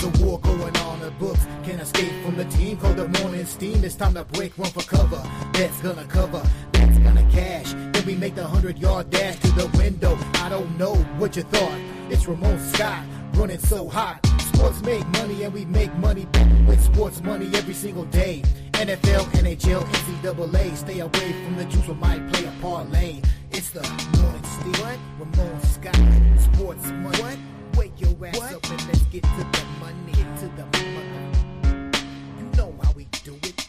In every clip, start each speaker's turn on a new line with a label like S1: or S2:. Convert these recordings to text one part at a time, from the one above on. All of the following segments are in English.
S1: There's a war going on, the books can't escape from the team. Call the morning steam, it's time to break, run for cover. That's gonna cover, that's gonna cash. Then we make the 100-yard dash to the window. I don't know what you thought. It's Ramon Scott, running so hot. Sports make money and we make money with sports money every single day. NFL, NHL, NCAA. Stay away from the juice, we might play a parlay. It's the morning steam. What? Ramon Scott, sports money. What? Wake your ass up and let's get to the money. Get to the money. You know how we do it.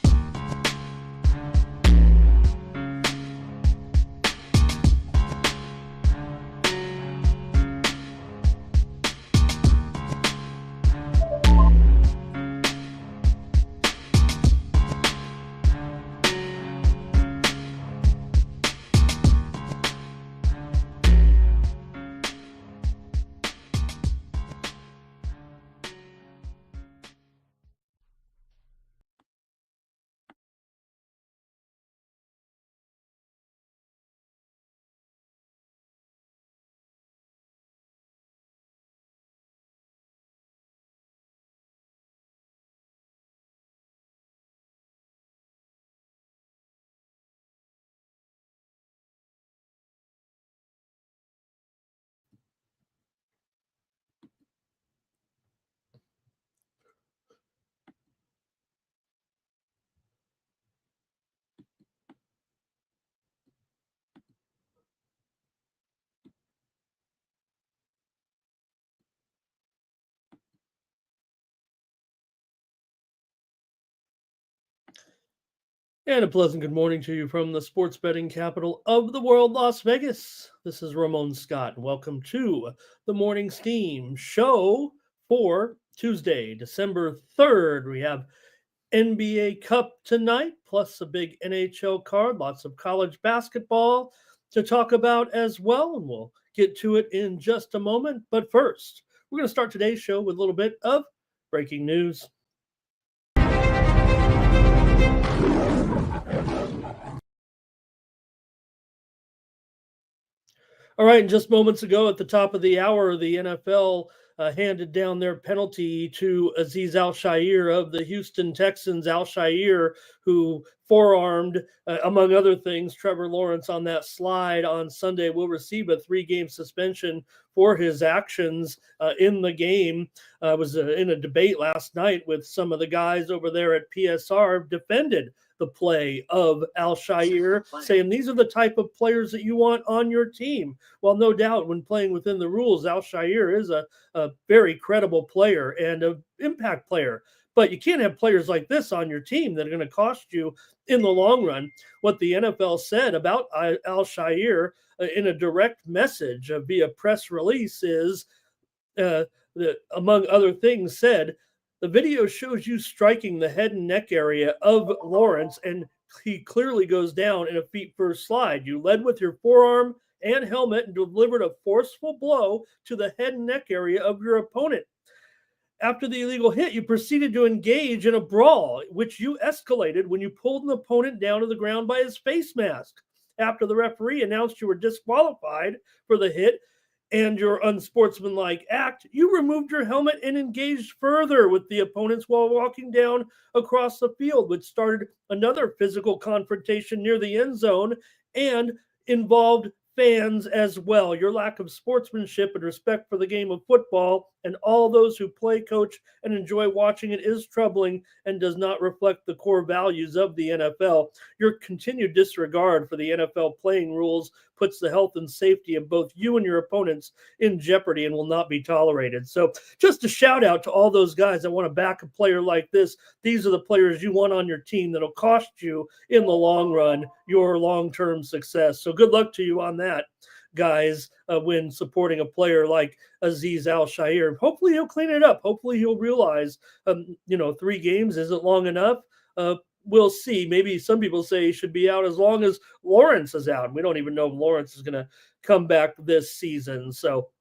S2: And a pleasant good morning to you from the sports betting capital of the world, Las Vegas. This is Ramon Scott, and welcome to the Morning Steam show for Tuesday, December 3rd. We have NBA Cup tonight, plus a big NHL card, lots of college basketball to talk about as well, and we'll get to it in just a moment. But first, we're going to start today's show with a little bit of breaking news. All right, and just moments ago at the top of the hour, the NFL handed down their penalty to Azeez Al-Shaair of the Houston Texans. Al-Shaair, who forearmed, among other things, Trevor Lawrence on that slide on Sunday, will receive a 3-game suspension for his actions in the game. I was in a debate last night with some of the guys over there at PSR, defended the play of Al-Shaair, saying these are the type of players that you want on your team. Well, no doubt when playing within the rules, Al-Shaair is a very credible player and an impact player. But you can't have players like this on your team that are going to cost you in the long run. What the NFL said about Al-Shaair in a direct message via press release is, among other things, said, the video shows you striking the head and neck area of Lawrence, and he clearly goes down in a feet-first slide. You led with your forearm and helmet and delivered a forceful blow to the head and neck area of your opponent. After the illegal hit, you proceeded to engage in a brawl, which you escalated when you pulled an opponent down to the ground by his face mask. After the referee announced you were disqualified for the hit and your unsportsmanlike act, you removed your helmet and engaged further with the opponents while walking down across the field, which started another physical confrontation near the end zone and involved fans as well. Your lack of sportsmanship and respect for the game of football and all those who play, coach, and enjoy watching it is troubling and does not reflect the core values of the NFL. Your continued disregard for the NFL playing rules puts the health and safety of both you and your opponents in jeopardy and will not be tolerated. So just a shout out to all those guys that want to back a player like this. These are the players you want on your team that'll cost you in the long run your long-term success. So good luck to you on that, guys, when supporting a player like Azeez Al-Shaair. Hopefully he'll clean it up. Hopefully he'll realize, 3 games isn't long enough. We'll see. Maybe some people say he should be out as long as Lawrence is out. We don't even know if Lawrence is going to come back this season. So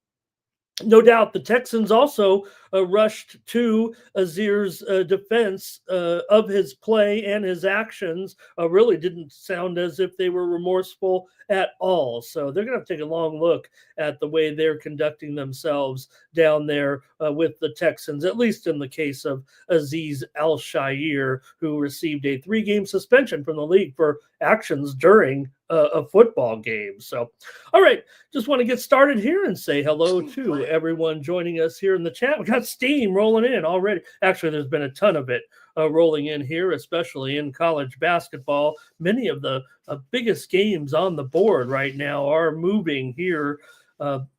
S2: No doubt the Texans also rushed to Azir's defense of his play and his actions. Really didn't sound as if they were remorseful at all. So they're going to have to take a long look at the way they're conducting themselves down there with the Texans, at least in the case of Azeez Al-Shaair, who received a 3-game suspension from the league for actions during a football game. So, all right, just want to get started here and say hello to everyone joining us here in the chat. We got steam rolling in already. Actually, there's been a ton of it rolling in here, especially in college basketball. Many of the biggest games on the board right now are moving here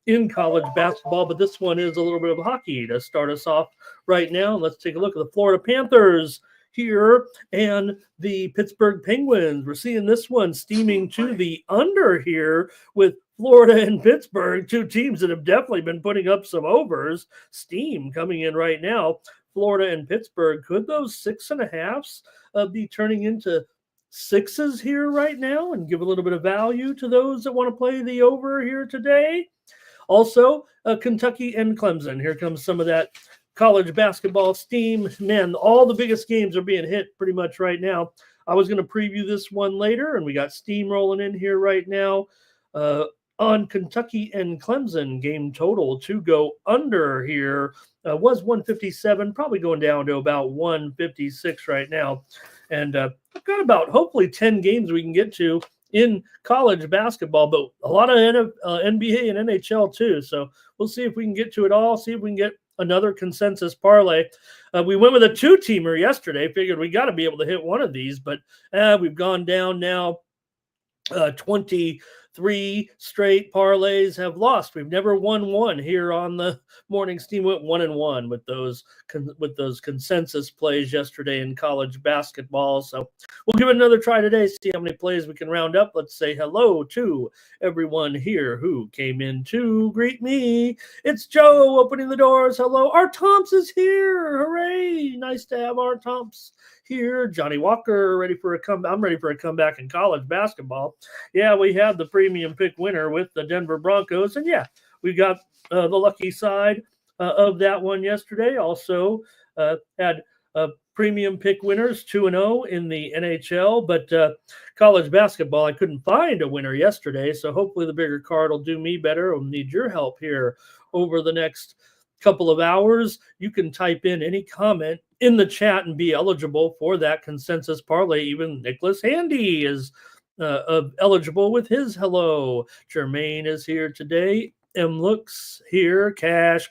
S2: in college basketball, but this one is a little bit of hockey to start us off right now. Let's take a look at the Florida Panthers here and the Pittsburgh Penguins. We're seeing this one steaming to the under here with Florida and Pittsburgh, two teams that have definitely been putting up some overs. Steam coming in right now. Florida and Pittsburgh. Could those 6.5s be turning into 6s here right now and give a little bit of value to those that want to play the over here today? Also, Kentucky and Clemson. Here comes some of that college basketball steam. Man, all the biggest games are being hit pretty much right now. I was going to preview this one later, and we got steam rolling in here right now on Kentucky and Clemson. Game total to go under here was 157, probably going down to about 156 right now. And I've got about hopefully 10 games we can get to in college basketball, but a lot of NBA and NHL too. So we'll see if we can get to it all, see if we can get another consensus parlay. We went with a 2-teamer yesterday, figured we got to be able to hit one of these, but we've gone down now 23 straight parlays have lost. We've never won one here on the morning steam. Went 1-1 with those consensus plays yesterday in college basketball. So we'll give it another try today, see how many plays we can round up. Let's say hello to everyone here who came in to greet me. It's Joe opening the doors. Hello. Art Tomps is here. Hooray. Nice to have Art Tomps here. Johnny Walker ready for a comeback. I'm ready for a comeback in college basketball. Yeah, we have the premium pick winner with the Denver Broncos. And yeah, we got the lucky side of that one yesterday. Also had premium pick winners 2-0 in the NHL, but college basketball, I couldn't find a winner yesterday. So hopefully the bigger card will do me better. We'll need your help here over the next couple of hours. You can type in any comment in the chat and be eligible for that consensus parlay. Even Nicholas Handy is eligible with his hello. Jermaine is here today. M looks here. Cash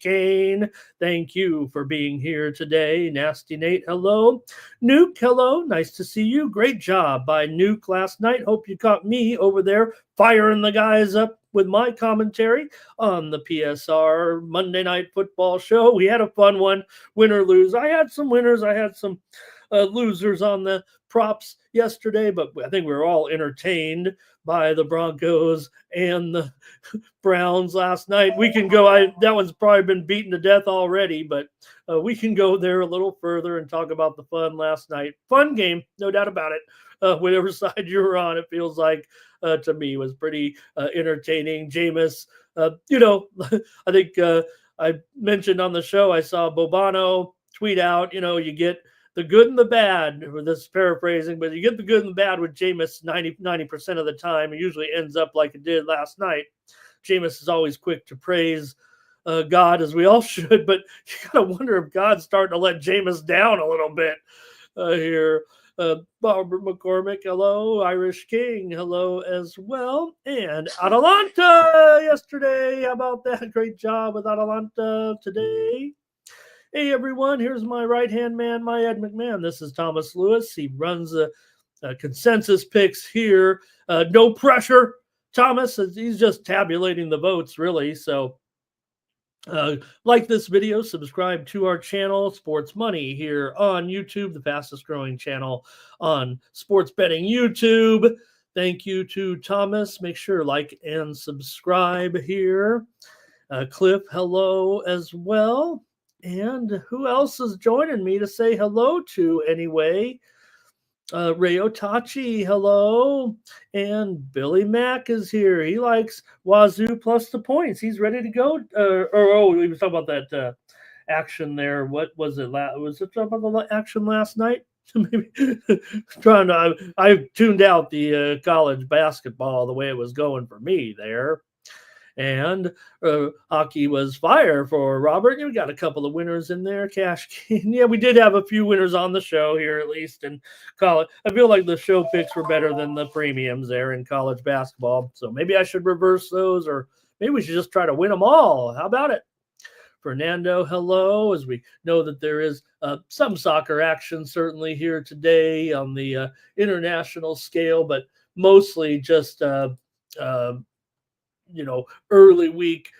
S2: Kane. Thank you for being here today. Nasty Nate, hello. Nuke, hello. Nice to see you. Great job by Nuke last night. Hope you caught me over there firing the guys up with my commentary on the PSR Monday Night Football show. We had a fun one, win or lose. I had some winners. I had some losers on the props yesterday, but I think we were all entertained by the Broncos and the Browns last night. We can go, that one's probably been beaten to death already, but we can go there a little further and talk about the fun last night. Fun game, no doubt about it. Whatever side you were on, it feels like to me was pretty entertaining. Jameis, I think I mentioned on the show, I saw Bobano tweet out, you get the good and the bad, this is paraphrasing, but you get the good and the bad with Jameis 90% of the time. It usually ends up like it did last night. Jameis is always quick to praise God, as we all should, but you got to wonder if God's starting to let Jameis down a little bit here. Barbara McCormick, hello. Irish King, hello as well. And Atalanta yesterday. How about that? Great job with Atalanta today. Hey, everyone. Here's my right-hand man, my Ed McMahon. This is Thomas Lewis. He runs the consensus picks here. No pressure. Thomas, he's just tabulating the votes, really. So like this video, subscribe to our channel, Sports Money, here on YouTube, the fastest growing channel on sports betting YouTube. Thank you to Thomas. Make sure like and subscribe here. Cliff, hello as well. And who else is joining me to say hello to anyway? Ray Otachi, hello. And Billy Mack is here. He likes Wazoo plus the points. He's ready to go. We was talking about that action there. What was it? Was it about the action last night? Maybe trying to. I tuned out the college basketball the way it was going for me there. And hockey was fire for Robert. We got a couple of winners in there. Cash King. Yeah, we did have a few winners on the show here, at least in college. I feel like the show picks were better than the premiums there in college basketball. So maybe I should reverse those, or maybe we should just try to win them all. How about it? Fernando, hello, as we know that there is some soccer action certainly here today on the international scale, but mostly just early week,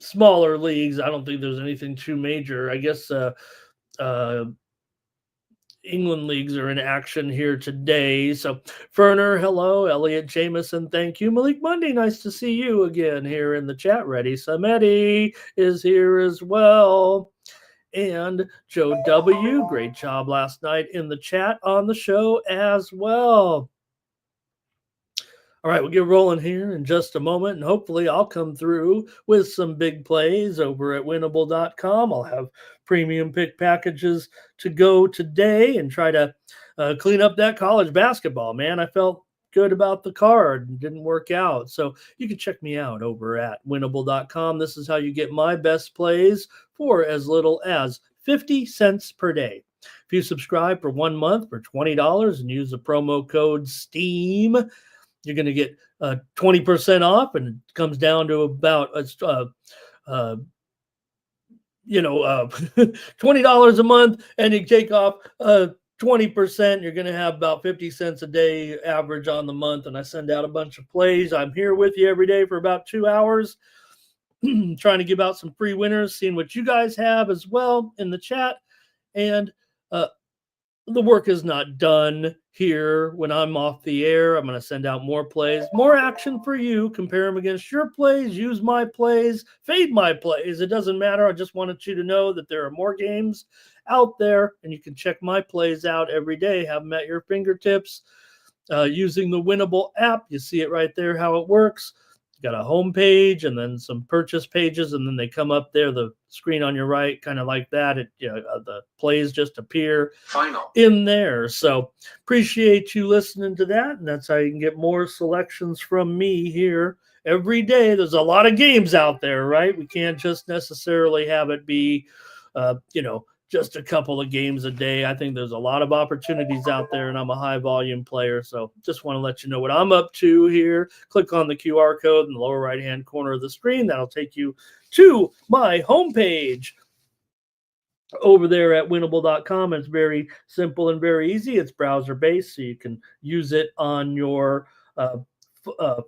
S2: smaller leagues. I don't think there's anything too major. I guess England leagues are in action here today. So, Ferner, hello. Elliot Jameson, thank you. Malik Monday, nice to see you again here in the chat. Ready Samedi is here as well. And Joe W., great job last night in the chat on the show as well. All right, we'll get rolling here in just a moment, and hopefully I'll come through with some big plays over at winnable.com. I'll have premium pick packages to go today and try to clean up that college basketball, man. I felt good about the card and didn't work out. So you can check me out over at winnable.com. This is how you get my best plays for as little as 50 cents per day. If you subscribe for 1 month for $20 and use the promo code STEAM, you're going to get 20% off, and it comes down to about $20 a month, and you take off 20%. You're going to have about 50 cents a day average on the month, and I send out a bunch of plays. I'm here with you every day for about 2 hours, trying to give out some free winners, seeing what you guys have as well in the chat, and the work is not done here. When I'm off the air, I'm going to send out more plays, more action for you. Compare them against your plays, use my plays, fade my plays. It doesn't matter. I just wanted you to know that there are more games out there, and you can check my plays out every day, have them at your fingertips using the Winnable app. You see it right there, how it works. Got a home page and then some purchase pages, and then they come up there, the screen on your right, kind of like that. The plays just appear in there. So appreciate you listening to that, and that's how you can get more selections from me here every day. There's a lot of games out there, right? We can't just necessarily have it be, just a couple of games a day. I think there's a lot of opportunities out there, and I'm a high volume player. So just want to let you know what I'm up to here. Click on the QR code in the lower right-hand corner of the screen. That'll take you to my homepage over there at winnable.com. It's very simple and very easy. It's browser based, so you can use it on your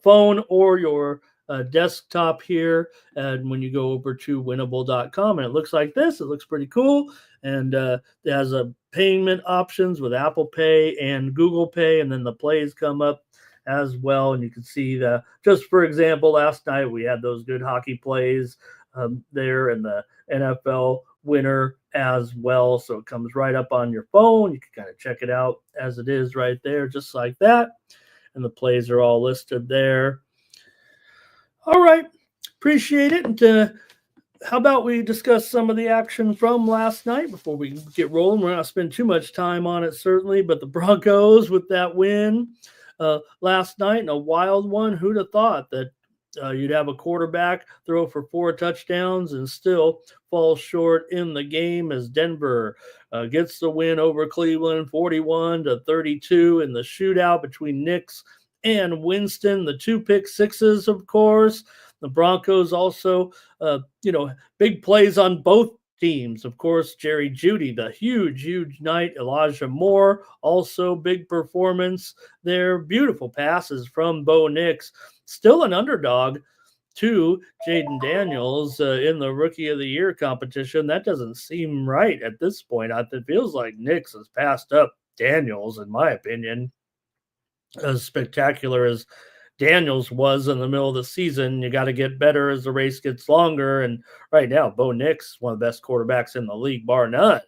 S2: phone or your desktop here. And when you go over to winnable.com, and it looks like this, it looks pretty cool. And it has a payment options with Apple Pay and Google Pay, and then the plays come up as well. And you can see just for example, last night we had those good hockey plays there, and the NFL winner as well. So it comes right up on your phone. You can kind of check it out as it is right there, just like that. And the plays are all listed there. All right. Appreciate it. And how about we discuss some of the action from last night before we get rolling? We're not going to spend too much time on it, certainly, but the Broncos with that win last night, and a wild one. Who'd have thought that you'd have a quarterback throw for 4 touchdowns and still fall short in the game, as Denver gets the win over Cleveland 41-32 in the shootout between Knicks and Winston. The 2 pick sixes, of course. The Broncos also, big plays on both teams. Of course, Jerry Jeudy, the huge night. Elijah Moore, also big performance there. Beautiful passes from Bo Nix. Still an underdog to Jaden Daniels in the Rookie of the Year competition. That doesn't seem right at this point. It feels like Nix has passed up Daniels, in my opinion. As spectacular as Daniels was in the middle of the season. You got to get better as the race gets longer. And right now, Bo Nix, one of the best quarterbacks in the league, bar none.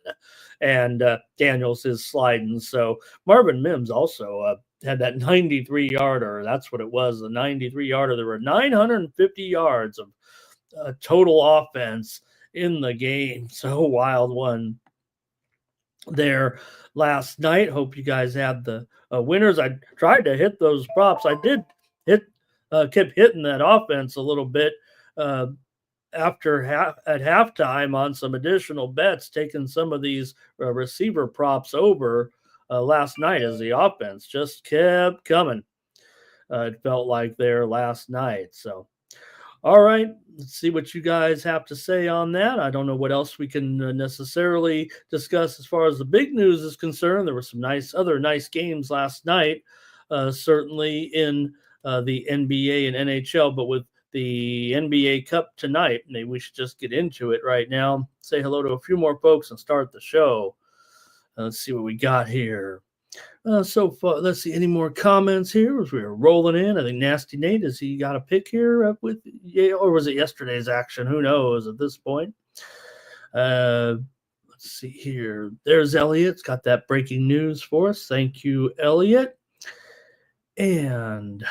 S2: And Daniels is sliding. So Marvin Mims also had that 93-yarder. That's what it was, the 93-yarder. There were 950 yards of total offense in the game. So wild one there last night. Hope you guys had the winners. I tried to hit those props. I did kept hitting that offense a little bit at halftime on some additional bets, taking some of these receiver props over last night as the offense just kept coming. It felt like there last night. So, all right, let's see what you guys have to say on that. I don't know what else we can necessarily discuss as far as the big news is concerned. There were some other nice games last night, certainly in the NBA and NHL, but with the NBA Cup tonight, maybe we should just get into it right now. Say hello to a few more folks and start the show. Let's see what we got here. So far, let's see any more comments here as we're rolling in. I think Nasty Nate, has he got a pick here with Yale, or was it yesterday's action? Who knows at this point? Let's see here. There's Elliot's got that breaking news for us. Thank you, Elliot. And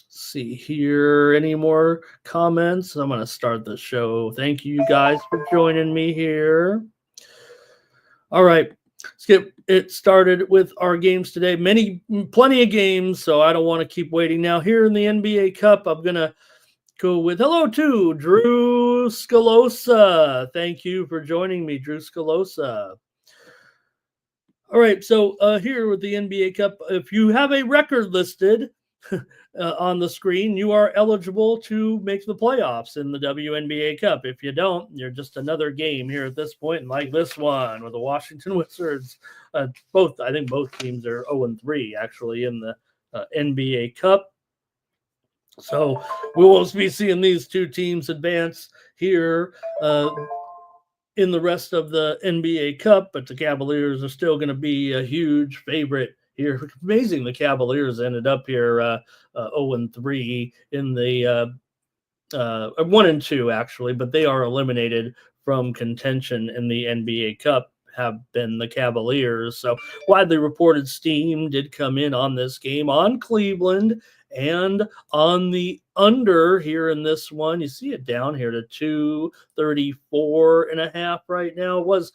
S2: see here, any more comments? I'm going to start the show. Thank you guys for joining me here. All right. Let's get it started with our games today. Plenty of games, so I don't want to keep waiting. Now, here in the NBA Cup, I'm going to go with hello to Drew Scalosa. Thank you for joining me, Drew Scalosa. All right, so here with the NBA Cup, if you have a record listed on the screen, you are eligible to make the playoffs in the WNBA Cup. If you don't, you're just another game here at this point, and like this one with the Washington Wizards. I think both teams are 0-3 actually in the NBA Cup. So we will be seeing these two teams advance here in the rest of the NBA Cup, but the Cavaliers are still going to be a huge favorite here. Amazing the Cavaliers ended up here 0-3 in the 1-2 actually, but they are eliminated from contention in the NBA Cup, have been the Cavaliers. So widely reported steam did come in on this game on Cleveland and on the under here in this one. You see it down here to 234.5 right now. It was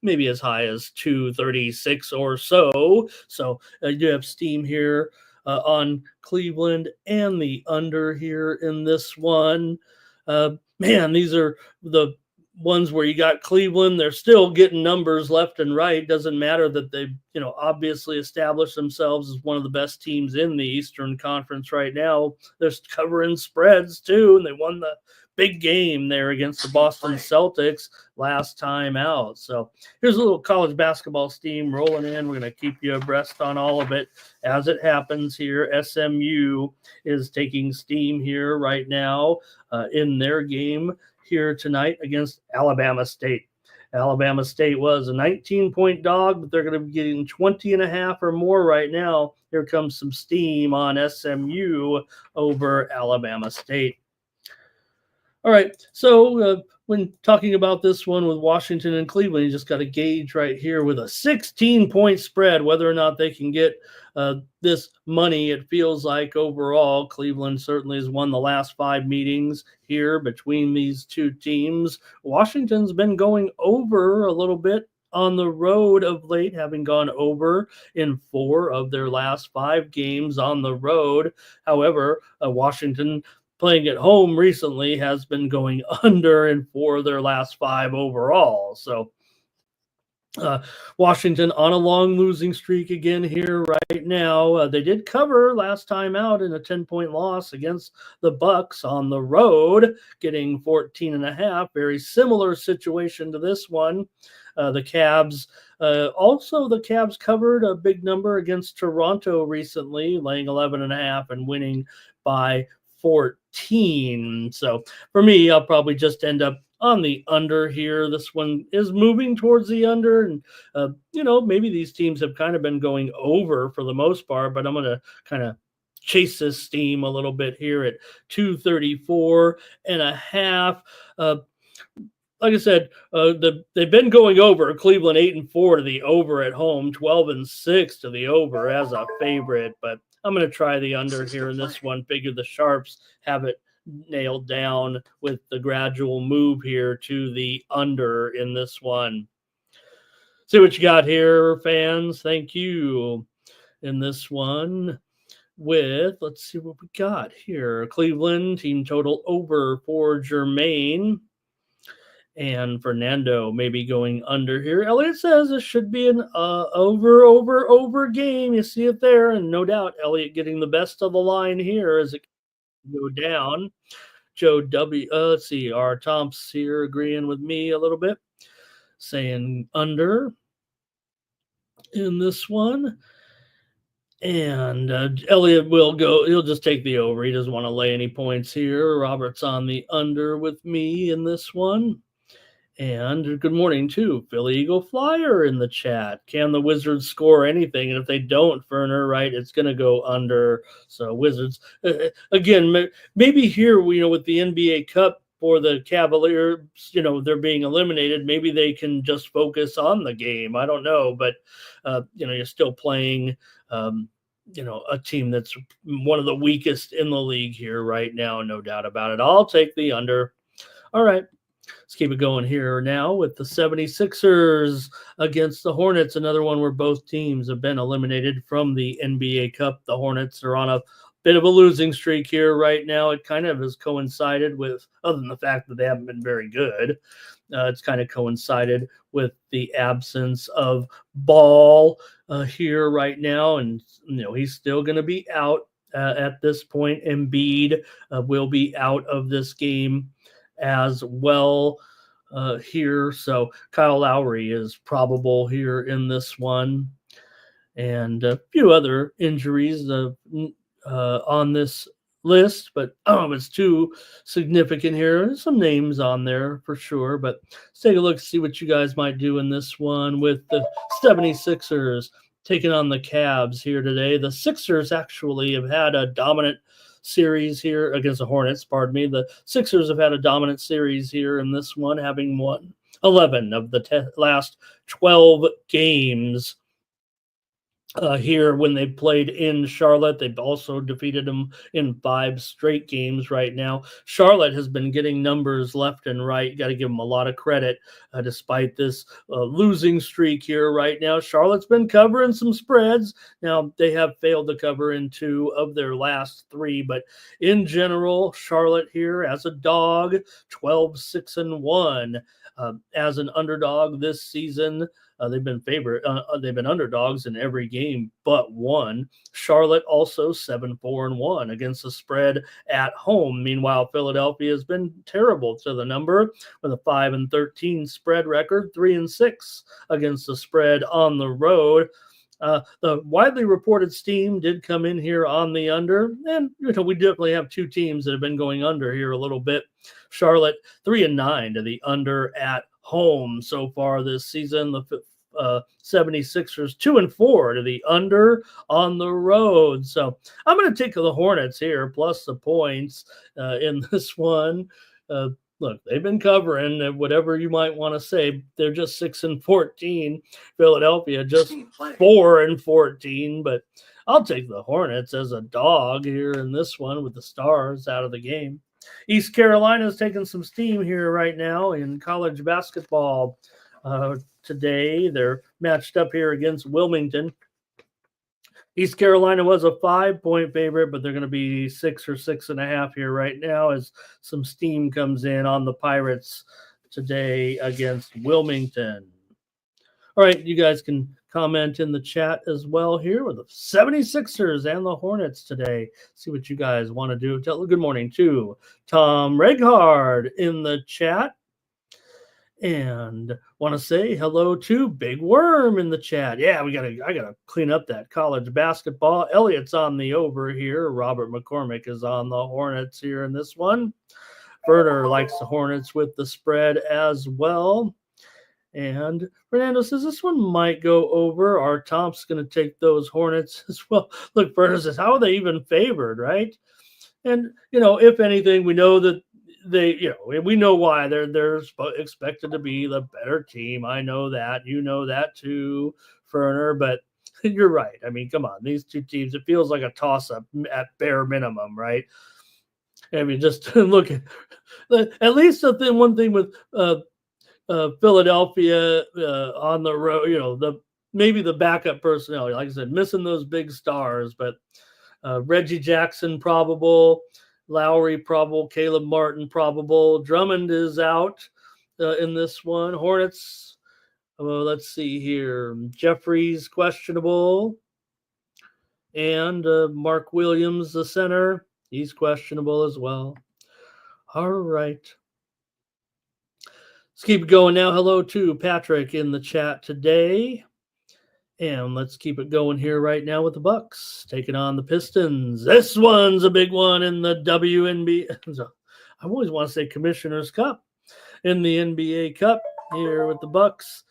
S2: maybe as high as 236 or so. So you do have steam here on Cleveland and the under here in this one. Man, these are the ones where you got Cleveland. They're still getting numbers left and right. Doesn't matter that they've, obviously established themselves as one of the best teams in the Eastern Conference right now. They're covering spreads too, and they won the big game there against the Boston Celtics last time out. So here's a little college basketball steam rolling in. We're going to keep you abreast on all of it as it happens here. SMU is taking steam here right now in their game here tonight against Alabama State. Alabama State was a 19-point dog, but they're going to be getting 20.5 or more right now. Here comes some steam on SMU over Alabama State. All right, so when talking about this one with Washington and Cleveland, you just got to gauge right here with a 16-point spread whether or not they can get this money. It feels like overall Cleveland certainly has won the last 5 meetings here between these two teams. Washington's been going over a little bit on the road of late, having gone over in 4 of their last 5 games on the road. However, Washington playing at home recently has been going under in 4 of their last 5 overall. So Washington on a long losing streak again here right now. They did cover last time out in a 10-point loss against the Bucks on the road, getting 14.5. Very similar situation to this one. The Cavs covered a big number against Toronto recently, laying 11.5 and winning by 14. So for me, I'll probably just end up on the under here. This one is moving towards the under, and maybe these teams have kind of been going over for the most part, but I'm going to kind of chase this steam a little bit here at 234.5. Like I said, they've been going over. Cleveland 8-4 to the over at home, 12-6 to the over as a favorite. But I'm going to try the under here in this one. Figure the sharps have it nailed down with the gradual move here to the under in this one. See what you got here, fans. Thank you. In this one with, let's see what we got here. Cleveland, team total over for Jermaine. And Fernando maybe going under here. Elliot says it should be an over game. You see it there. And no doubt, Elliot getting the best of the line here as it go down. Joe W. Let's see. Our Tomps here agreeing with me a little bit. Saying under in this one. And Elliot will go. He'll just take the over. He doesn't want to lay any points here. Robert's on the under with me in this one. And good morning to Philly Eagle Flyer in the chat. Can the Wizards score anything? And if they don't, Ferner, right, it's going to go under. So Wizards, again, maybe here, with the NBA Cup for the Cavaliers, they're being eliminated. Maybe they can just focus on the game. I don't know. But, you're still playing, a team that's one of the weakest in the league here right now. No doubt about it. I'll take the under. All right. Let's keep it going here now with the 76ers against the Hornets, another one where both teams have been eliminated from the NBA Cup. The Hornets are on a bit of a losing streak here right now. It kind of has coincided with, other than the fact that they haven't been very good, it's kind of coincided with the absence of Ball here right now. And, he's still going to be out at this point. Embiid will be out of this game as well here. So Kyle Lowry is probable here in this one. And a few other injuries on this list, but it's too significant here. There's some names on there for sure, but let's take a look, see what you guys might do in this one with the 76ers taking on the Cavs here today. The Sixers actually have had a dominant series here against the Hornets, pardon me. The Sixers have had a dominant series here in this one, having won 11 of the last 12 games here when they played in Charlotte. They've also defeated them in 5 straight games right now. Charlotte has been getting numbers left and right. Got to give them a lot of credit despite this losing streak here right now. Charlotte's been covering some spreads. Now, they have failed to cover in 2 of their last 3, but in general, Charlotte here as a dog, 12-6-1. As an underdog this season, they've been they've been underdogs in every game but one. Charlotte also 7-4-1 against the spread at home. Meanwhile, Philadelphia has been terrible to the number with a 5-13 spread record, 3-6 against the spread on the road. The widely reported steam did come in here on the under, and we definitely have 2 teams that have been going under here a little bit. Charlotte 3-9 to the under at home so far this season. The 76ers 2-4 to the under on the road. So I'm going to take the Hornets here plus the points in this one. Look, they've been covering whatever you might want to say. They're just 6-14. Philadelphia just 4-14. But I'll take the Hornets as a dog here in this one with the Stars out of the game. East Carolina's taking some steam here right now in college basketball. Today they're matched up here against Wilmington. East Carolina was a 5-point favorite, but they're going to be 6 or 6.5 here right now as some steam comes in on the Pirates today against Wilmington. All right, you guys can comment in the chat as well here with the 76ers and the Hornets today. See what you guys want to do. Good morning to Tom Reghard in the chat. And want to say hello to Big Worm in the chat. Yeah, I gotta clean up that college basketball. Elliot's on the over here. Robert McCormick is on the Hornets here in this one. Berner likes the Hornets with the spread as well. And Fernando says this one might go over. Our Tom's going to take those Hornets as well. Look, Fernando says, how are they even favored, right? And, if anything, we know that we know why they're expected to be the better team. I know that. You know that too, Ferner. But you're right. I mean, come on. These two teams, it feels like a toss-up at bare minimum, right? I mean, just look at least the one thing with Philadelphia on the road, maybe the backup personnel, like I said, missing those big stars, but Reggie Jackson probable, Lowry probable, Caleb Martin probable, Drummond is out in this one. Hornets, let's see here, Jeffries questionable, and Mark Williams, the center, he's questionable as well. All right. Let's keep it going now. Hello to Patrick in the chat today. And let's keep it going here right now with the Bucks taking on the Pistons. This one's a big one in the WNBA. I always want to say Commissioner's Cup in the NBA Cup here with the Bucks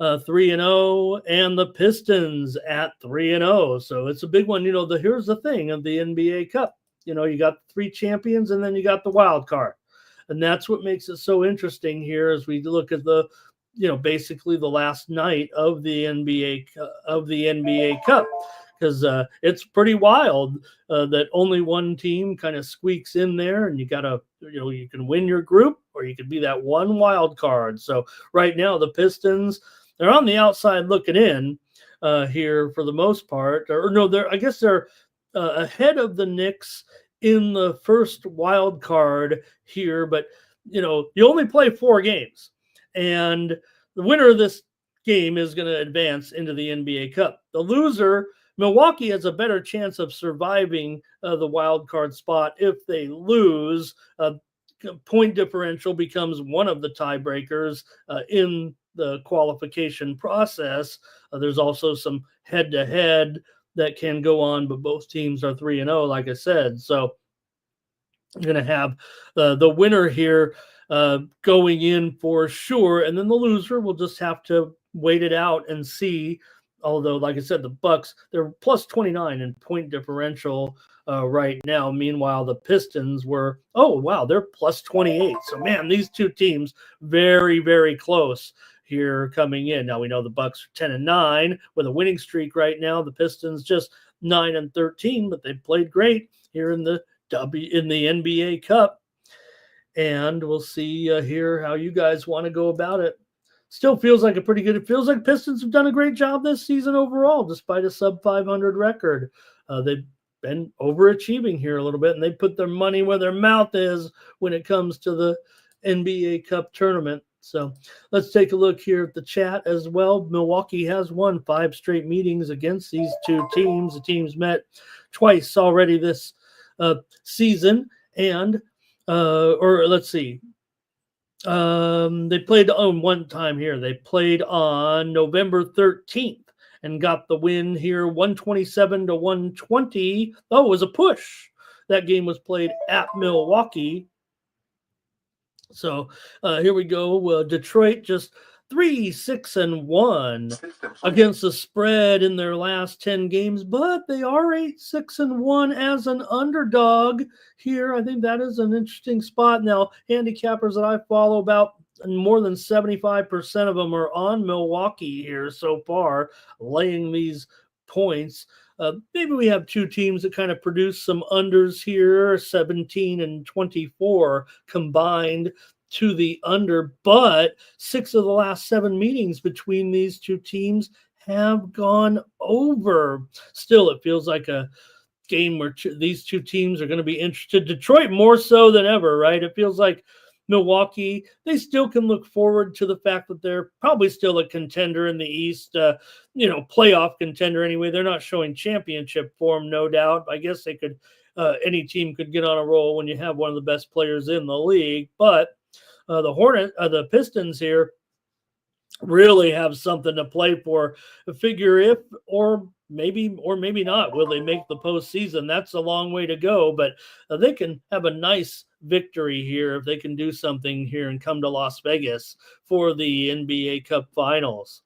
S2: 3-0 and the Pistons at 3-0. So it's a big one. Here's the thing of the NBA Cup. You got 3 champions and then you got the wild card. And that's what makes it so interesting here as we look at the basically the last night of the NBA Cup, because it's pretty wild that only one team kind of squeaks in there, and you gotta you can win your group or you could be that one wild card. So right now the Pistons, they're on the outside looking in here for the most part, or no, I guess they're ahead of the Knicks in the first wild card here, but you only play 4 games. And the winner of this game is going to advance into the NBA Cup. The loser, Milwaukee, has a better chance of surviving the wild card spot if they lose. Point differential becomes one of the tiebreakers in the qualification process. There's also some head-to-head that can go on, but both teams are 3-0, like I said. So you're going to have the winner here going in for sure, and then the loser will just have to wait it out and see. Although, like I said, the Bucks, they're plus 29 in point differential right now. Meanwhile, the Pistons were, they're plus 28. So, man, these two teams very, very close here coming in. Now we know the Bucks are 10-9 with a winning streak right now. The Pistons just 9-13, but they played great here in the NBA Cup. And we'll see here how you guys want to go about it. Still feels like it feels like Pistons have done a great job this season overall, despite a sub 500 record. They've been overachieving here a little bit, and they put their money where their mouth is when it comes to the NBA Cup tournament. So let's take a look here at the chat as well. Milwaukee has won 5 straight meetings against these two teams. The teams met twice already this season, and or let's see. They played on one time here. They played on November 13th and got the win here, 127-120. Oh, it was a push. That game was played at Milwaukee. So here we go. Detroit just 3-6-1 against the spread in their last 10 games, but they are 8-6-1 as an underdog here. I think that is an interesting spot. Now, handicappers that I follow, about more than 75% of them are on Milwaukee here so far, laying these points. Maybe we have 2 teams that kind of produce some unders here, 17-24 combined to the under, but 6 of the last 7 meetings between these 2 teams have gone over. Still, it feels like a game where these 2 teams are going to be interested. Detroit more so than ever, right? It feels like Milwaukee, they still can look forward to the fact that they're probably still a contender in the East, playoff contender anyway. They're not showing championship form, no doubt. I guess they could, any team could get on a roll when you have one of the best players in the league. But the Pistons here, really have something to play for. Figure if or maybe not will they make the postseason. That's a long way to go, but they can have a nice victory here if they can do something here and come to Las Vegas for the NBA Cup Finals.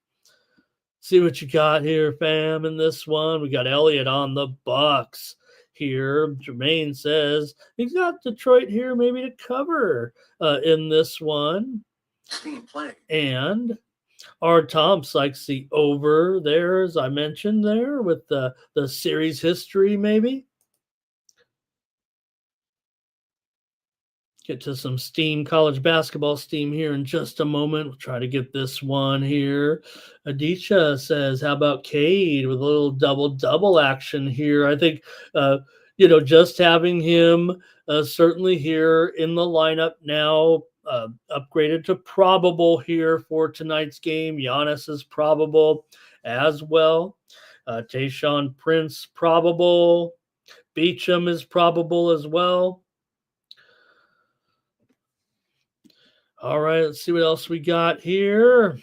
S2: See what you got here, fam. In this one, we got Elliott on the Bucks. Here, Jermaine says he's got Detroit here, maybe to cover in this one. Team play. And our Tomps likes the over there, as I mentioned there, with the series history, maybe. Get to some steam, college basketball steam here in just a moment. We'll try to get this one here. Adisha says, how about Cade with a little double action here? I think, just having him certainly here in the lineup now, upgraded to probable here for tonight's game. Giannis is probable as well. Tayshaun Prince probable. Beecham is probable as well. All right, let's see what else we got here.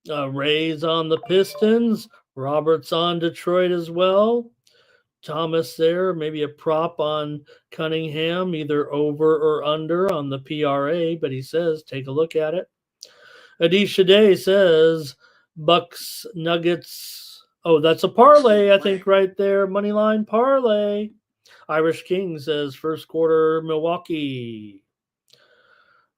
S2: Ray's on the Pistons. Roberts on Detroit as well. Thomas there, maybe a prop on Cunningham, either over or under on the PRA, but he says take a look at it. Adisha Day says Bucks Nuggets. Oh, that's a parlay, I think, right there. Moneyline parlay. Irish King says first quarter Milwaukee.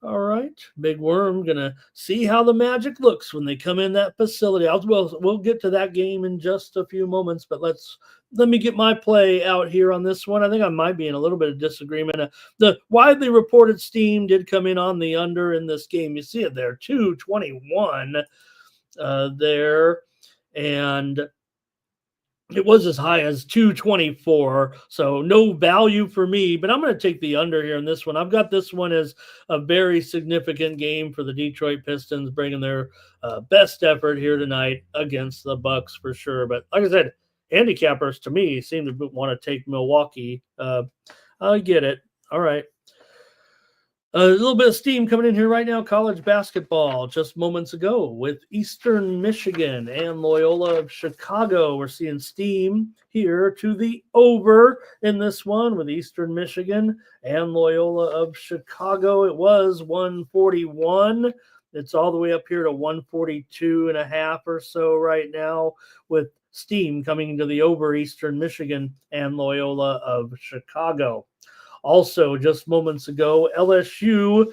S2: All right, Big Worm gonna see how the Magic looks when they come in that facility. We'll get to that game in just a few moments, but let me get my play out here on this one. I think I might be in a little bit of disagreement. The widely reported steam did come in on the under in this game. You see it there, 221 there, and it was as high as 224, so no value for me, but I'm going to take the under here in this one. I've got this one as a very significant game for the Detroit Pistons, bringing their best effort here tonight against the Bucks for sure. But like I said, handicappers to me seem to want to take Milwaukee. I get it. All right. A little bit of steam coming in here right now. College basketball just moments ago with Eastern Michigan and Loyola of Chicago. We're seeing steam here to the over in this one with Eastern Michigan and Loyola of Chicago. It was 141. It's all the way up here to 142 and a half or so right now with steam coming to the over Eastern Michigan and Loyola of Chicago. Also, just moments ago, LSU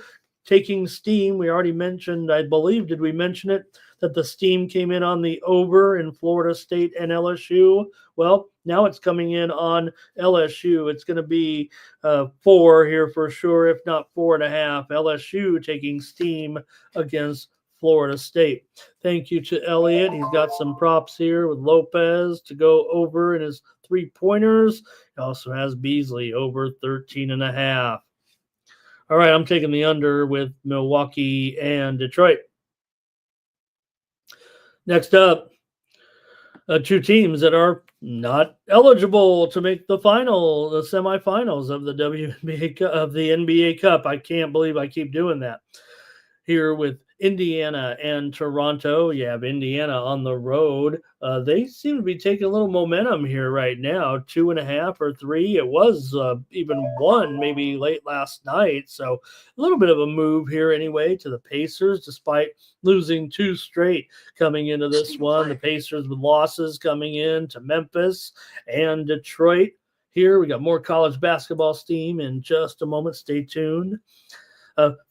S2: taking steam. We already mentioned, I believe, did we mention it, that the steam came in on the over in Florida State and LSU? Well, now it's coming in on LSU. It's going to be 4 here for sure, if not 4.5. LSU taking steam against Florida State. Thank you to Elliott. He's got some props here with Lopez to go over in his 3-pointers. He also has Beasley over 13.5. All right, I'm taking the under with Milwaukee and Detroit. Next up, 2 teams that are not eligible to make the semifinals of the NBA Cup. I can't believe I keep doing that. Here with Indiana and Toronto. You have Indiana on the road. They seem to be taking a little momentum here right now, 2.5 or 3. It was even 1 maybe late last night. So a little bit of a move here anyway to the Pacers, despite losing 2 straight coming into this one. The Pacers with losses coming in to Memphis and Detroit. Here we got more college basketball steam in just a moment. Stay tuned.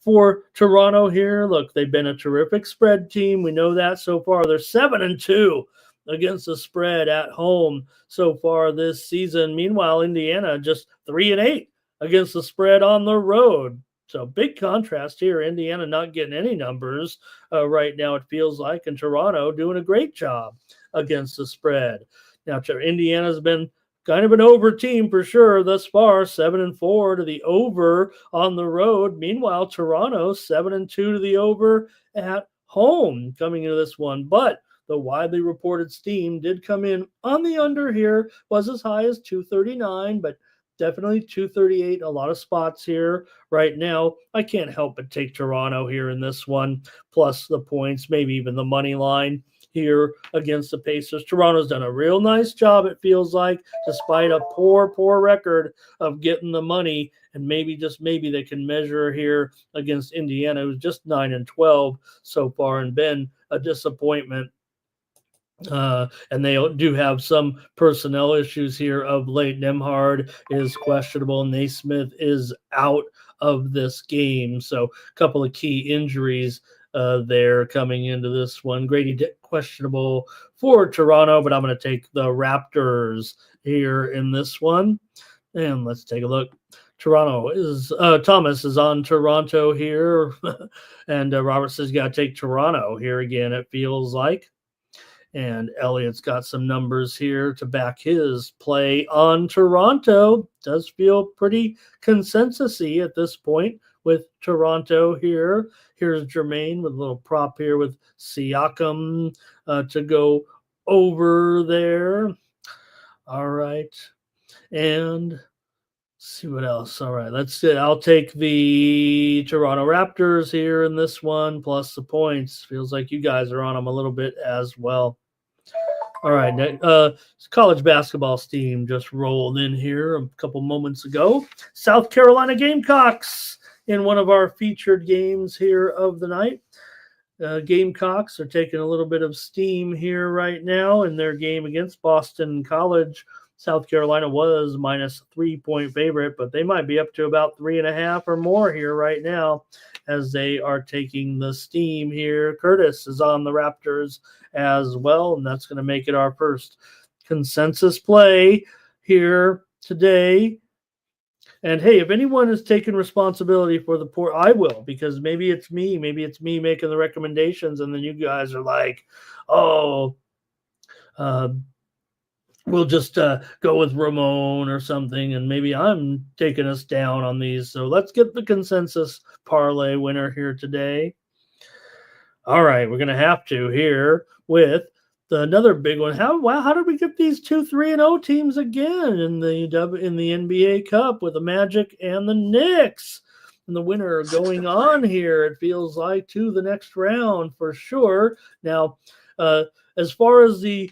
S2: For Toronto here, look, they've been a terrific spread team. We know that so far. They're 7-2 against the spread at home so far this season. Meanwhile, Indiana just 3-8 against the spread on the road. So big contrast here. Indiana not getting any numbers right now, it feels like, and Toronto doing a great job against the spread. Now, Indiana's been kind of an over team for sure thus far, 7-4 to the over on the road. Meanwhile, Toronto 7-2 to the over at home coming into this one. But the widely reported steam did come in on the under here, was as high as 239, but definitely 238. A lot of spots here right now. I can't help but take Toronto here in this one, plus the points, maybe even the money line here against the Pacers. Toronto's done a real nice job, it feels like, despite a poor record of getting the money. And maybe, just maybe, they can measure here against Indiana, who's just 9-12 so far and been a disappointment. And they do have some personnel issues here of late. Nemhard is questionable. Naismith is out of this game. So a couple of key injuries there coming into this one. Grady questionable for Toronto, but I'm going to take the Raptors here in this one. And let's take a look. Thomas is on Toronto here. And Robert says, got to take Toronto here again, it feels like. And Elliot's got some numbers here to back his play on Toronto. Does feel pretty consensus-y at this point with Toronto here. Here's Jermaine with a little prop here with Siakam to go over there. All right. And see what else. All right, let's see. I'll take the Toronto Raptors here in this one, plus the points. Feels like you guys are on them a little bit as well. All right, college basketball steam just rolled in here a couple moments ago. South Carolina Gamecocks in one of our featured games here of the night. Gamecocks are taking a little bit of steam here right now in their game against Boston College. South Carolina was minus 3-point favorite, but they might be up to about 3.5 or more here right now as they are taking the steam here. Curtis is on the Raptors as well, and that's going to make it our first consensus play here today. And hey, if anyone is taking responsibility for the poor, I will, because maybe it's me making the recommendations, and then you guys are like, oh, we'll just go with Ramon or something, and maybe I'm taking us down on these. So let's get the consensus parlay winner here today. All right, we're going to have to here with another big one. How did we get these 2-3-0 teams again in the NBA Cup with the Magic and the Knicks? And the winner going on here, it feels like, to the next round for sure. Now, as far as the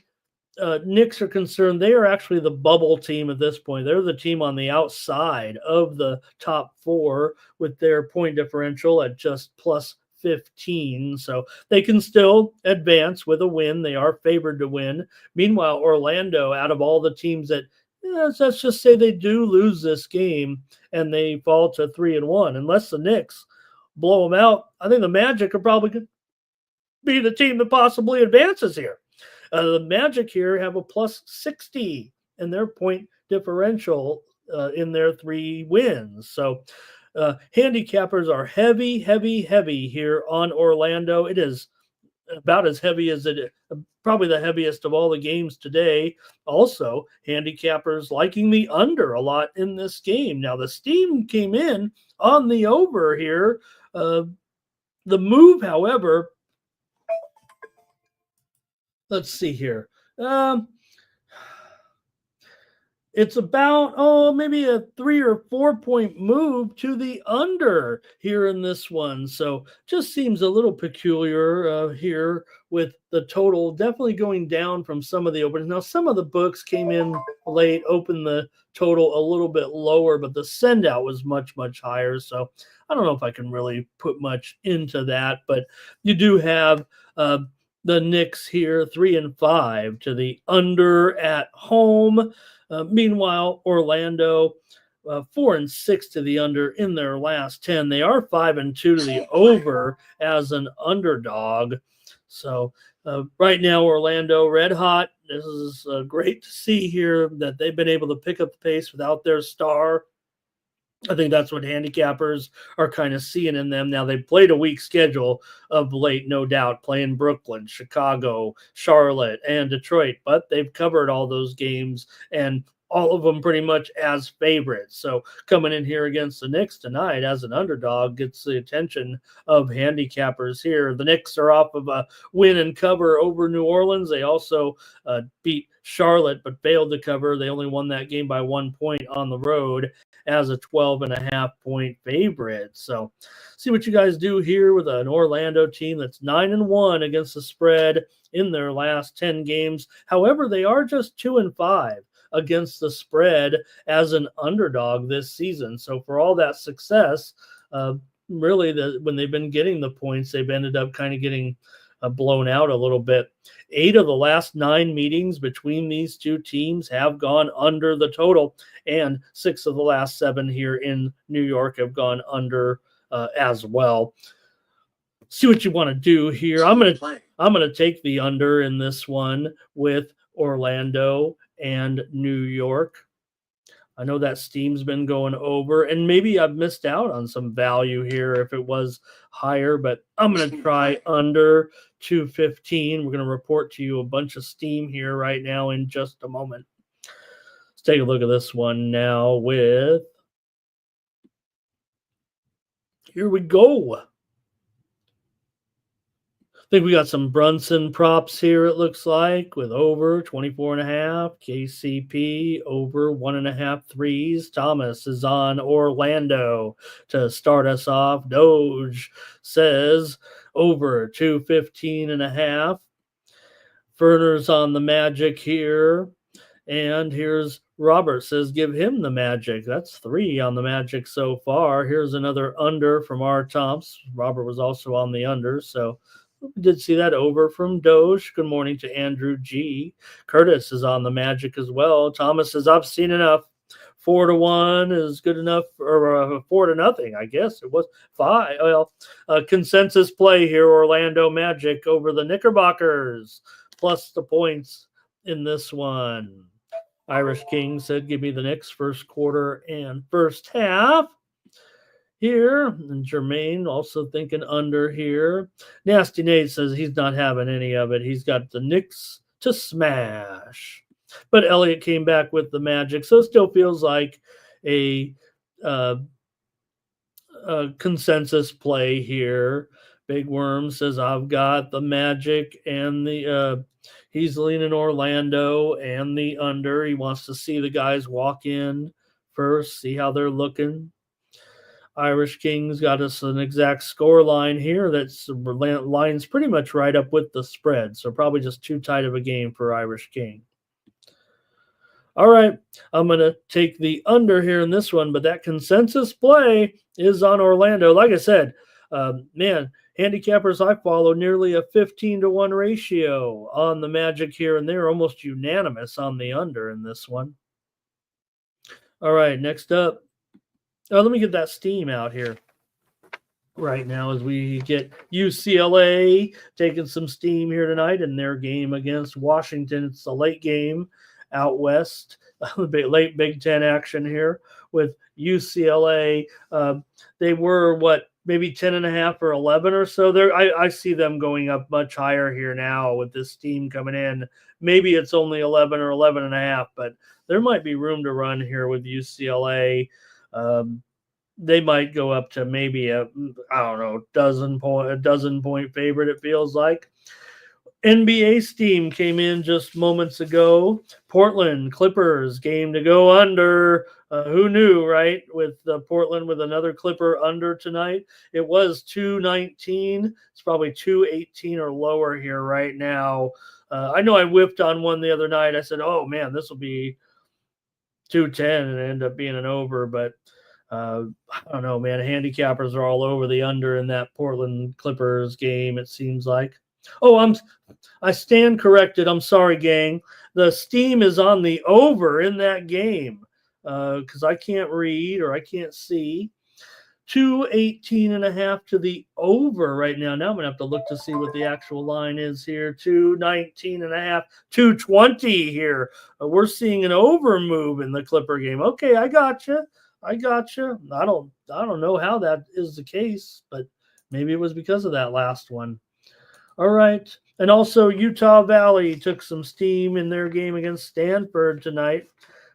S2: Knicks are concerned, they are actually the bubble team at this point. They're the team on the outside of the top four with their point differential at just plus 15. So they can still advance with a win. They are favored to win. Meanwhile, Orlando, out of all the teams that, let's just say they do lose this game and they fall to 3-1, unless the Knicks blow them out, I think the Magic are probably going to be the team that possibly advances here. The Magic here have a plus 60 in their point differential in their 3 wins. So handicappers are heavy here on Orlando. It is about as heavy as probably the heaviest of all the games today. Also, handicappers liking the under a lot in this game. Now, the steam came in on the over here. The move, however, let's see here. It's about, maybe a 3 or 4 point move to the under here in this one. So just seems a little peculiar here with the total definitely going down from some of the openings. Now, some of the books came in late, opened the total a little bit lower, but the send out was much higher. So I don't know if I can really put much into that, but you do have the Knicks here 3-5 to the under at home. Meanwhile, Orlando 4-6 to the under in their last 10. They are 5-2 to the over as an underdog. So right now, Orlando red hot. This is great to see here that they've been able to pick up the pace without their star. I think that's what handicappers are kind of seeing in them. Now, they've played a weak schedule of late, no doubt, playing Brooklyn, Chicago, Charlotte, and Detroit, but they've covered all those games and all of them pretty much as favorites. So coming in here against the Knicks tonight as an underdog gets the attention of handicappers here. The Knicks are off of a win and cover over New Orleans. They also beat Charlotte but failed to cover. They only won that game by 1 point on the road as a 12.5-point favorite. So see what you guys do here with an Orlando team that's 9-1 against the spread in their last 10 games. However, they are just 2-5 against the spread as an underdog this season. So for all that success, really when they've been getting the points, they've ended up kind of getting blown out a little bit. 8 of the last 9 meetings between these two teams have gone under the total, and 6 of the last 7 here in New York have gone under as well. See what you want to do here. I'm gonna take the under in this one with Orlando and New York. I know that steam's been going over, and maybe I've missed out on some value here if it was higher, but I'm going to try under 215. We're going to report to you a bunch of steam here right now in just a moment. Let's take a look at this one now with, here we go. I think we got some Brunson props here, it looks like, with over 24.5, KCP over 1.5 threes. Thomas is on Orlando to start us off. Doge says over 215.5. Ferner's on the Magic here. And here's Robert says give him the Magic. That's 3 on the Magic so far. Here's another under from R. Tomps. Robert was also on the under, so we did see that over from Doge. Good morning to Andrew G. Curtis is on the Magic as well. Thomas says, I've seen enough. 4-1 is good enough, or 4-0, I guess. It was 5. Well, consensus play here, Orlando Magic over the Knickerbockers, plus the points in this one. Irish King said, give me the Knicks first quarter and first half. Here, and Jermaine also thinking under here. Nasty Nate says he's not having any of it. He's got the Knicks to smash. But Elliott came back with the Magic, so it still feels like a consensus play here. Big Worm says I've got the Magic and the he's leaning Orlando and the under. He wants to see the guys walk in first, see how they're looking. Irish King's got us an exact score line here that's lines pretty much right up with the spread. So probably just too tight of a game for Irish King. All right, I'm going to take the under here in this one, but that consensus play is on Orlando. Like I said, man, handicappers I follow nearly a 15-1 ratio on the Magic here, and they're almost unanimous on the under in this one. All right, next up. Let me get that steam out here right now as we get UCLA taking some steam here tonight in their game against Washington. It's a late game out west, late Big Ten action here with UCLA. They were, maybe 10.5 or 11 or so there. I see them going up much higher here now with this steam coming in. Maybe it's only 11 or 11.5, but there might be room to run here with UCLA. They might go up to maybe a dozen point favorite, it feels like. NBA steam came in just moments ago. Portland Clippers game to go under. Who knew, right? With Portland with another Clipper under tonight. It was 219. It's probably 218 or lower here right now. I know I whipped on one the other night. I said, oh man, this will be 210 and it ended up being an over, but I don't know, man. Handicappers are all over the under in that Portland Clippers game, it seems like. Oh, I stand corrected. I'm sorry, gang. The steam is on the over in that game because I can't read or I can't see. 218.5 to the over right now. Now I'm going to have to look to see what the actual line is here. 219.5, 220 here. We're seeing an over move in the Clipper game. Okay, I got you. I don't know how that is the case, but maybe it was because of that last one. All right. And also Utah Valley took some steam in their game against Stanford tonight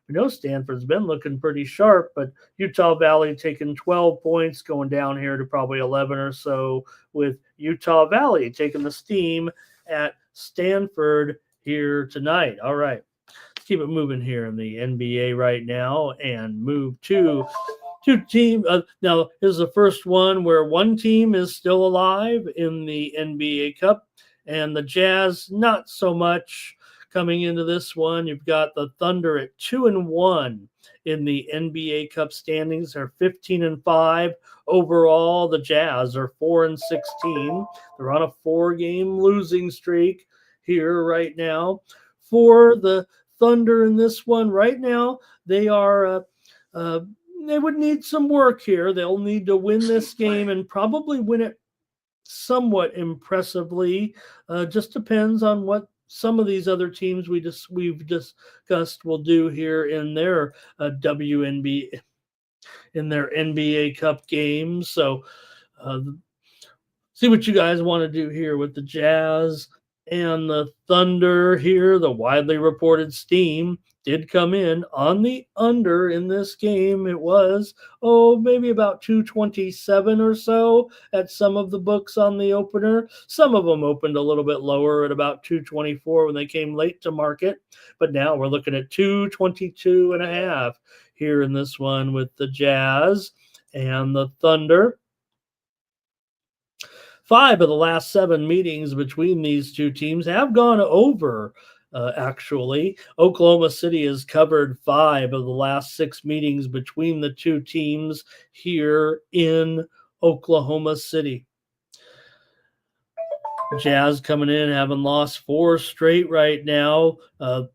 S2: We know Stanford's been looking pretty sharp, but Utah Valley taking 12 points, going down here to probably 11 or so, with Utah Valley taking the steam at Stanford here tonight. All right, let's keep it moving here in the NBA right now and move to two team. Now, here's the first one where one team is still alive in the NBA Cup, and the Jazz not so much. Coming into this one, you've got the Thunder at 2-1 in the NBA Cup standings. They're 15-5 overall. The Jazz are 4-16. They're on a 4-game losing streak here right now. For the Thunder in this one, right now they are. They would need some work here. They'll need to win this game and probably win it somewhat impressively. Just depends on what some of these other teams we've discussed will do here in their WNBA in their NBA Cup games. So see what you guys want to do here with the Jazz and the Thunder here. The widely reported steam did come in on the under in this game. It was, maybe about 227 or so at some of the books on the opener. Some of them opened a little bit lower at about 224 when they came late to market. But now we're looking at 222 and a half here in this one with the Jazz and the Thunder. 5 of the last 7 meetings between these two teams have gone over, actually. Oklahoma City has covered 5 of the last 6 meetings between the two teams here in Oklahoma City. Jazz coming in, having lost 4 straight right now,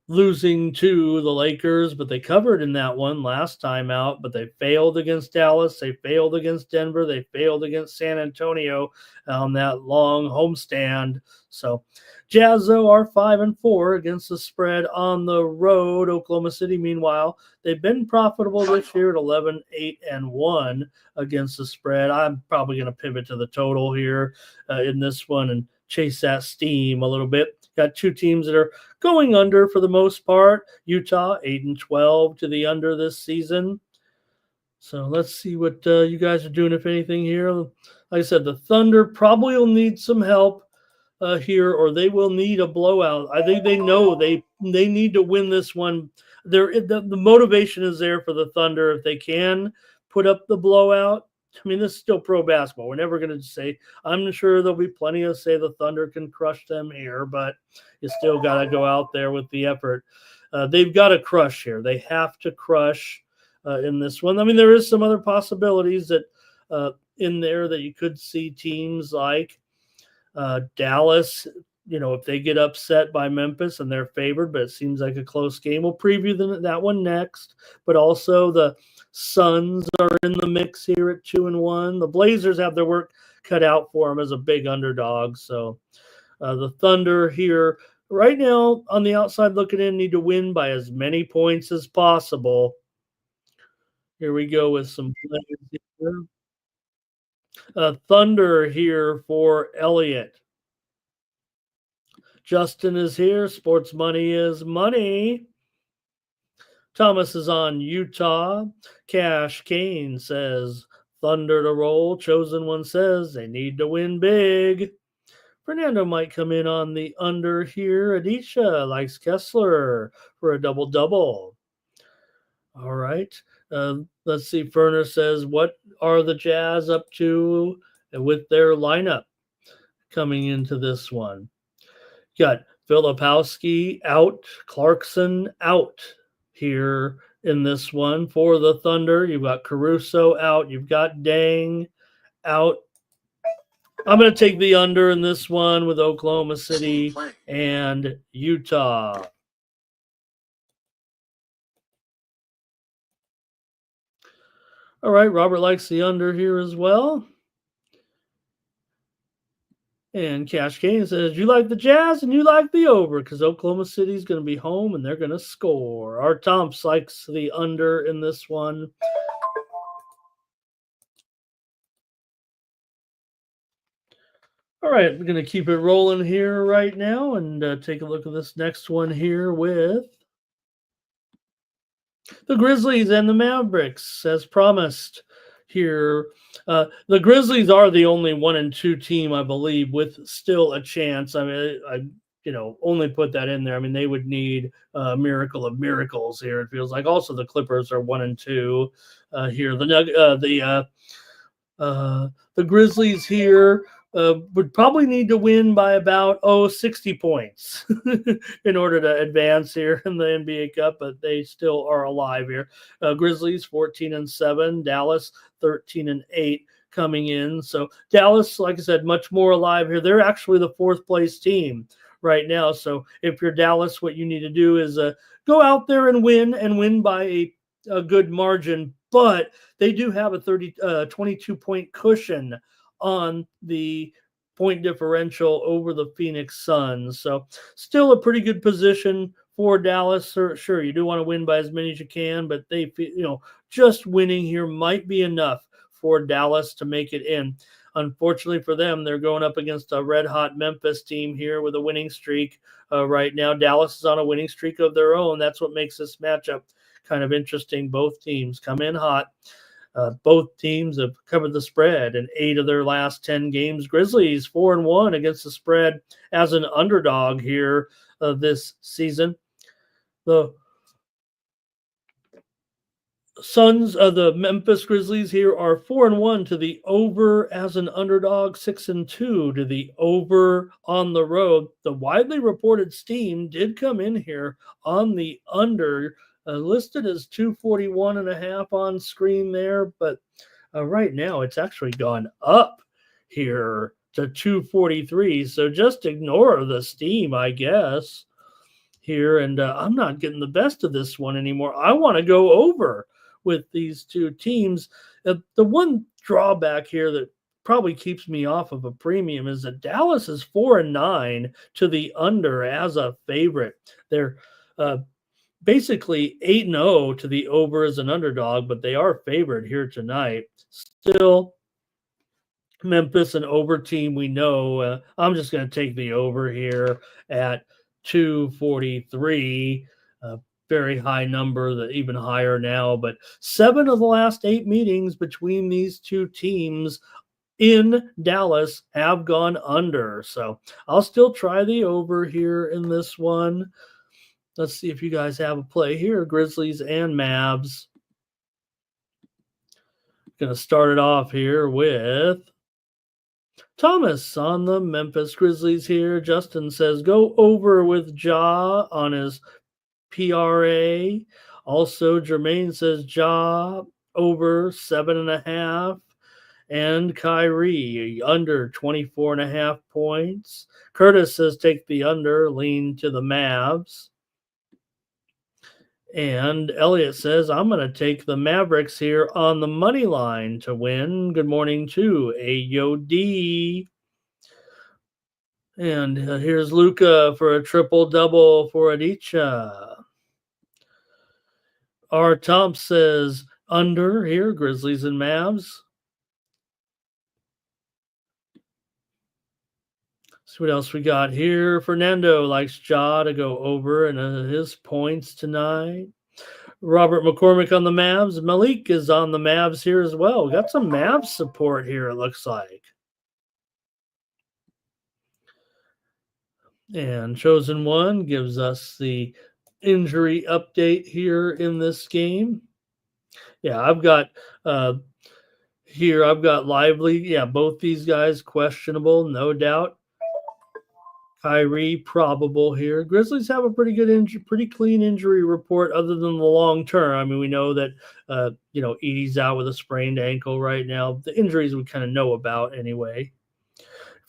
S2: losing to the Lakers, but they covered in that one last time out, but they failed against Dallas, they failed against Denver, they failed against San Antonio on that long homestand. So Jazz, though, are 5-4 against the spread on the road. Oklahoma City, meanwhile, they've been profitable this year at 11-8-1 against the spread. I'm probably going to pivot to the total here in this one and chase that steam a little bit. Got two teams that are going under for the most part. Utah 8-12 to the under this season. So let's see what you guys are doing, if anything, here. Like I said, the Thunder probably will need some help here, or they will need a blowout. I think they know they need to win this one. The motivation is there for the Thunder if they can put up the blowout. I mean, this is still pro basketball. We're never going to say, I'm sure there'll be plenty of say the Thunder can crush them here, but you still got to go out there with the effort. They've got to crush here. They have to crush in this one. I mean, there is some other possibilities that in there that you could see teams like Dallas, if they get upset by Memphis and they're favored, but it seems like a close game. We'll preview that one next, but also the Suns are in the mix here at 2-1. The Blazers have their work cut out for them as a big underdog. So the Thunder here right now on the outside looking in need to win by as many points as possible. Here we go with some players here. Thunder here for Elliott. Justin is here. Sports money is money. Thomas is on Utah. Cash Kane says Thunder to roll. Chosen One says they need to win big. Fernando might come in on the under here. Adisha likes Kessler for a double-double. All right. Let's see. Ferner says, what are the Jazz up to with their lineup coming into this one? Got Filipowski out, Clarkson out here in this one for the Thunder. You've got Caruso out. You've got Dang out. I'm going to take the under in this one with Oklahoma City and Utah. All right, Robert likes the under here as well. And Cash Kane says, you like the Jazz and you like the over because Oklahoma City is going to be home and they're going to score. Art Tomps likes the under in this one. All right, we're going to keep it rolling here right now and take a look at this next one here with The Grizzlies and the Mavericks, as promised here. The Grizzlies are the only 1-2 team, I believe, with still a chance. I mean, I only put that in there. I mean, they would need a miracle of miracles here. It feels like. Also, the Clippers are 1-2 here. The Grizzlies here would probably need to win by about 60 points in order to advance here in the NBA Cup, but they still are alive here. Grizzlies 14-7, Dallas 13-8 coming in. So Dallas, like I said, much more alive here. They're actually the fourth place team right now. So if you're Dallas, what you need to do is go out there and win by a good margin, but they do have a 22-point cushion on the point differential over the Phoenix Suns. So still a pretty good position for Dallas. Sure, you do want to win by as many as you can, but they, just winning here might be enough for Dallas to make it in. Unfortunately for them, they're going up against a red-hot Memphis team here with a winning streak right now. Dallas is on a winning streak of their own. That's what makes this matchup kind of interesting. Both teams come in hot. Both teams have covered the spread in 8 of their last 10 games. Grizzlies 4-1 against the spread as an underdog here this season. The Suns of the Memphis Grizzlies here are 4-1 to the over as an underdog, 6-2 to the over on the road. The widely reported steam did come in here on the under, listed as 241.5 on screen there, but right now it's actually gone up here to 243. So just ignore the steam, I guess, here. And I'm not getting the best of this one anymore. I want to go over with these two teams. The one drawback here that probably keeps me off of a premium is that Dallas is 4-9 to the under as a favorite. They're basically 8-0 to the over as an underdog, but they are favored here tonight. Still, Memphis, an over team, we know. I'm just going to take the over here at 243. Very high number, that even higher now, but 7 of the last 8 meetings between these two teams in Dallas have gone under. So I'll still try the over here in this one. Let's see if you guys have a play here. Grizzlies and Mavs. Going to start it off here with Thomas on the Memphis Grizzlies here. Justin says go over with Ja on his PRA. Also, Jermaine says Ja over 7.5, and Kyrie under 24.5 points. Curtis says take the under, lean to the Mavs. And Elliot says I'm going to take the Mavericks here on the money line to win. Good morning to AOD. And here's Luca for a triple-double for Adicha. R. Tomp says under here, Grizzlies and Mavs. See what else we got here. Fernando likes Ja to go over and his points tonight. Robert McCormick on the Mavs. Malik is on the Mavs here as well. We got some Mavs support here, it looks like. And Chosen One gives us the injury update here in this game. Yeah, I've got Lively. Yeah, both these guys questionable, no doubt. Kyrie probable here. Grizzlies have a pretty good pretty clean injury report other than the long term. I mean, we know that Edie's out with a sprained ankle right now. The injuries we kind of know about anyway.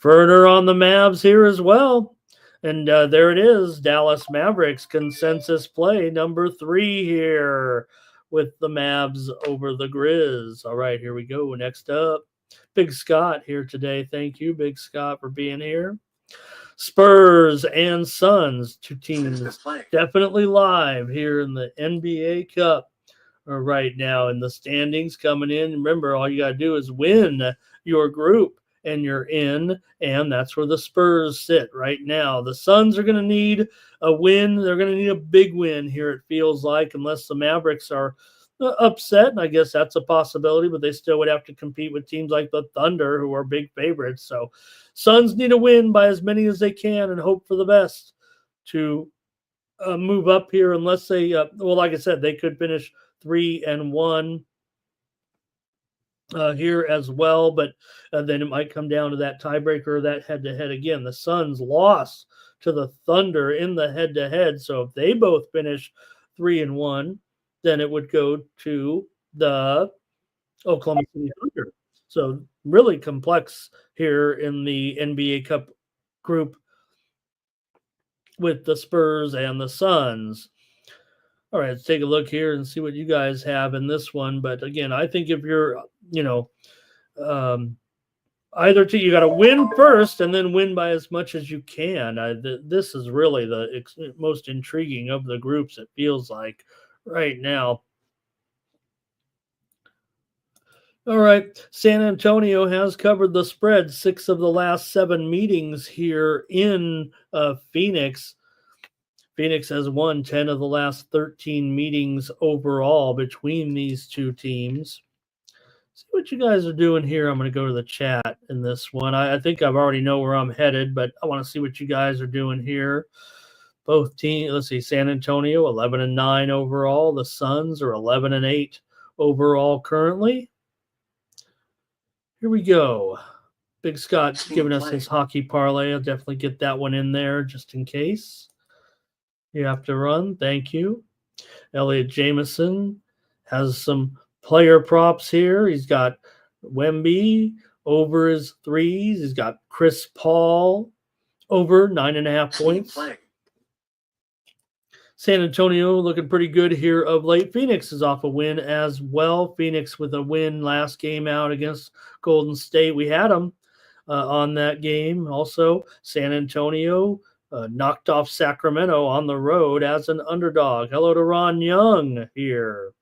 S2: Furner on the Mavs here as well. And there it is, Dallas Mavericks consensus play number 3 here with the Mavs over the Grizz. All right, here we go. Next up, Big Scott here today. Thank you, Big Scott, for being here. Spurs and Suns, two teams definitely live here in the NBA Cup right now in the standings coming in. Remember, all you got to do is win your group and you're in, and that's where the Spurs sit right now. The Suns are going to need a win. They're going to need a big win here, it feels like, unless the Mavericks are upset, and I guess that's a possibility, but they still would have to compete with teams like the Thunder, who are big favorites. So Suns need a win by as many as they can and hope for the best to move up here, unless they, well, like I said, they could finish 3-1 here as well, but then it might come down to that tiebreaker or that head-to-head again. The Suns lost to the Thunder in the head-to-head, so if they both finish 3-1, then it would go to the Oklahoma City Thunder. So really complex here in the NBA Cup group with the Spurs and the Suns. All right, let's take a look here and see what you guys have in this one. But again, I think if you're, either you got to win first and then win by as much as you can. This is really the most intriguing of the groups, it feels like right now. All right, San Antonio has covered the spread 6 of the last 7 meetings here in Phoenix. Phoenix has won 10 of the last 13 meetings overall between these two teams. See what you guys are doing here. I'm going to go to the chat in this one. I think I've already know where I'm headed, but I want to see what you guys are doing here. Both teams, let's see, San Antonio 11-9 overall. The Suns are 11-8 overall currently. Here we go. Big Scott giving us his hockey parlay. I'll definitely get that one in there just in case you have to run. Thank you. Elliot Jameson has some player props here. He's got Wemby over his threes. He's got Chris Paul over 9.5 points. San Antonio looking pretty good here of late. Phoenix is off a win as well. Phoenix with a win last game out against Golden State. We had them on that game. Also, San Antonio knocked off Sacramento on the road as an underdog. Hello to Ron Young here.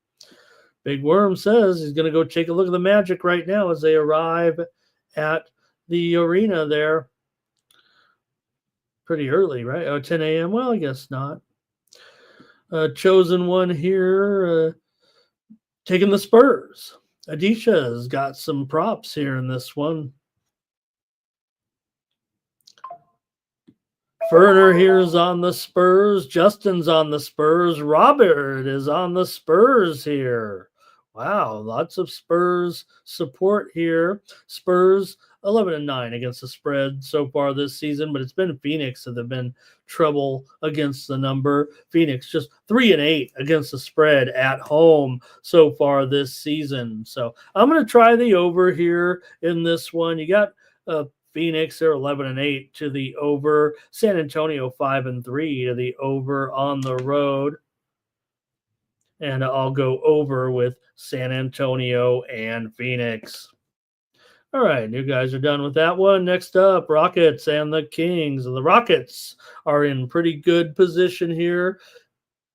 S2: Big Worm says he's going to go take a look at the Magic right now as they arrive at the arena there. Pretty early, right? Oh, 10 a.m. Well, I guess not. Chosen one here, taking the Spurs. Adisha's got some props here in this one. Ferner here is on the Spurs. Justin's on the Spurs. Robert is on the Spurs here. Wow, lots of Spurs support here. Spurs 11-9 against the spread so far this season, but it's been Phoenix that have been trouble against the number. Phoenix just 3-8 against the spread at home so far this season. So I'm going to try the over here in this one. You got Phoenix, they're 11-8 to the over. San Antonio 5-3 to the over on the road. And I'll go over with San Antonio and Phoenix. All right, you guys are done with that one. Next up, Rockets and the Kings. The Rockets are in pretty good position here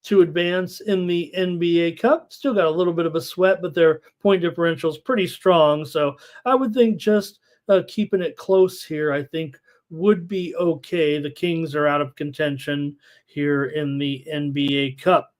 S2: to advance in the NBA Cup. Still got a little bit of a sweat, but their point differential is pretty strong. So I would think just keeping it close here, I think, would be okay. The Kings are out of contention here in the NBA Cup.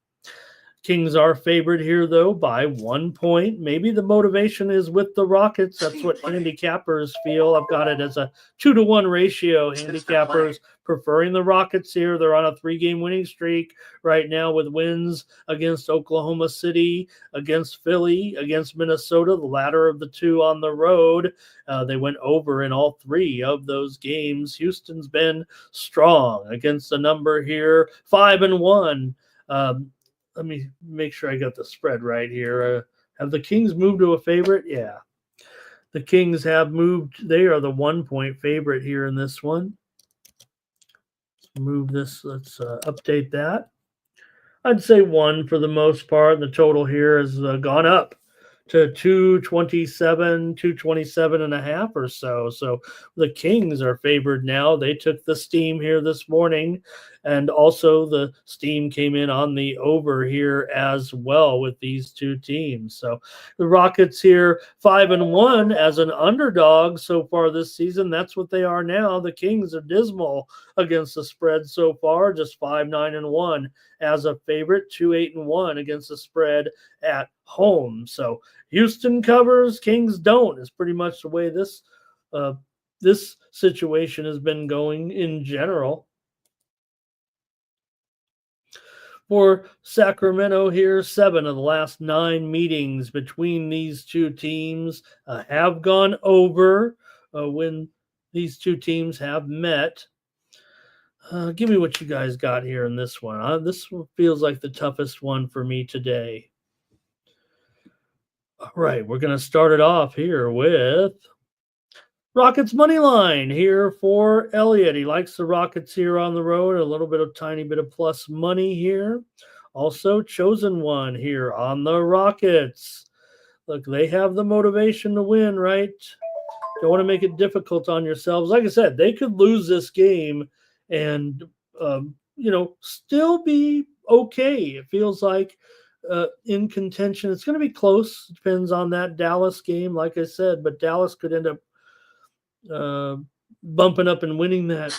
S2: Kings are favored here, though, by 1 point. Maybe the motivation is with the Rockets. That's what handicappers feel. I've got it as a 2-to-1 ratio. Handicappers preferring the Rockets here. They're on a 3-game winning streak right now with wins against Oklahoma City, against Philly, against Minnesota, the latter of the two on the road. They went over in all 3 of those games. Houston's been strong against the number here, 5-1. Let me make sure I got the spread right here. Have the Kings moved to a favorite? Yeah. The Kings have moved. They are the 1-point favorite here in this one. Let's move this. Let's update that. I'd say 1 for the most part. The total here has gone up to 227.5 or so. So the Kings are favored now. They took the steam here this morning And also the steam came in on the over here as well with these two teams. So the Rockets here 5-1 as an underdog so far this season. That's what they are now. The Kings are dismal against the spread so far, just 5-9-1 as a favorite, 2-8-1 against the spread at home. So Houston covers, Kings don't is pretty much the way this situation has been going in general. For Sacramento here, 7 of the last 9 meetings between these two teams have gone over when these two teams have met. Give me what you guys got here in this one. This one feels like the toughest one for me today. All right, we're going to start it off here with Rockets money line here for Elliott. He likes the Rockets here on the road. A little bit of tiny bit of plus money here. Also, chosen one here on the Rockets. Look, they have the motivation to win, right? Don't want to make it difficult on yourselves. Like I said, they could lose this game and, still be okay. It feels like in contention. It's going to be close. Depends on that Dallas game, like I said, but Dallas could end up bumping up and winning that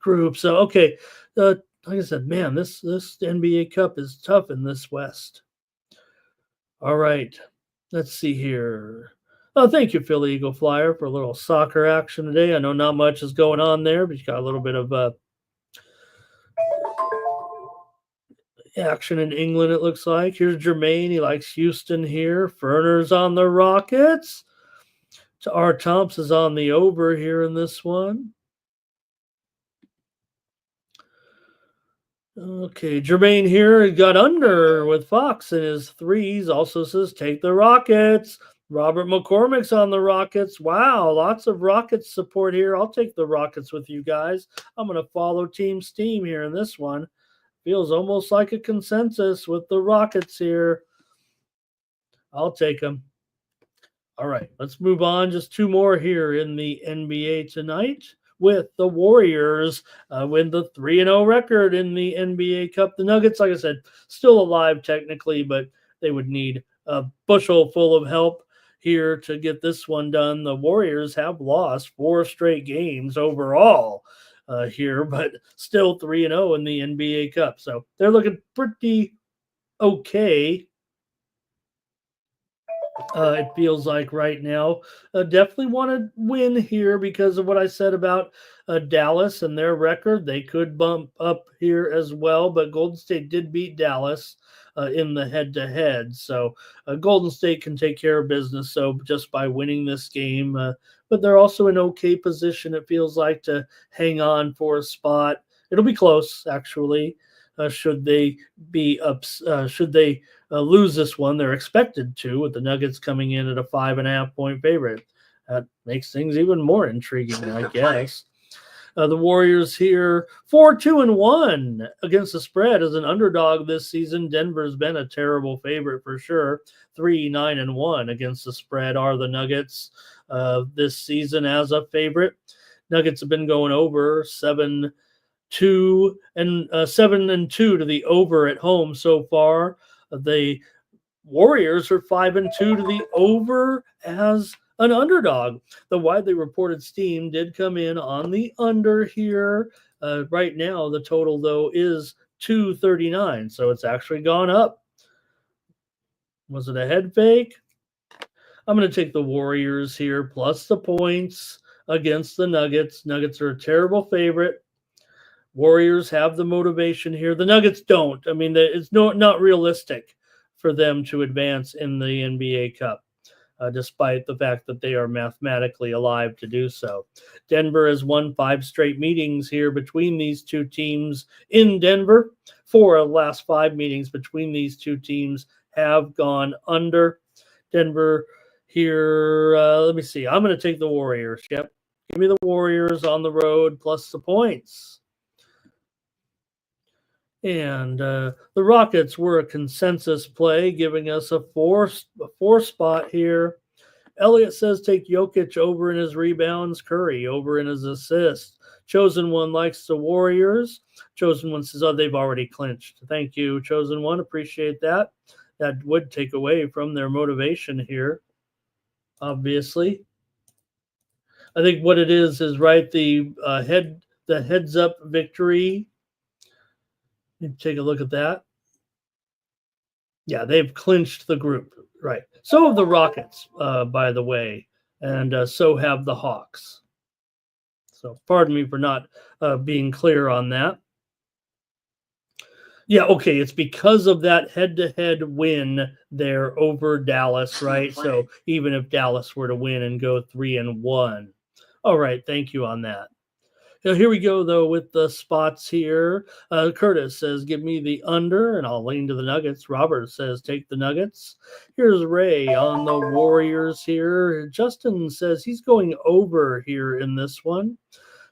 S2: group. So, okay. Like I said, man, this NBA Cup is tough in this West. All right. Let's see here. Oh, thank you, Philly Eagle Flyer, for a little soccer action today. I know not much is going on there, but you got a little bit of action in England, it looks like. Here's Jermaine. He likes Houston here. Ferner's on the Rockets. R. Thompson's on the over here in this one. Okay, Jermaine here got under with Fox in his threes. Also says take the Rockets. Robert McCormick's on the Rockets. Wow, lots of Rockets support here. I'll take the Rockets with you guys. I'm going to follow Team Steam here in this one. Feels almost like a consensus with the Rockets here. I'll take them. All right, let's move on. Just 2 more here in the NBA tonight with the Warriors win the 3-0 record in the NBA Cup. The Nuggets, like I said, still alive technically, but they would need a bushel full of help here to get this one done. The Warriors have lost 4 straight games overall here, but still 3-0 in the NBA Cup. So they're looking pretty okay. It feels like right now. Definitely want to win here because of what I said about Dallas and their record. They could bump up here as well, but Golden State did beat Dallas in the head-to-head. So Golden State can take care of business so just by winning this game. But they're also in okay position, it feels like, to hang on for a spot. It'll be close, actually. Should they be up? Should they lose this one? They're expected to, with the Nuggets coming in at a 5.5-point favorite. That makes things even more intriguing, I guess. The Warriors here 4-2-1 against the spread as an underdog this season. Denver's been a terrible favorite for sure. 3-9-1 against the spread are the Nuggets this season as a favorite. Nuggets have been going over 7-2 to the over at home so far. The Warriors are 5-2 to the over as an underdog. The widely reported steam did come in on the under here. Right now, the total, though, is 239, so it's actually gone up. Was it a head fake? I'm going to take the Warriors here plus the points against the Nuggets. Nuggets are a terrible favorite. Warriors have the motivation here. The Nuggets don't. I mean, it's not realistic for them to advance in the NBA Cup, despite the fact that they are mathematically alive to do so. Denver has won 5 straight meetings here between these two teams in Denver. 4 of the last 5 meetings between these two teams have gone under. Denver here, let me see. I'm going to take the Warriors. Yep. Give me the Warriors on the road plus the points. And the Rockets were a consensus play, giving us a 4 spot here. Elliott says take Jokic over in his rebounds, Curry over in his assists. Chosen One likes the Warriors. Chosen One says, oh, they've already clinched. Thank you, Chosen One. Appreciate that. That would take away from their motivation here, obviously. I think what it is right, the heads up victory. Take a look at that. Yeah, they've clinched the group, right? So have the Rockets, by the way, and so have the Hawks. So pardon me for not being clear on that. Yeah, okay, it's because of that head-to-head win there over Dallas, right? So even if Dallas were to win and go 3-1. All right, thank you on that. Now, here we go, though, with the spots here. Curtis says, give me the under, and I'll lean to the Nuggets. Robert says, take the Nuggets. Here's Ray on the Warriors here. Justin says he's going over here in this one.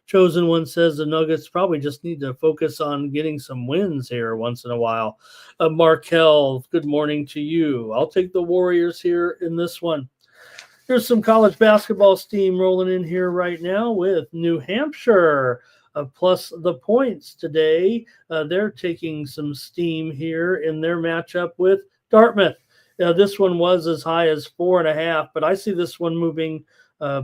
S2: Chosen One says the Nuggets probably just need to focus on getting some wins here once in a while. Markel, good morning to you. I'll take the Warriors here in this one. Here's some college basketball steam rolling in here right now with New Hampshire plus the points today. They're taking some steam here in their matchup with Dartmouth. This one was as high as 4.5, but I see this one moving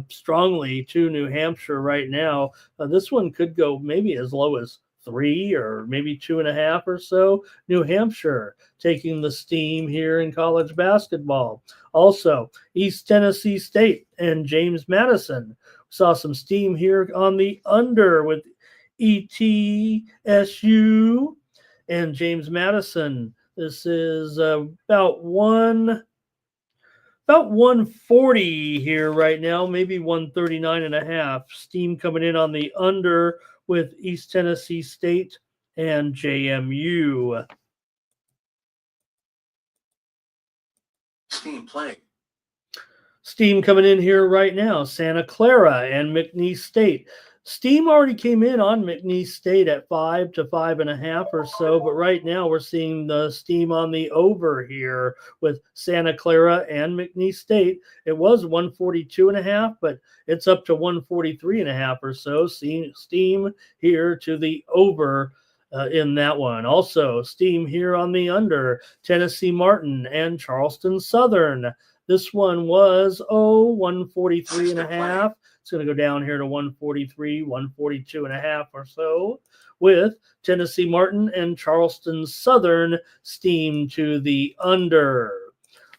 S2: strongly to New Hampshire right now. This one could go maybe as low as 3 or maybe 2.5 or so. New Hampshire taking the steam here in college basketball. Also, East Tennessee State and James Madison. Saw some steam here on the under with ETSU and James Madison. This is about 140 here right now, maybe 139.5. Steam coming in on the under with East Tennessee State and JMU.
S3: Steam playing.
S2: Steam coming in here right now, Santa Clara and McNeese State. Steam already came in on McNeese State at 5 to 5.5 or so, but right now we're seeing the steam on the over here with Santa Clara and McNeese State. It was 142.5, but it's up to 143.5 or so. Steam here to the over in that one. Also, steam here on the under, Tennessee Martin and Charleston Southern. This one was 143.5. It's going to go down here to 143, 142.5 or so with Tennessee Martin and Charleston Southern steam to the under.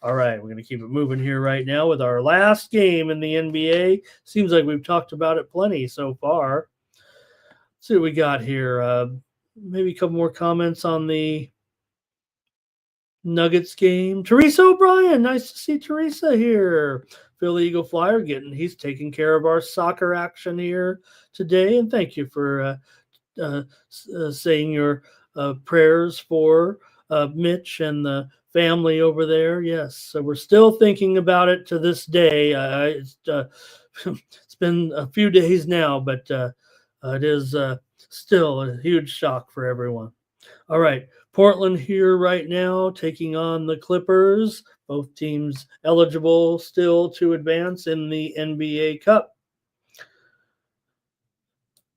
S2: All right, we're going to keep it moving here right now with our last game in the NBA. Seems like we've talked about it plenty so far. Let's see what we got here. Maybe a couple more comments on the Nuggets game. Teresa O'Brien, nice to see Teresa here. Philly Eagle Flyer he's taking care of our soccer action here today. And thank you for saying your prayers for Mitch and the family over there. Yes, so we're still thinking about it to this day. It's been a few days now, but it is still a huge shock for everyone. All right, Portland here right now taking on the Clippers. Both teams eligible still to advance in the NBA Cup.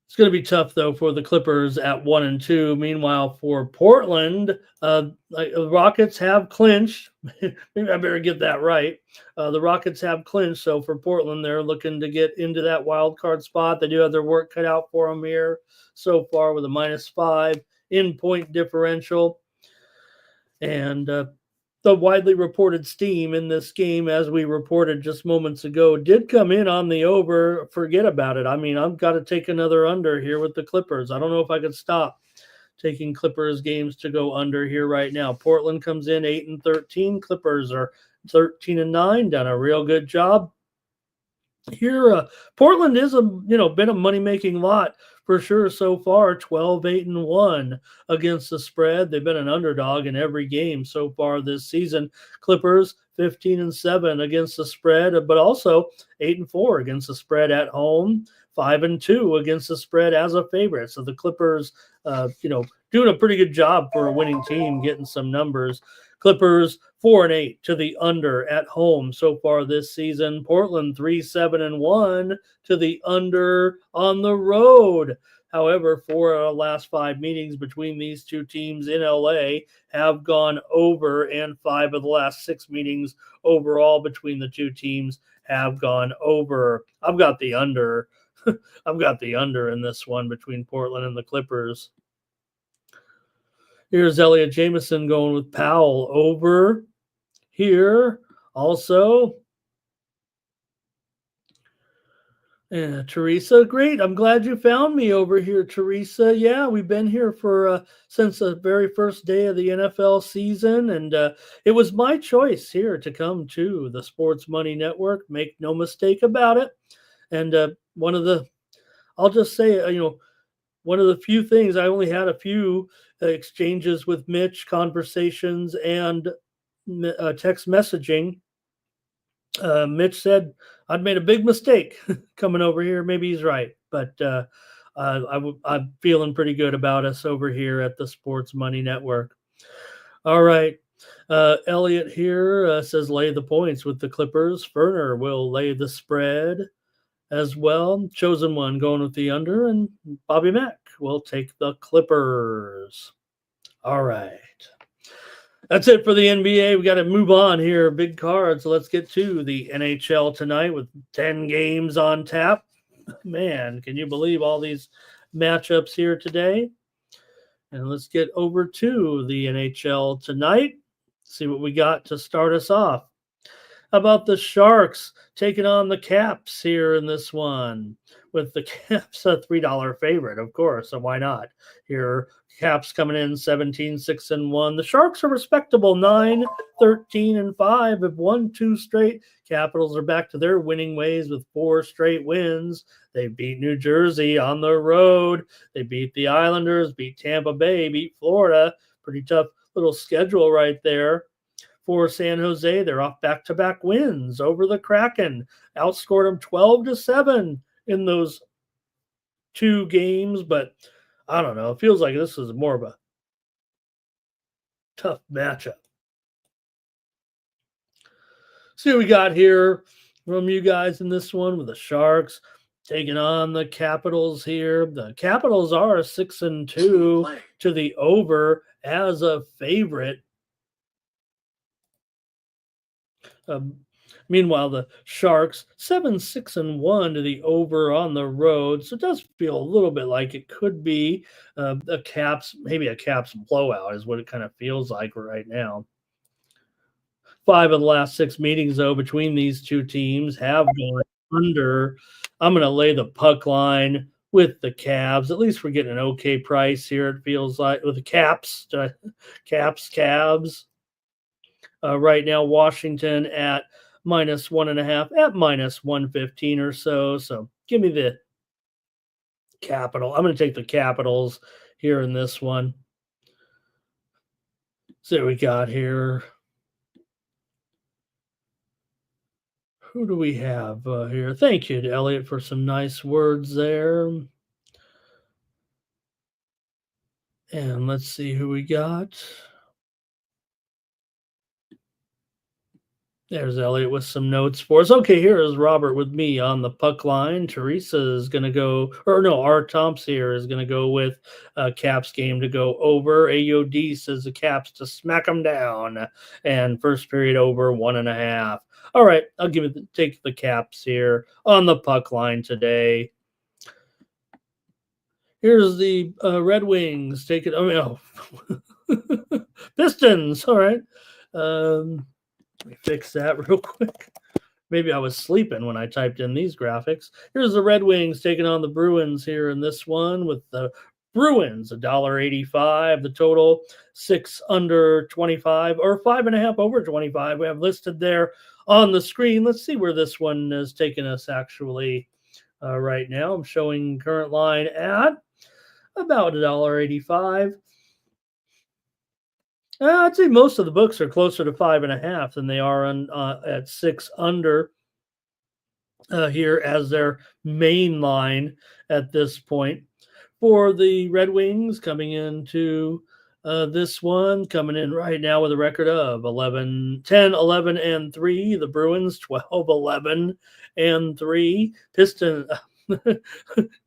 S2: It's going to be tough, though, for the Clippers at 1-2. Meanwhile, for Portland, the Rockets have clinched. Maybe I better get that right. The Rockets have clinched. So for Portland, they're looking to get into that wild card spot. They do have their work cut out for them here so far with a -5 in point differential. And the widely reported steam in this game, as we reported just moments ago, did come in on the over. Forget about it. I mean, I've got to take another under here with the Clippers. I don't know if I could stop taking Clippers games to go under here right now. Portland comes in 8-13. Clippers are 13-9. Done a real good job here. Portland is been a money-making lot for sure so far. 12-8-1 against the spread. They've been an underdog in every game so far this season. Clippers 15-7 against the spread, but also 8-4 against the spread at home. 5-2 against the spread as a favorite. So the Clippers, doing a pretty good job for a winning team, getting some numbers. Clippers 4-8 to the under at home so far this season. Portland 3-7-1 to the under on the road. However, 4 of the last 5 meetings between these two teams in LA have gone over, and 5 of the last 6 meetings overall between the two teams have gone over. I've got the under. I've got the under in this one between Portland and the Clippers. Here's Elliot Jameson going with Powell over here also. Yeah, Teresa, great. I'm glad you found me over here, Teresa. Yeah, we've been here for since the very first day of the NFL season, and it was my choice here to come to the Sports Money Network. Make no mistake about it. And I'll just say, one of the few things, I only had a few exchanges with Mitch, conversations, and text messaging. Mitch said I'd made a big mistake coming over here. Maybe he's right, but I'm feeling pretty good about us over here at the Sports Money Network. All right. Elliot here says lay the points with the Clippers. Ferner will lay the spread as well. Chosen one going with the under, and Bobby Mack will take the Clippers. All right. That's it for the NBA. We got to move on here. Big card. So let's get to the NHL tonight with 10 games on tap. Man, can you believe all these matchups here today? And let's get over to the NHL tonight. See what we got to start us off. How about the Sharks taking on the Caps here in this one? With the Caps a $3 favorite, of course. So why not? Here, Caps coming in 17-6-1. The Sharks are respectable 9-13-5. Have won 2 straight. Capitals are back to their winning ways with 4 straight wins. They beat New Jersey on the road. They beat the Islanders, beat Tampa Bay, beat Florida. Pretty tough little schedule right there. For San Jose, they're off back-to-back wins over the Kraken. Outscored them 12-7 in those 2 games, but I don't know. It feels like this is more of a tough matchup. See what we got here from you guys in this one with the Sharks taking on the Capitals here. The Capitals are 6-2 to the over as a favorite. Meanwhile, the Sharks 7-6-1 to the over on the road. So it does feel a little bit like it could be maybe a Caps blowout is what it kind of feels like right now. 5 of the last 6 meetings, though, between these two teams have gone under. I'm going to lay the puck line with the Cavs. At least we're getting an okay price here, it feels like, with the Caps. Cavs. Right now, Washington at -1.5 at -115 or so. So give me the Capital. I'm going to take the Capitals here in this one. See what we got here. Who do we have here? Thank you to Elliot for some nice words there. And let's see who we got. There's Elliot with some notes for us. Okay, here is Robert with me on the puck line. Teresa is going to go, or no, R. Tomps here is going to go with Caps game to go over. AOD says the Caps to smack them down. And first period over 1.5. All right, I'll take the Caps here on the puck line today. Here's the Red Wings. Pistons. All right. Let me fix that real quick. Maybe I was sleeping when I typed in these graphics. Here's the Red Wings taking on the Bruins here in this one with the Bruins, $1.85. The total 6 under 25 or 5.5 over 25. We have listed there on the screen. Let's see where this one is taking us actually right now. I'm showing current line at about $1.85. I'd say most of the books are closer to 5.5 than they are at 6 under here as their main line at this point. For the Red Wings coming into This one coming in right now with a record of 10, 11, and 3. The Bruins 12, 11, and 3. Piston.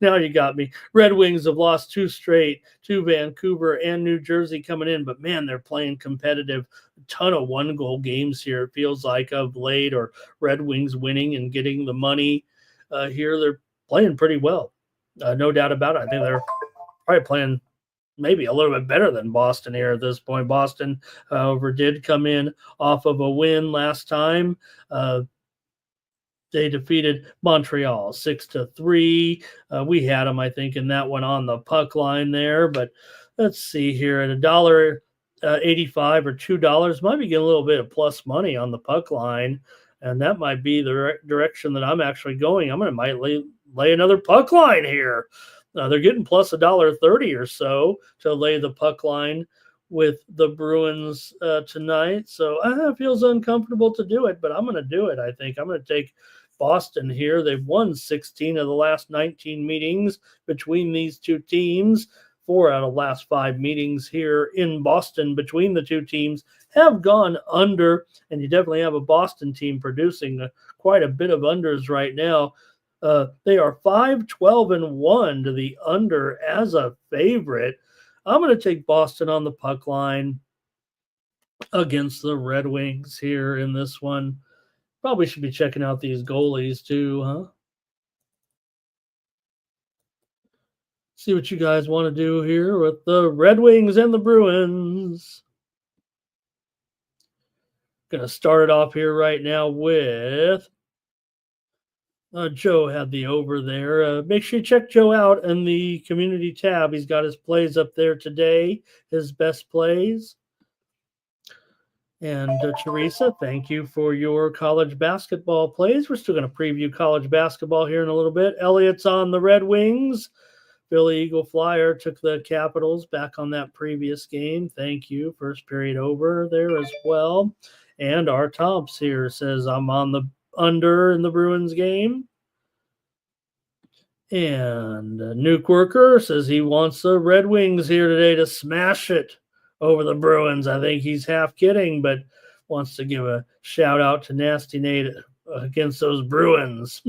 S2: Now you got me. Red Wings have lost 2 straight to Vancouver and New Jersey coming in, but man, they're playing competitive. A ton of 1-goal games here, it feels like, of late, or Red Wings winning and getting the money here. They're playing pretty well. No doubt about it. I think they're probably playing maybe a little bit better than Boston here at this point. Boston, however, did come in off of a win last time. They defeated Montreal 6-3. We had them, I think, in that one on the puck line there. But let's see here, at $1.85 or $2, might be getting a little bit of plus money on the puck line, and that might be the direction that I'm actually going. Might lay another puck line here. They're getting plus $1.30 or so to lay the puck line with the Bruins tonight. So it feels uncomfortable to do it, but I'm going to do it. I think I'm going to take Boston here. They've won 16 of the last 19 meetings between these two teams. 4 out of the last 5 meetings here in Boston between the two teams have gone under, and you definitely have a Boston team producing quite a bit of unders right now. They are 5-12-1 to the under as a favorite. I'm going to take Boston on the puck line against the Red Wings here in this one. Probably should be checking out these goalies too, huh? See what you guys want to do here with the Red Wings and the Bruins. Going to start it off here right now with Joe had the over there. Make sure you check Joe out in the community tab. He's got his plays up there today, his best plays. And Teresa, thank you for your college basketball plays. We're still going to preview college basketball here in a little bit. Elliott's on the Red Wings. Billy Eagle Flyer took the Capitals back on that previous game. Thank you. First period over there as well. And our Tomps here says I'm on the under in the Bruins game. And Nuke Worker says he wants the Red Wings here today to smash it over the Bruins. I think he's half kidding, but wants to give a shout out to Nasty Nate against those Bruins.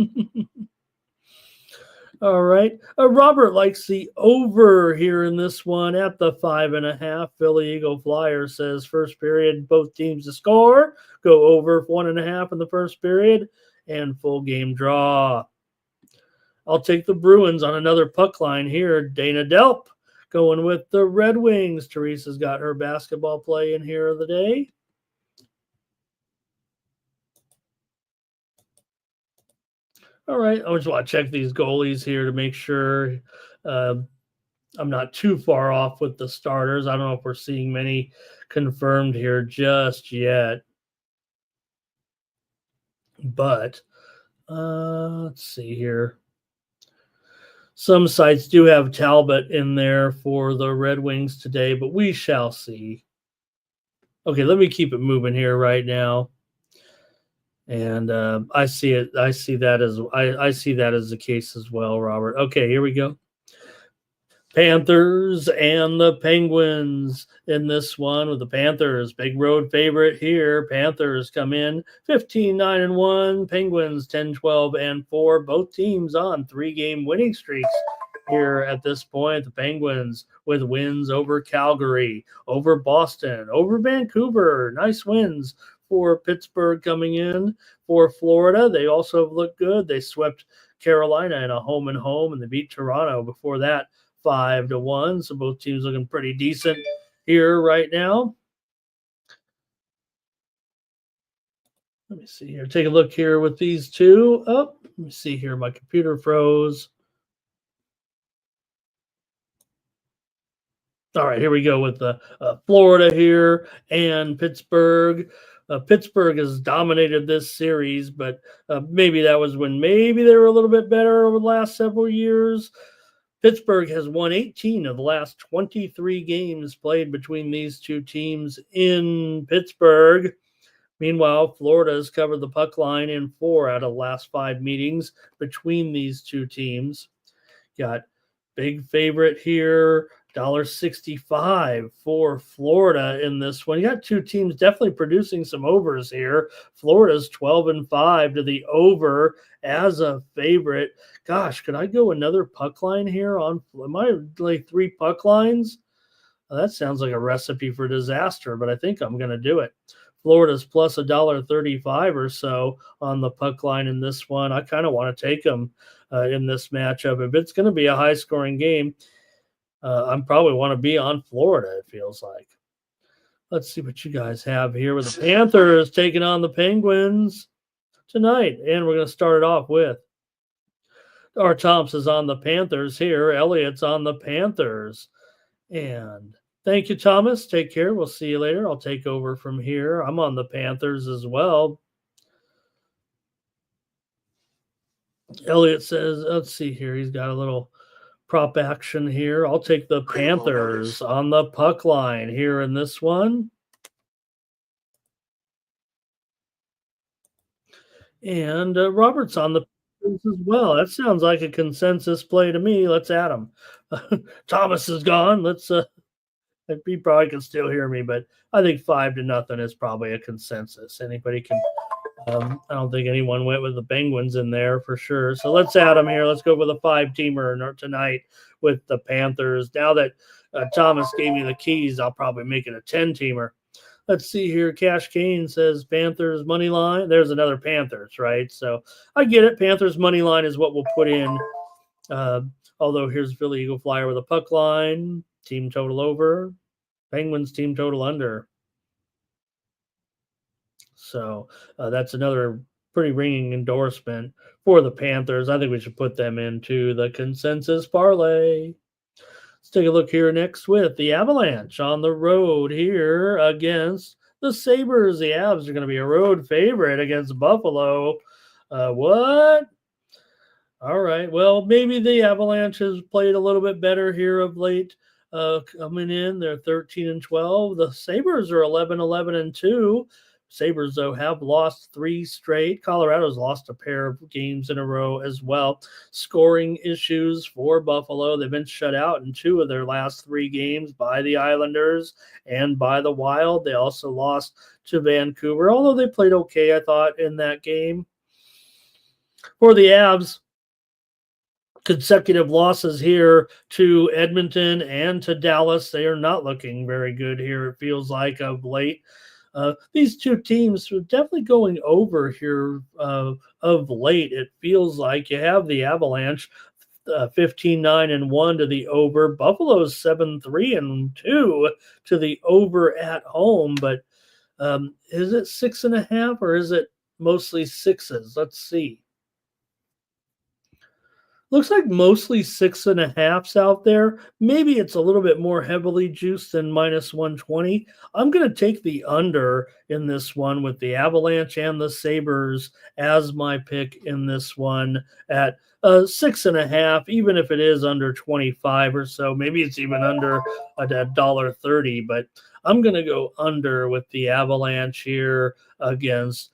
S2: All right. Robert likes the over here in this one at the 5.5. Philly Eagle Flyer says first period, both teams to score. Go over 1.5 in the first period and full game draw. I'll take the Bruins on another puck line here. Dana Delp going with the Red Wings. Teresa's got her basketball play in here of the day. All right, I just want to check these goalies here to make sure I'm not too far off with the starters. I don't know if we're seeing many confirmed here just yet. But let's see here. Some sites do have Talbot in there for the Red Wings today, but we shall see. Okay, let me keep it moving here right now. And I see it. I see that as the case as well, Robert. Okay, here we go. Panthers and the Penguins in this one with the Panthers. Big road favorite here. Panthers come in 15-9-1. Penguins 10-12-4. Both teams on 3-game winning streaks here at this point. The Penguins with wins over Calgary, over Boston, over Vancouver. Nice wins for Pittsburgh coming in. For Florida, they also look good. They swept Carolina in a home and home, and they beat Toronto before that 5-1. So both teams looking pretty decent here right now. Let me see here. Take a look here with these two. Oh, let me see here. My computer froze. All right, here we go with the Florida here and Pittsburgh. Pittsburgh has dominated this series, but maybe that was when maybe they were a little bit better over the last several years. Pittsburgh has won 18 of the last 23 games played between these two teams in Pittsburgh. Meanwhile, Florida has covered the puck line in 4 out of the last 5 meetings between these two teams. Got big favorite here $1.65 for Florida in this one. You got two teams definitely producing some overs here. Florida's 12-5 to the over as a favorite. Gosh, could I go another puck line here on? Am I like 3 puck lines? Well, that sounds like a recipe for disaster, but I think I'm going to do it. Florida's plus $1.35 or so on the puck line in this one. I kind of want to take them in this matchup. If it's going to be a high-scoring game, I probably want to be on Florida, it feels like. Let's see what you guys have here with the Panthers taking on the Penguins tonight. And we're going to start it off with our Thompson's on the Panthers here. Elliott's on the Panthers. And thank you, Thomas. Take care. We'll see you later. I'll take over from here. I'm on the Panthers as well. Elliott says, let's see here. He's got a little prop action here. I'll take the Panthers on the puck line here in this one. And Robert's on the Panthers as well. That sounds like a consensus play to me. Let's add him. Thomas is gone. Let's he probably can still hear me, but I think 5-0 is probably a consensus. Anybody can. I don't think anyone went with the Penguins in there for sure. So let's add them here. Let's go with a 5-teamer tonight with the Panthers. Now that Thomas gave me the keys, I'll probably make it a 10-teamer. Let's see here. Cash Kane says Panthers money line. There's another Panthers, right? So I get it. Panthers money line is what we'll put in. Although here's Philly Eagle Flyer with a puck line. Team total over. Penguins team total under. So that's another pretty ringing endorsement for the Panthers. I think we should put them into the consensus parlay. Let's take a look here next with the Avalanche on the road here against the Sabres. The Avs are going to be a road favorite against Buffalo. What? All right. Well, maybe the Avalanche has played a little bit better here of late. Coming in, they're 13-12. The Sabres are 11-2. Sabres, though, have lost 3 straight. Colorado's lost a pair of games in a row as well. Scoring issues for Buffalo. They've been shut out in 2 of their last 3 games by the Islanders and by the Wild. They also lost to Vancouver, although they played okay, I thought, in that game. For the Avs, consecutive losses here to Edmonton and to Dallas. They are not looking very good here, it feels like, of late. These two teams are definitely going over here of late. It feels like you have the Avalanche 15-9-1 to the over. Buffalo's 7-3-2 to the over at home. But is it 6.5 or is it mostly 6s? Let's see. Looks like mostly 6.5s out there. Maybe it's a little bit more heavily juiced than -120. I'm going to take the under in this one with the Avalanche and the Sabres as my pick in this one at 6.5, even if it is under 25 or so. Maybe it's even under $1.30, but I'm going to go under with the Avalanche here against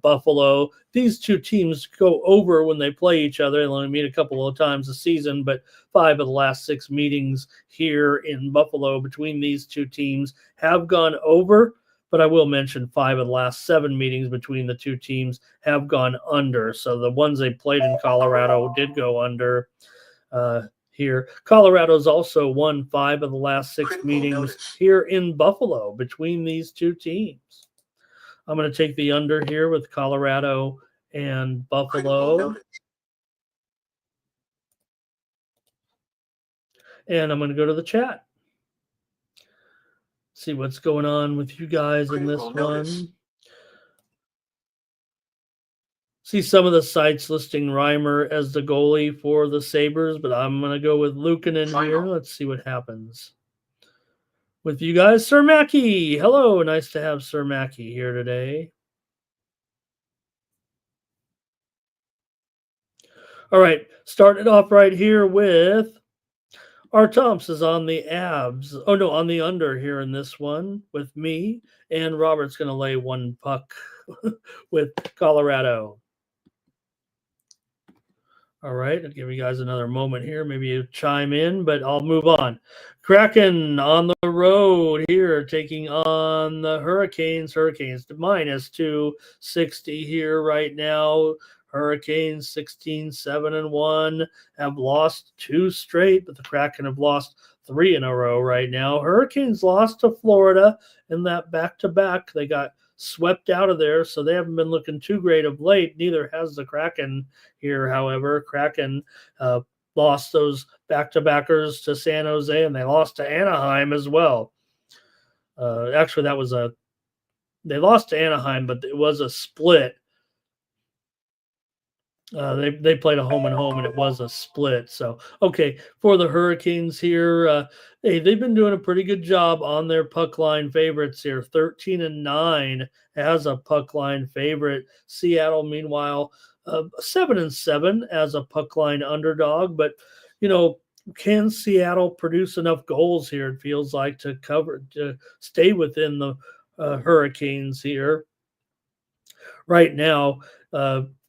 S2: Buffalo. These two teams go over when they play each other. They only meet a couple of times a season, but 5 of the last 6 meetings here in Buffalo between these two teams have gone over. But I will mention 5 of the last 7 meetings between the two teams have gone under. So the ones they played in Colorado did go under here. Colorado's also won 5 of the last 6 meetings here in Buffalo between these two teams. I'm going to take the under here with Colorado and Buffalo. And I'm going to go to the chat. See what's going on with you guys in this one. See some of the sites listing Reimer as the goalie for the Sabres, but I'm going to go with Luukkonen here. Let's see what happens with you guys. Sir Mackey, hello. Nice to have Sir Mackey here today. All right, started off right here with our Thompson's on the Avs. Oh, no, on the under here in this one with me. And Robert's going to lay 1 puck with Colorado. All right, I'll give you guys another moment here. Maybe you chime in, but I'll move on. Kraken on the road here, taking on the Hurricanes. Hurricanes to minus 260 here right now. Hurricanes 16-7-1 have lost 2 straight, but the Kraken have lost 3 in a row right now. Hurricanes lost to Florida in that back-to-back. They got swept out of there, so they haven't been looking too great of late. Neither has the Kraken here, however. Kraken lost those back-to-backers to San Jose, and they lost to Anaheim as well. Actually, they lost to Anaheim, but it was a split. They played a home and home, and it was a split. So, okay, for the Hurricanes here, hey, they've been doing a pretty good job on their puck line favorites here. 13-9 as a puck line favorite. Seattle, meanwhile, 7-7 as a puck line underdog. But can Seattle produce enough goals here? It feels like to stay within the Hurricanes here. Right now,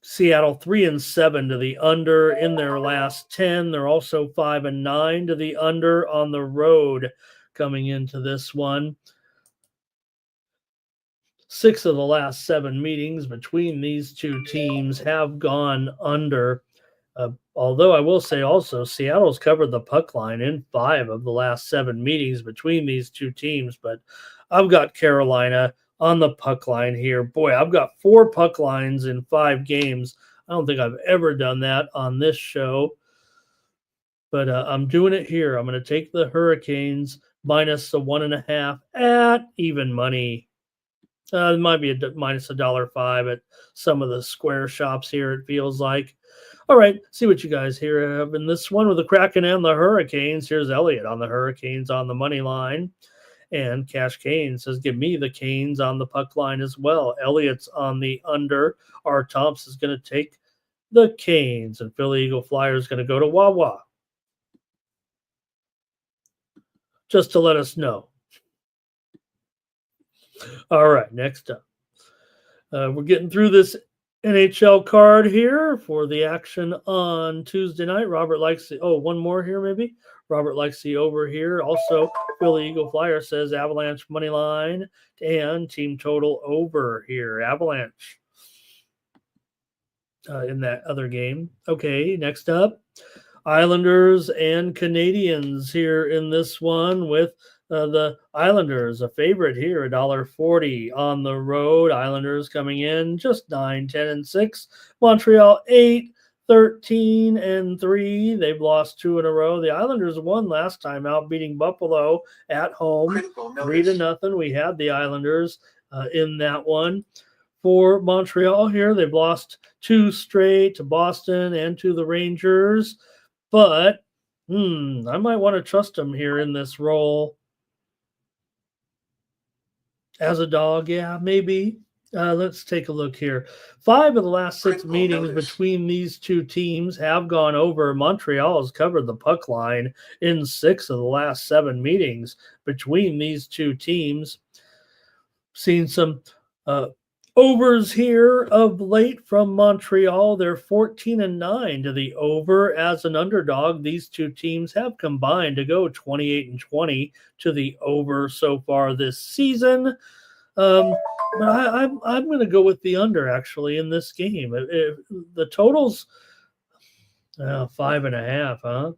S2: Seattle 3-7 to the under in their last 10. They're also 5-9 to the under on the road coming into this one. 6 of the last 7 meetings between these two teams have gone under. Although I will say also, Seattle's covered the puck line in 5 of the last 7 meetings between these two teams. But I've got Carolina on the puck line here. Boy, I've got 4 puck lines in 5 games. I don't think I've ever done that on this show. But I'm doing it here. I'm going to take the Hurricanes minus the 1.5 at even money. It might be minus $1.05 at some of the square shops here, it feels like. All right, see what you guys here have in this one with the Kraken and the Hurricanes. Here's Elliot on the Hurricanes on the money line. And Cash Kane says, give me the Canes on the puck line as well. Elliott's on the under. R. Thompson is going to take the Canes. And Philly Eagle Flyer is going to go to Wawa. Just to let us know. All right, next up. We're getting through this NHL card here for the action on Tuesday night. Robert likes the, one more here maybe. Robert likes the over here. Also, Philly Eagle Flyer says Avalanche money line and team total over here. Avalanche in that other game. Okay, next up, Islanders and Canadians here in this one with the Islanders, a favorite here, $1.40 on the road. Islanders coming in just 9-10-6. Montreal 8-13-3. They've lost 2 in a row. The Islanders won last time out, beating Buffalo at home 3-0. We had the Islanders in that one. For Montreal here, they've lost 2 straight to Boston and to the Rangers. But I might want to trust them here in this role. As a dog, yeah, maybe. Let's take a look here. 5 of the last 6 meetings between these two teams have gone over. Montreal has covered the puck line in 6 of the last 7 meetings between these two teams. Seen some overs here of late from Montreal. They're 14-9 to the over as an underdog. These two teams have combined to go 28-20 to the over so far this season. But I'm going to go with the under actually in this game. The total's 5.5, huh?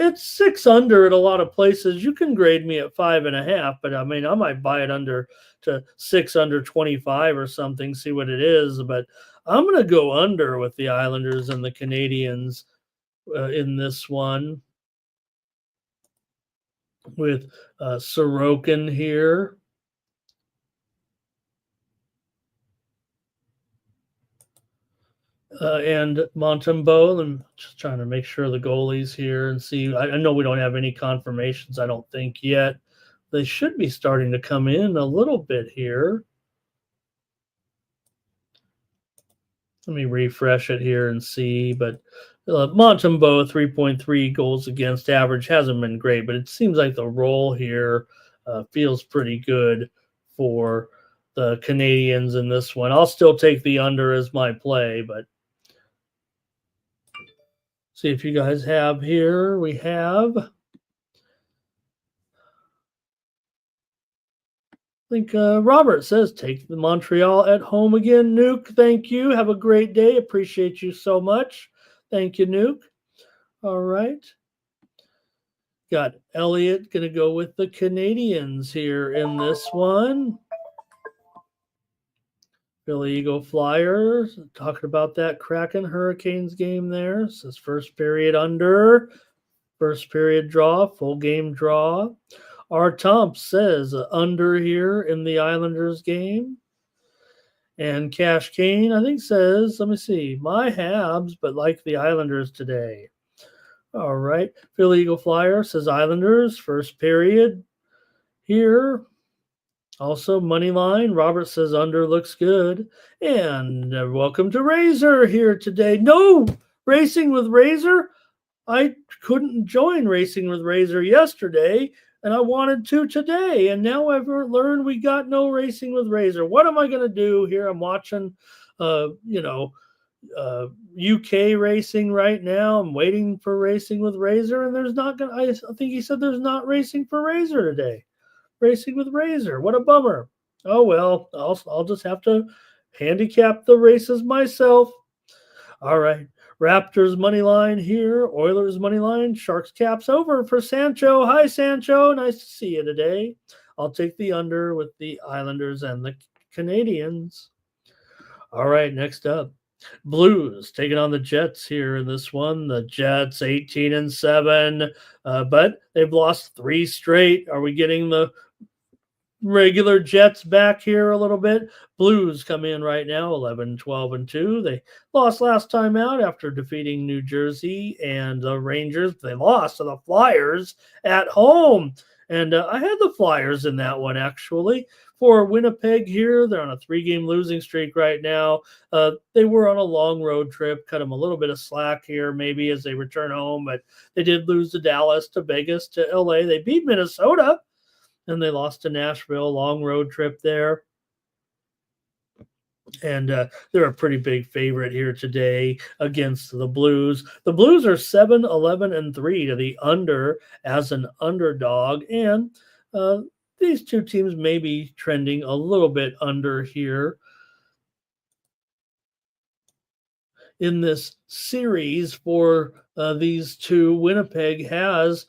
S2: It's 6 under at a lot of places. You can grade me at 5.5, but I mean, I might buy it under to 6 under 25 or something, see what it is. But I'm going to go under with the Islanders and the Canadians in this one with Sorokin here. And Montembeault. I'm just trying to make sure the goalies here and see. I know we don't have any confirmations, I don't think yet. They should be starting to come in a little bit here. Let me refresh it here and see. But Montembeault, 3.3 goals against average, hasn't been great, but it seems like the role here feels pretty good for the Canadians in this one. I'll still take the under as my play, but See if you guys have here. We have. I think Robert says take the Montreal at home again. Nuke, thank you. Have a great day. Appreciate you so much. Thank you, Nuke. All right. Got Elliot going to go with the Canadians here in this one. Philly Eagle Flyers, talking about that Kraken Hurricanes game there. Says first period under, first period draw, full game draw. R. Tomp says under here in the Islanders game. And Cash Kane, I think, says, let me see, my Habs, but like the Islanders today. All right. Philly Eagle Flyer says Islanders, first period here. Also, money line. Robert says under looks good. And welcome to Razor here today. No, Racing with Razor. I couldn't join Racing with Razor yesterday, and I wanted to today. And now I've learned we got no Racing with Razor. What am I going to do here? I'm watching, UK racing right now. I'm waiting for Racing with Razor, and there's not going to, I think he said there's not Racing for Razor today. Racing with Razor. What a bummer. Oh, well, I'll just have to handicap the races myself. All right. Raptors money line here. Oilers money line. Sharks caps over for Sancho. Hi, Sancho. Nice to see you today. I'll take the under with the Islanders and the Canadians. All right. Next up, Blues taking on the Jets here in this one. The Jets 18-7, but they've lost 3 straight. Are we getting the regular Jets back here a little bit? Blues come in right now 11-12-2. They lost last time out after defeating New Jersey and the Rangers. They lost to the Flyers at home, and I had the Flyers in that one actually. For Winnipeg here, they're on a 3-game losing streak right now. They were on a long road trip, cut them a little bit of slack here maybe as they return home, but they did lose to Dallas, to Vegas, to LA. They beat Minnesota, and they lost to Nashville, long road trip there. And they're a pretty big favorite here today against the Blues. The Blues are 7-11-3 to the under as an underdog, and these two teams may be trending a little bit under here in this series for these two. Winnipeg has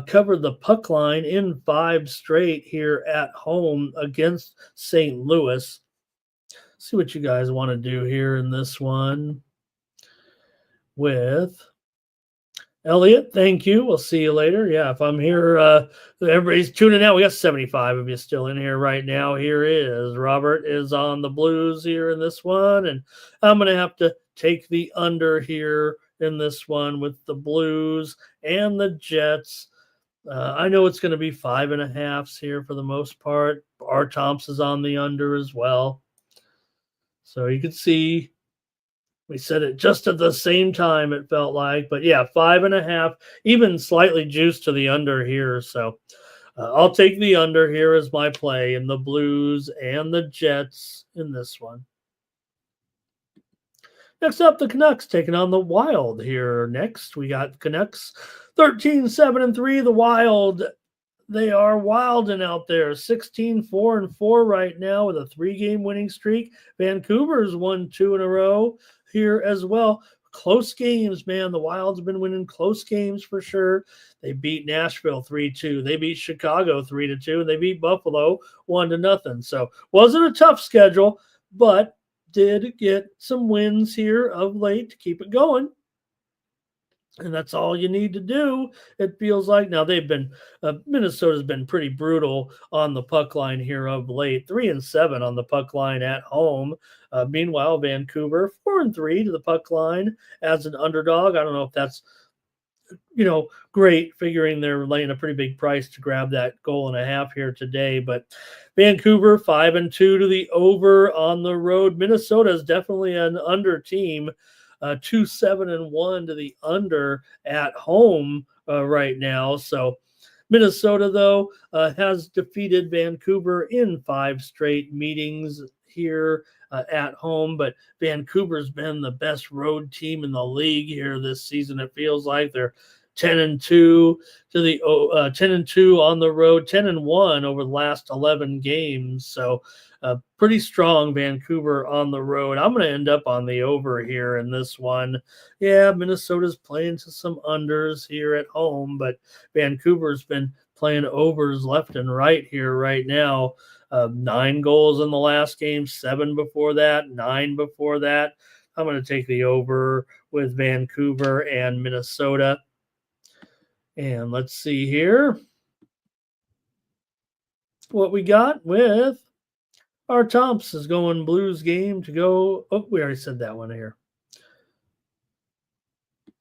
S2: covered the puck line in 5 straight here at home against St. Louis. See what you guys want to do here in this one with Elliot. Thank you. We'll see you later. Yeah, if I'm here, everybody's tuning out. We got 75 of you still in here right now. Here is Robert is on the Blues here in this one, and I'm going to have to take the under here in this one with the Blues and the Jets. I know it's going to be 5.5s here for the most part. R. Thompson's on the under as well. So you can see we said it just at the same time, it felt like. But yeah, 5.5, even slightly juiced to the under here. So I'll take the under here as my play in the Blues and the Jets in this one. Next up, the Canucks taking on the Wild here. Next, we got Canucks 13-7-3. The Wild, they are wilding out there. 16-4-4 right now with a 3-game winning streak. Vancouver's won 2 in a row here as well. Close games, man. The Wild's been winning close games for sure. They beat Nashville 3-2. They beat Chicago 3-2. And they beat Buffalo 1-0. So wasn't a tough schedule, but did get some wins here of late to keep it going. And that's all you need to do, it feels like. Now, they've been Minnesota's been pretty brutal on the puck line here of late. 3-7 on the puck line at home. Meanwhile, Vancouver 4-3 to the puck line as an underdog. I don't know if that's, great, figuring they're laying a pretty big price to grab that 1.5 here today. But Vancouver 5-2 to the over on the road. Minnesota is definitely an under team. 2-7-1 to the under at home right now. So Minnesota, though, has defeated Vancouver in 5 straight meetings here at home, but Vancouver's been the best road team in the league here this season. It feels like they're 10-2 to the 10-2 on the road, 10-1 over the last 11 games. So pretty strong Vancouver on the road. I'm going to end up on the over here in this one. Yeah, Minnesota's playing to some unders here at home, but Vancouver's been playing overs left and right here right now. 9 goals in the last game, 7 before that, 9 before that. I'm going to take the over with Vancouver and Minnesota. And let's see here what we got with our Tomps is going Blues game to go. Oh, we already said that one here.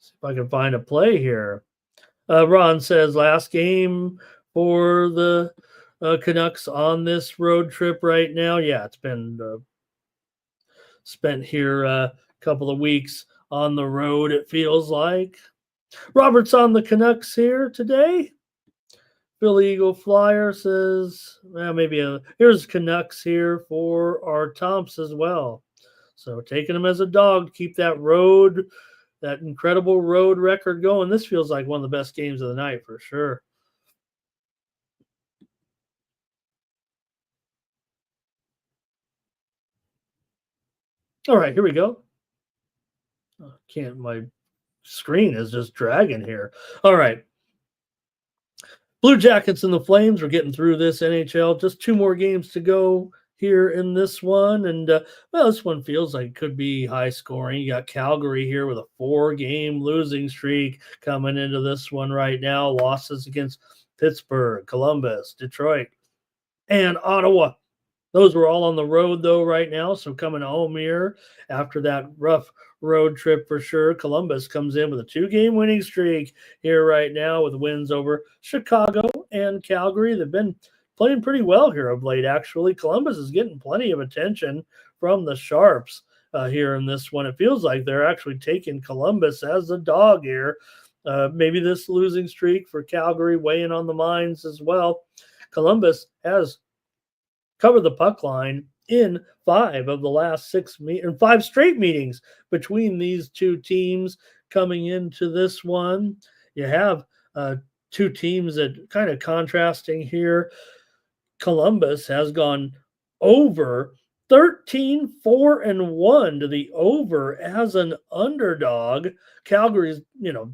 S2: See if I can find a play here. Ron says last game for the Canucks on this road trip right now. Yeah, it's been spent here a couple of weeks on the road, it feels like. Robert's on the Canucks here today. Philly Eagle Flyer says, well, here's Canucks here for our Tomps as well. So taking them as a dog, keep that incredible road record going. This feels like one of the best games of the night for sure. All right, here we go. My screen is just dragging here. All right. Blue Jackets and the Flames are getting through this NHL. Just 2 more games to go here in this one. And, this one feels like it could be high scoring. You got Calgary here with a 4-game losing streak coming into this one right now. Losses against Pittsburgh, Columbus, Detroit, and Ottawa. Those were all on the road, though, right now. So coming home here after that rough road trip for sure. Columbus comes in with a 2-game winning streak here right now with wins over Chicago and Calgary. They've been playing pretty well here of late, actually. Columbus is getting plenty of attention from the Sharps here in this one. It feels like they're actually taking Columbus as a dog here. Maybe this losing streak for Calgary weighing on the minds as well. Columbus has cover the puck line in 5 of the last 5 straight meetings between these 2 teams coming into this one. You have 2 teams that kind of contrasting here. Columbus has gone over 13-4-1 to the over as an underdog. Calgary's,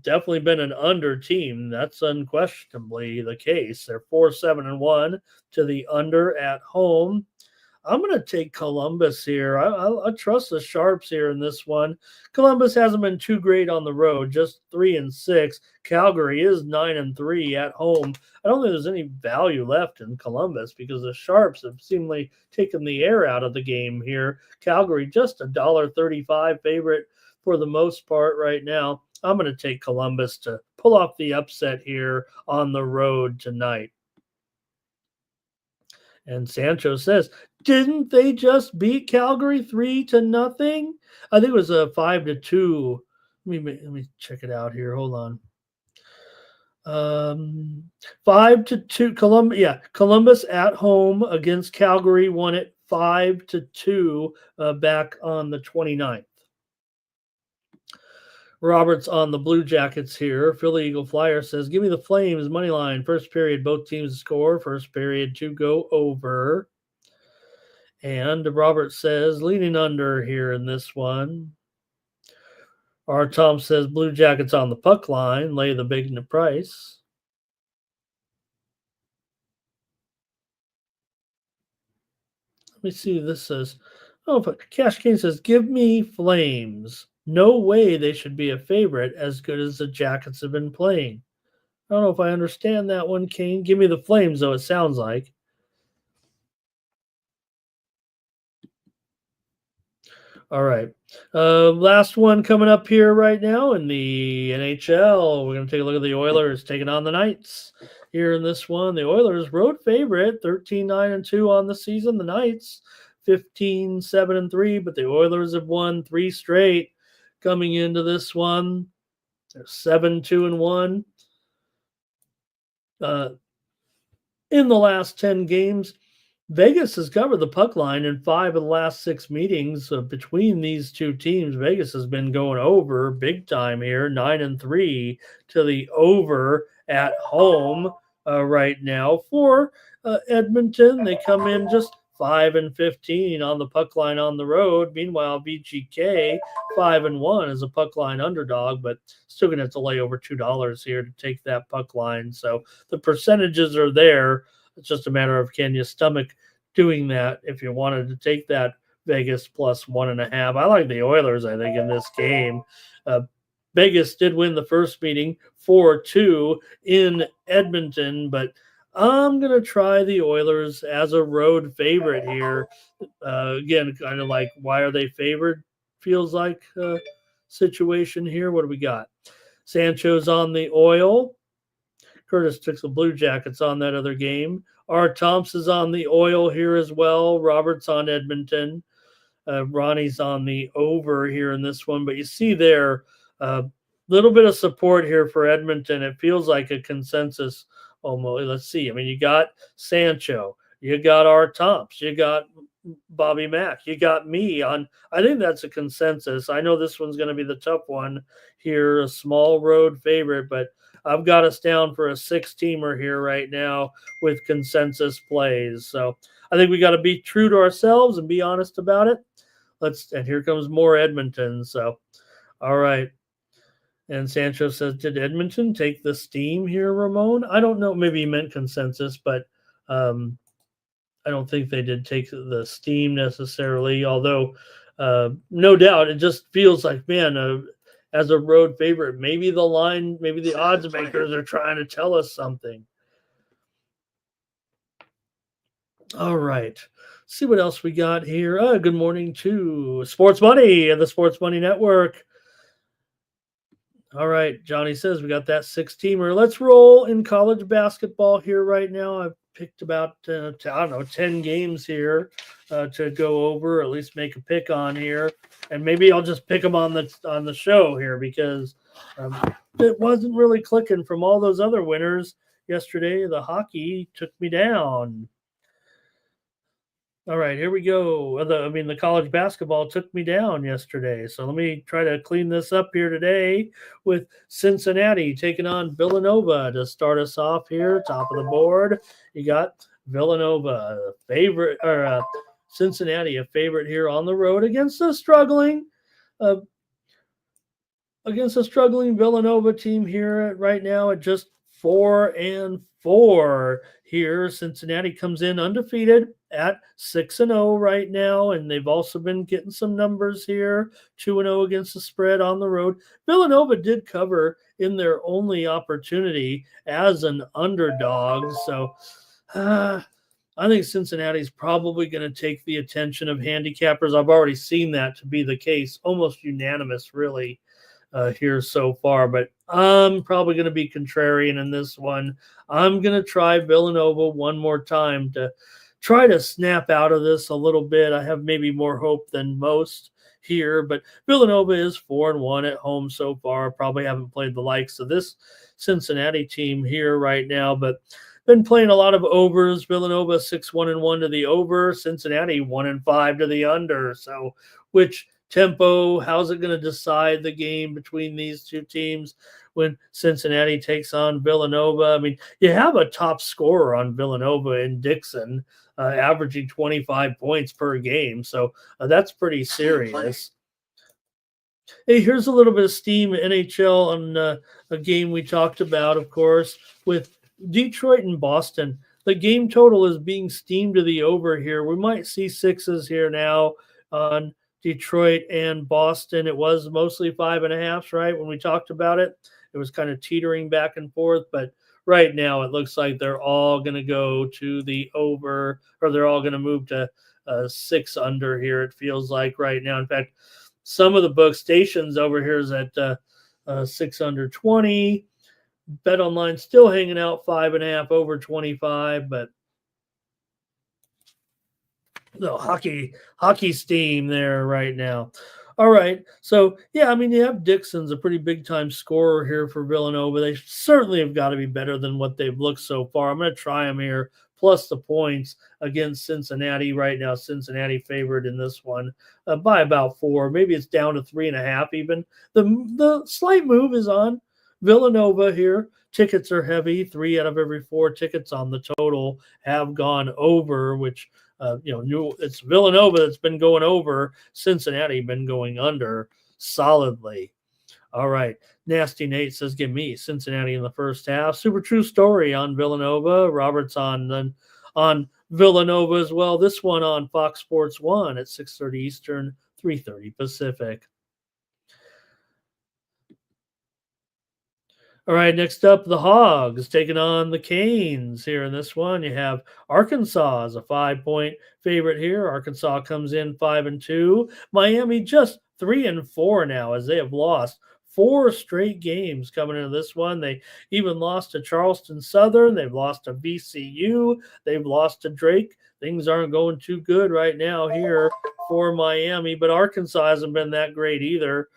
S2: definitely been an under team. That's unquestionably the case. They're 4-7-1 to the under at home. I'm going to take Columbus here. I trust the Sharps here in this one. Columbus hasn't been too great on the road, just 3-6. Calgary is 9-3 at home. I don't think there's any value left in Columbus because the Sharps have seemingly taken the air out of the game here. Calgary just $1.35 favorite for the most part right now. I'm going to take Columbus to pull off the upset here on the road tonight. And Sancho says, didn't they just beat Calgary 3-0? I think it was a 5-2. Let me check it out here. Hold on. 5-2. Columbus at home against Calgary won it 5-2 back on the 29th. Robert's on the Blue Jackets here. Philly Eagle Flyer says, give me the Flames money line. First period, both teams score. First period to go over. And Robert says, leaning under here in this one. Our Tom says, Blue Jackets on the puck line. Lay the big price. Let me see. This says, Cash King says, give me Flames. No way they should be a favorite as good as the Jackets have been playing. I don't know if I understand that one, Kane. Give me the Flames, though, it sounds like. All right. Last one coming up here right now in the NHL. We're going to take a look at the Oilers taking on the Knights here in this one. The Oilers road favorite, 13-9-2 on the season. The Knights, 15-7-3, but the Oilers have won 3 straight coming into this one. They're 7-2-1 in the last 10 games. Vegas has covered the puck line in 5 of the last 6 meetings between these two teams. Vegas has been going over big time here, 9-3 to the over at home right now for Edmonton. They come in just 5-15 on the puck line on the road. Meanwhile, VGK 5-1 as a puck line underdog, but still going to have to lay over $2 here to take that puck line. So the percentages are there. It's just a matter of can you stomach doing that if you wanted to take that Vegas plus 1.5. I like the Oilers, I think, in this game. Vegas did win the first meeting 4-2 in Edmonton, but I'm going to try the Oilers as a road favorite here. Again, kind of like why are they favored? Feels like a situation here. What do we got? Sancho's on the Oil. Curtis took some Blue Jackets on that other game. R. Thompson's on the Oil here as well. Robert's on Edmonton. Ronnie's on the over here in this one. But you see there, a little bit of support here for Edmonton. It feels like a consensus almost. Let's see. I mean, you got Sancho. You got R. Thompson. You got Bobby Mack. You got me on. I think that's a consensus. I know this one's going to be the tough one here, a small road favorite, but I've got us down for a 6-teamer here right now with consensus plays. So I think we got to be true to ourselves and be honest about it. And here comes more Edmonton. So, all right. And Sancho says, did Edmonton take the steam here, Ramon? I don't know. Maybe he meant consensus, but I don't think they did take the steam necessarily. Although, no doubt, it just feels like, man, as a road favorite, maybe the line, maybe the odds makers are trying to tell us something. All right. See what else we got here. Good morning to Sports Money and the Sports Money Network. All right. Johnny says we got that 6-teamer. Let's roll in college basketball here right now. I've picked about, 10 games here to go over, at least make a pick on here. And maybe I'll just pick them on the show here because it wasn't really clicking from all those other winners yesterday. The hockey took me down. All right, here we go. The college basketball took me down yesterday. So let me try to clean this up here today with Cincinnati taking on Villanova to start us off here. Top of the board, you got Villanova, Cincinnati, a favorite here on the road against a struggling Villanova team here right now at just 4-4 here. Cincinnati comes in undefeated at 6-0 right now, and they've also been getting some numbers here, 2-0 against the spread on the road. Villanova did cover in their only opportunity as an underdog, so I think Cincinnati's probably going to take the attention of handicappers. I've already seen that to be the case, almost unanimous, really. Here so far, but I'm probably going to be contrarian in this one. I'm going to try Villanova one more time to try to snap out of this a little bit. I have maybe more hope than most here, but Villanova is 4-1 at home so far. Probably haven't played the likes of this Cincinnati team here right now, but been playing a lot of overs. Villanova 6-1-1 to the over, Cincinnati 1-5 to the under. So which tempo, how's it going to decide the game between these two teams when Cincinnati takes on Villanova? I mean, you have a top scorer on Villanova in Dixon, averaging 25 points per game. So that's pretty serious. Hey, here's a little bit of steam NHL on a game we talked about, of course, with Detroit and Boston. The game total is being steamed to the over here. We might see 6s here now on Detroit and Boston. It was mostly 5.5, right? When we talked about it, it was kind of teetering back and forth, but right now it looks like they're all going to go to the over, or they're all going to move to 6 under here. It feels like right now. In fact, some of the book stations over here is at 6 under 20. Bet Online still hanging out 5.5 over 25, but the hockey steam there right now. All right. So, yeah, I mean, you have Dixon's a pretty big time scorer here for Villanova. They certainly have got to be better than what they've looked so far. I'm going to try them here, plus the points against Cincinnati right now. Cincinnati favored in this one by about 4. Maybe it's down to 3.5 even. The slight move is on Villanova here. Tickets are heavy. 3 out of every 4 tickets on the total have gone over, which it's Villanova that's been going over. Cincinnati been going under solidly. All right. Nasty Nate says, give me Cincinnati in the first half. Super true story on Villanova. Robert's on Villanova as well. This one on Fox Sports 1 at 6:30 Eastern, 3:30 Pacific. All right, next up, the Hogs taking on the Canes here in this one. You have Arkansas as a 5-point favorite here. Arkansas comes in 5-2. Miami just 3-4 now as they have lost 4 straight games coming into this one. They even lost to Charleston Southern. They've lost to VCU. They've lost to Drake. Things aren't going too good right now here for Miami, but Arkansas hasn't been that great either.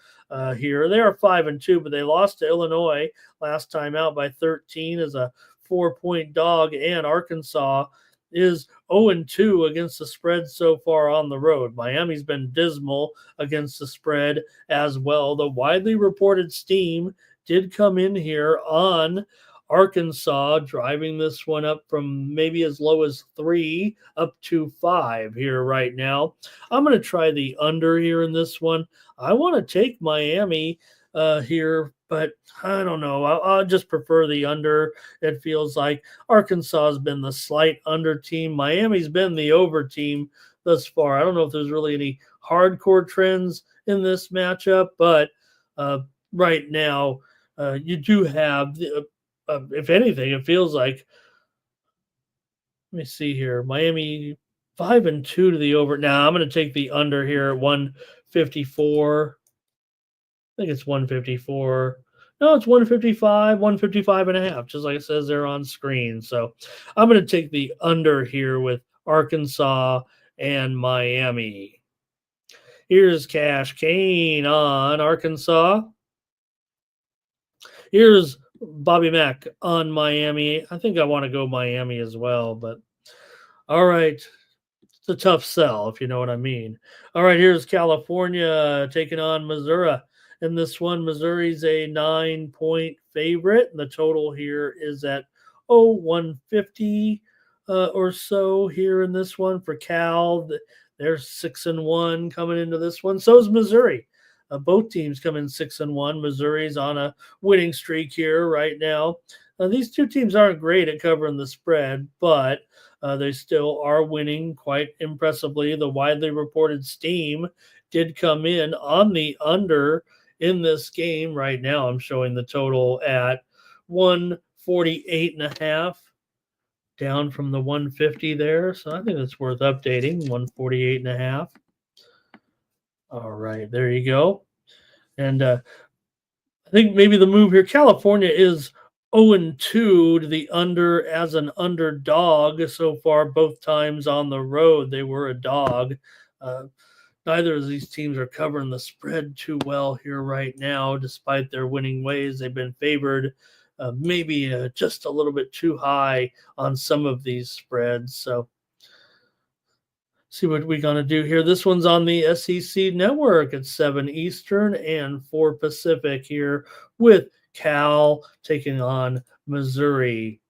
S2: Here they are 5-2, but they lost to Illinois last time out by 13 as a 4-point dog, and Arkansas is 0-2 against the spread so far on the road. Miami's been dismal against the spread as well. The widely reported steam did come in here on Arkansas, driving this one up from maybe as low as 3 up to 5 here right now. I'm going to try the under here in this one. I want to take Miami here, but I don't know. I'll just prefer the under. It feels like Arkansas has been the slight under team. Miami's been the over team thus far. I don't know if there's really any hardcore trends in this matchup, but right now you do have, if anything, it feels like, let me see here, Miami 5-2 to the over. Now I'm going to take the under here at 154. I think it's 154. No, it's 155, 155.5, just like it says there on screen. So I'm going to take the under here with Arkansas and Miami. Here's Cash Kane on Arkansas. Here's Bobby Mack on Miami. I think I want to go Miami as well, but all right. It's a tough sell, if you know what I mean. All right, here's California taking on Missouri. In this one, Missouri's a 9-point favorite. And the total here is at 150 or so here in this one for Cal. They're 6-1 coming into this one. So is Missouri. Both teams come in 6-1. Missouri's on a winning streak here right now. These two teams aren't great at covering the spread, but they still are winning quite impressively. The widely reported steam did come in on the under in this game. Right now, I'm showing the total at 148.5, down from the 150 there. So I think that's worth updating, 148.5. All right, there you go. And I think maybe the move here, California is 0-2 to the under as an underdog so far. Both times on the road, they were a dog. Neither of these teams are covering the spread too well here right now, despite their winning ways. They've been favored maybe just a little bit too high on some of these spreads. So see what we're going to do here. This one's on the SEC network at 7 Eastern and 4 Pacific here with Cal taking on Missouri.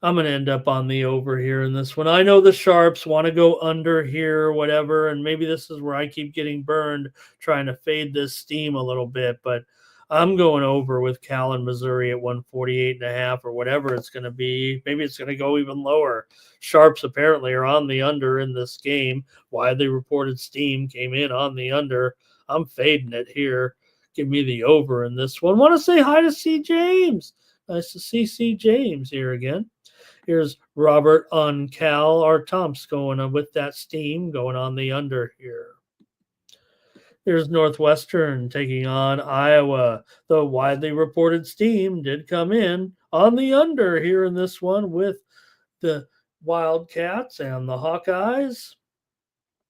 S2: I'm going to end up on the over here in this one. I know the Sharps want to go under here, whatever, and maybe this is where I keep getting burned trying to fade this steam a little bit, but I'm going over with Cal and Missouri at 148.5 or whatever it's going to be. Maybe it's going to go even lower. Sharps apparently are on the under in this game. Widely reported steam came in on the under. I'm fading it here. Give me the over in this one. Want to say hi to C. James. Nice to see C. James here again. Here's Robert on Cal. Our Tom's going with that steam, going on the under here. Here's Northwestern taking on Iowa. The widely reported steam did come in on the under here in this one with the Wildcats and the Hawkeyes.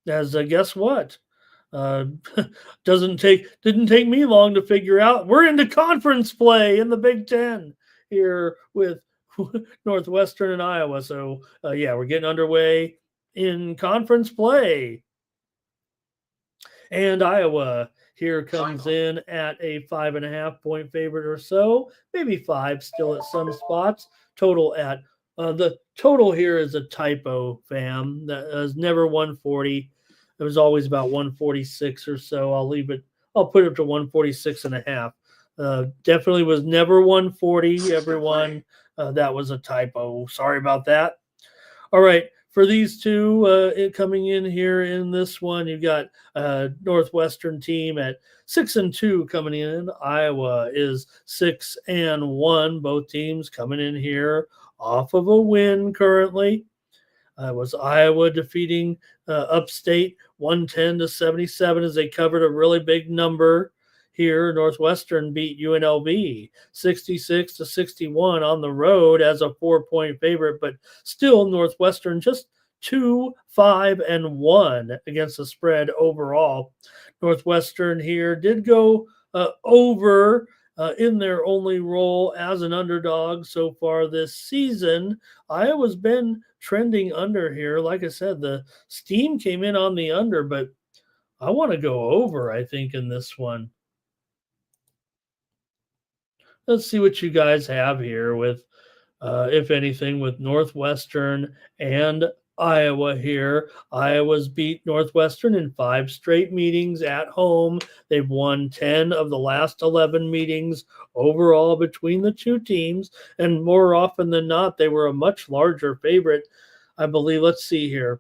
S2: As guess what? Didn't take me long to figure out. We're into conference play in the Big Ten here with Northwestern and Iowa. So yeah, we're getting underway in conference play. And Iowa here comes in at a 5.5 point favorite or so, maybe 5 still at some spots. Total at the total here is a typo, fam. That is never 140. It was always about 146 or so. I'll put it to 146.5. Definitely was never 140, everyone. That was a typo. Sorry about that. All right. For these two coming in here in this one, you've got Northwestern team at 6-2 coming in. Iowa is 6-1. Both teams coming in here off of a win currently. Was Iowa defeating Upstate 110-77 as they covered a really big number here. Northwestern beat UNLV 66-61 on the road as a 4-point favorite, but still Northwestern just 2-5-1 against the spread overall. Northwestern here did go over in their only role as an underdog so far this season. Iowa's been trending under here. Like I said, the steam came in on the under, but I want to go over, I think, in this one. Let's see what you guys have here with, if anything, with Northwestern and Iowa here. Iowa's beat Northwestern in 5 straight meetings at home. They've won 10 of the last 11 meetings overall between the two teams. And more often than not, they were a much larger favorite, I believe. Let's see here.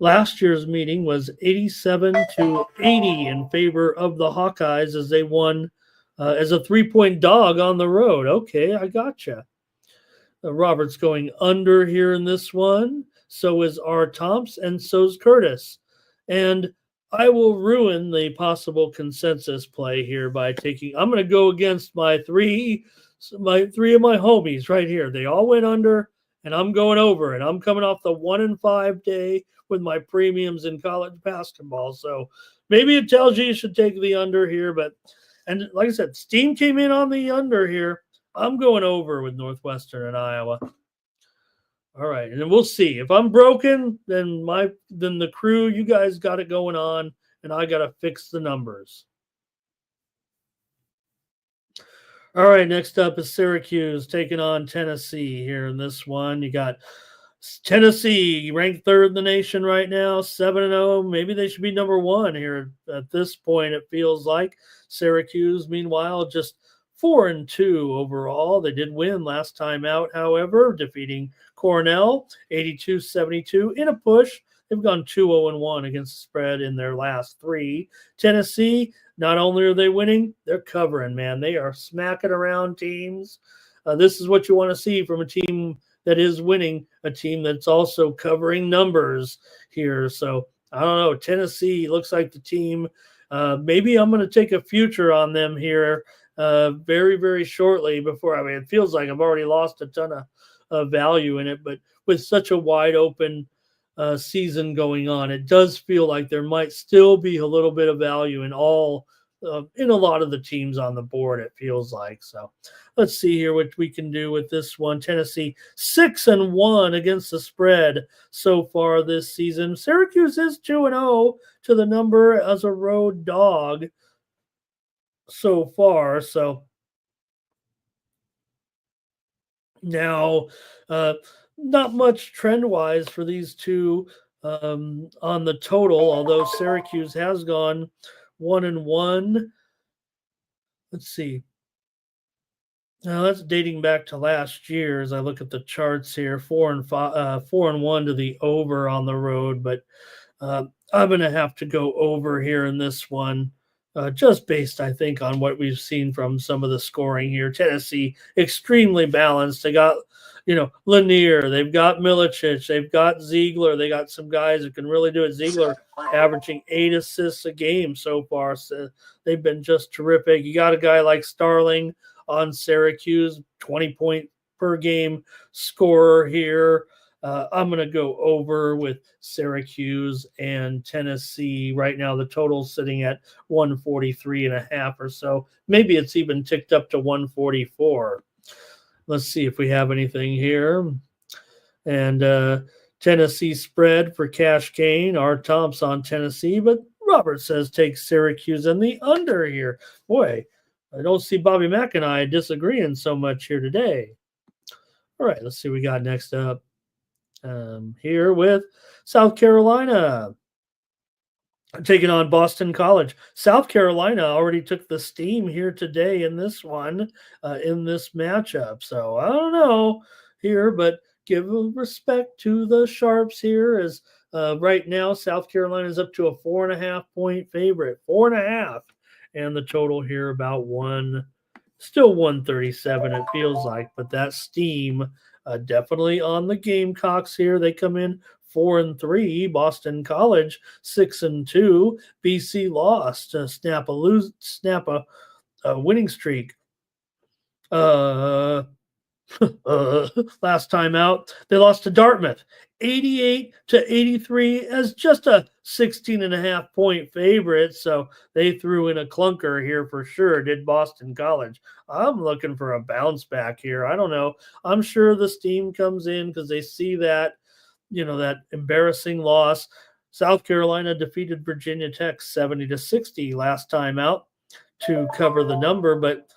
S2: Last year's meeting was 87-80 in favor of the Hawkeyes as they won as a 3-point dog on the road. Okay, I gotcha. Robert's going under here in this one. So is R. Thompson, and so's Curtis. And I will ruin the possible consensus play here by I'm going to go against my three of my homies right here. They all went under, and I'm going over, and I'm coming off the 1-5 day with my premiums in college basketball. So maybe it tells you should take the under here, and like I said, steam came in on the under here. I'm going over with Northwestern and Iowa. All right, and then we'll see. If I'm broken, then the crew, you guys got it going on, and I got to fix the numbers. All right, next up is Syracuse taking on Tennessee here in this one. You got Tennessee ranked 3rd in the nation right now, 7-0. Maybe they should be number 1 here at this point, it feels like. Syracuse, meanwhile, just 4-2 overall. They did win last time out, however, defeating Cornell 82-72 in a push. They've gone 2-0-1 against the spread in their last 3. Tennessee, not only are they winning, they're covering, man. They are smacking around teams. This is what you want to see from a team that is winning, a team that's also covering numbers here. So I don't know. Tennessee looks like the team. Maybe I'm going to take a future on them here very, very shortly before. It feels like I've already lost a ton of value in it, but with such a wide open season going on, it does feel like there might still be a little bit of value in a lot of the teams on the board, it feels like. So let's see here what we can do with this one. Tennessee 6-1 against the spread so far this season. Syracuse is 2-0 to the number as a road dog so far. So now, not much trend-wise for these two on the total, although Syracuse has gone 1-1. Let's see. Now that's dating back to last year as I look at the charts here. 4-1 to the over on the road, but I'm going to have to go over here in this one. Just based, I think, on what we've seen from some of the scoring here. Tennessee, extremely balanced. They got, Lanier. They've got Milicic. They've got Ziegler. They got some guys that can really do it. Ziegler averaging 8 assists a game so far. So they've been just terrific. You got a guy like Starling on Syracuse, 20-point per game scorer here. I'm going to go over with Syracuse and Tennessee. Right now, the total's sitting at 143.5 or so. Maybe it's even ticked up to 144. Let's see if we have anything here. And Tennessee spread for Cash Kane. Our Tom's on Tennessee, but Robert says take Syracuse and the under here. Boy, I don't see Bobby Mack and I disagreeing so much here today. All right, let's see what we got next up. Here with South Carolina taking on Boston College. South Carolina already took the steam here today in this one, in this matchup. So I don't know here, but give respect to the Sharps here as right now South Carolina is up to a 4.5-point favorite, 4.5, and the total here about still 137 it feels like, but that steam definitely on the Gamecocks here. They come in 4-3. Boston College 6-2. BC lost. Snap a winning streak. Last time out, they lost to Dartmouth 88-83 as just a 16.5-point favorite. So they threw in a clunker here for sure, did Boston College. I'm looking for a bounce back here. I don't know. I'm sure the steam comes in because they see that, that embarrassing loss. South Carolina defeated Virginia Tech 70-60 last time out to cover the number, but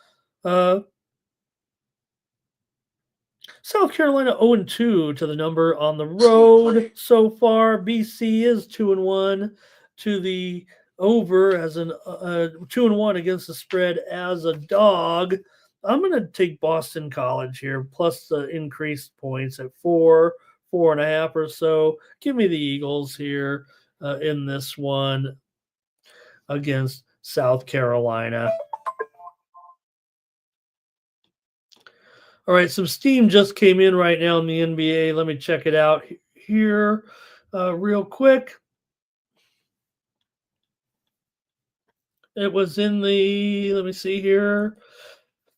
S2: South Carolina 0-2 to the number on the road so far. BC is 2-1 to the over as an 2-1 against the spread as a dog. I'm going to take Boston College here plus the increased points at 4.5 or so. Give me the Eagles here in this one against South Carolina. All right, some steam just came in right now in the NBA. Let me check it out here real quick. It was in let me see here,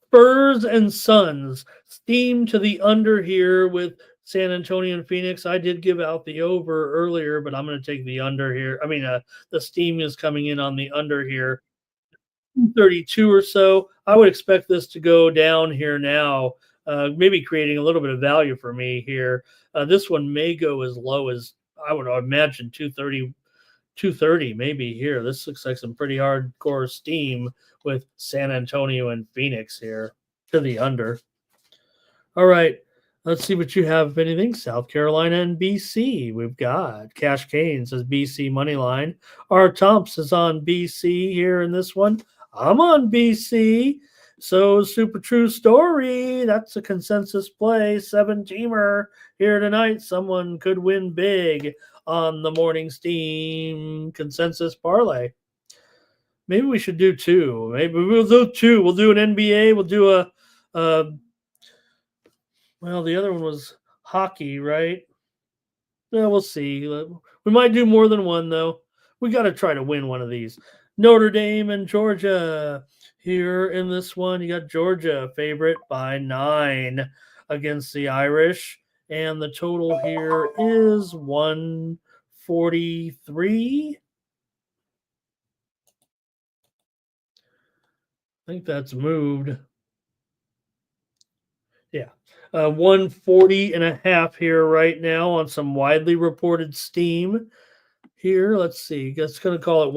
S2: Spurs and Suns. Steam to the under here with San Antonio and Phoenix. I did give out the over earlier, but I'm going to take the under here. I mean, the steam is coming in on the under here. 32 or so. I would expect this to go down here now, maybe creating a little bit of value for me here. This one may go as low as I would imagine 230 maybe here. This looks like some pretty hardcore steam with San Antonio and Phoenix here to the under. All right. Let's see what you have, if anything. South Carolina and BC. We've got Cash Kane says BC money line. R. Tomps is on BC here in this one. I'm on BC. So super true story. That's a consensus play. 7-teamer here tonight. Someone could win big on the morning steam consensus parlay. Maybe we should do two. Maybe we'll do two. We'll do an NBA. We'll do well, the other one was hockey, right? Yeah, we'll see. We might do more than one, though. We got to try to win one of these. Notre Dame and Georgia here in this one. You got Georgia favorite by 9 against the Irish. And the total here is 143. I think that's moved. Yeah. 140.5 here right now on some widely reported steam. Here, let's see. That's going to call it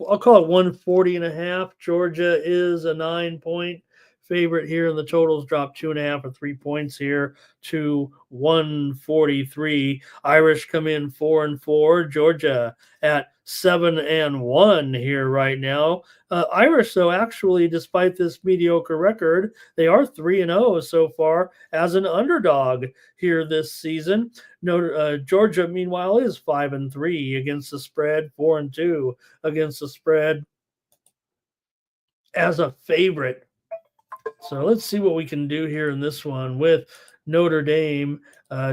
S2: I'll call it 140.5. Georgia is a 9-point favorite here, and the totals dropped 2.5 or 3 points here to 143. Irish come in 4-4. Georgia at 7-1 here right now. Irish, though, actually, despite this mediocre record, they are 3-0 so far as an underdog here this season. Georgia, meanwhile, is 5-3 against the spread, 4-2 against the spread as a favorite. So let's see what we can do here in this one with Notre Dame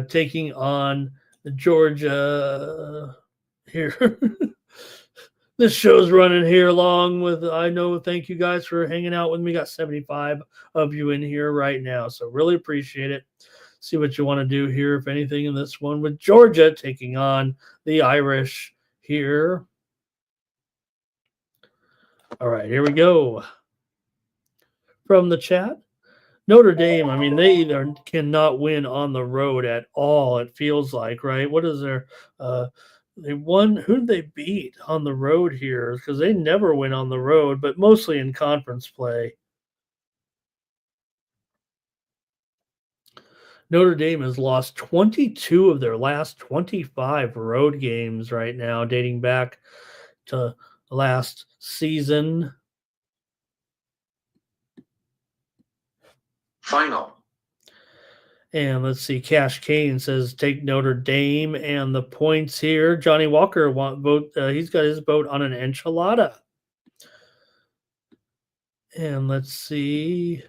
S2: taking on Georgia here. This show's running here along with, I know, thank you guys for hanging out with me. Got 75 of you in here right now, so really appreciate it. see what you want to do here, if anything, in this one with Georgia taking on the Irish here. All right, here we go. From the chat, Notre Dame, I mean, they either cannot win on the road at all, it feels like, right? What is their they won, who did they beat on the road here? Because they never win on the road, but mostly in conference play. Notre Dame has lost 22 of their last 25 road games right now, dating back to last season.
S3: Final.
S2: And let's see, Cash Kane says take Notre Dame and the points here. Johnny Walker he's got his vote on an enchilada. And let's see.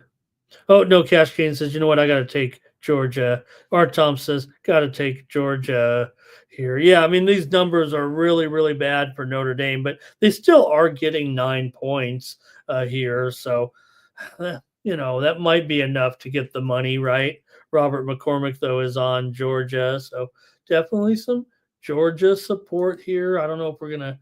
S2: Oh, no, Cash Kane says, you know what, I got to take Georgia. Art Tom says, got to take Georgia here. Yeah, I mean, these numbers are really, really bad for Notre Dame, but they still are getting 9 points here. So, that might be enough to get the money, right? Robert McCormick, though, is on Georgia. So definitely some Georgia support here. I don't know if we're going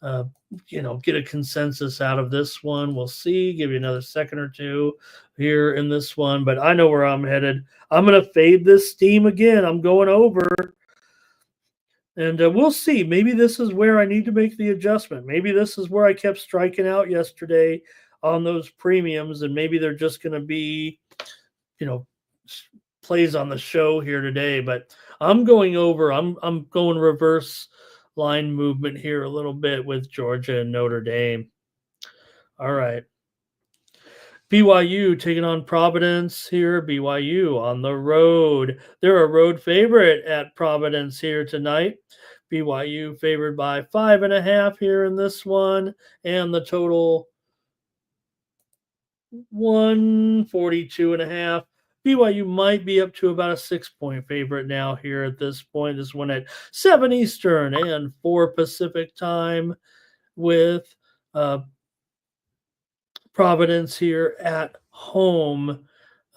S2: to get a consensus out of this one. We'll see. Give you another second or two here in this one. But I know where I'm headed. I'm going to fade this team again. I'm going over. And we'll see. Maybe this is where I need to make the adjustment. Maybe this is where I kept striking out yesterday on those premiums. And maybe they're just going to be, plays on the show here today. But I'm going over. I'm going reverse line movement here a little bit with Georgia and Notre Dame. All right. BYU taking on Providence here. BYU on the road. They're a road favorite at Providence here tonight. BYU favored by 5.5 here in this one. And the total 142.5. BYU might be up to about a 6-point favorite now here at this point. This one at 7 Eastern and 4 Pacific time with Providence here at home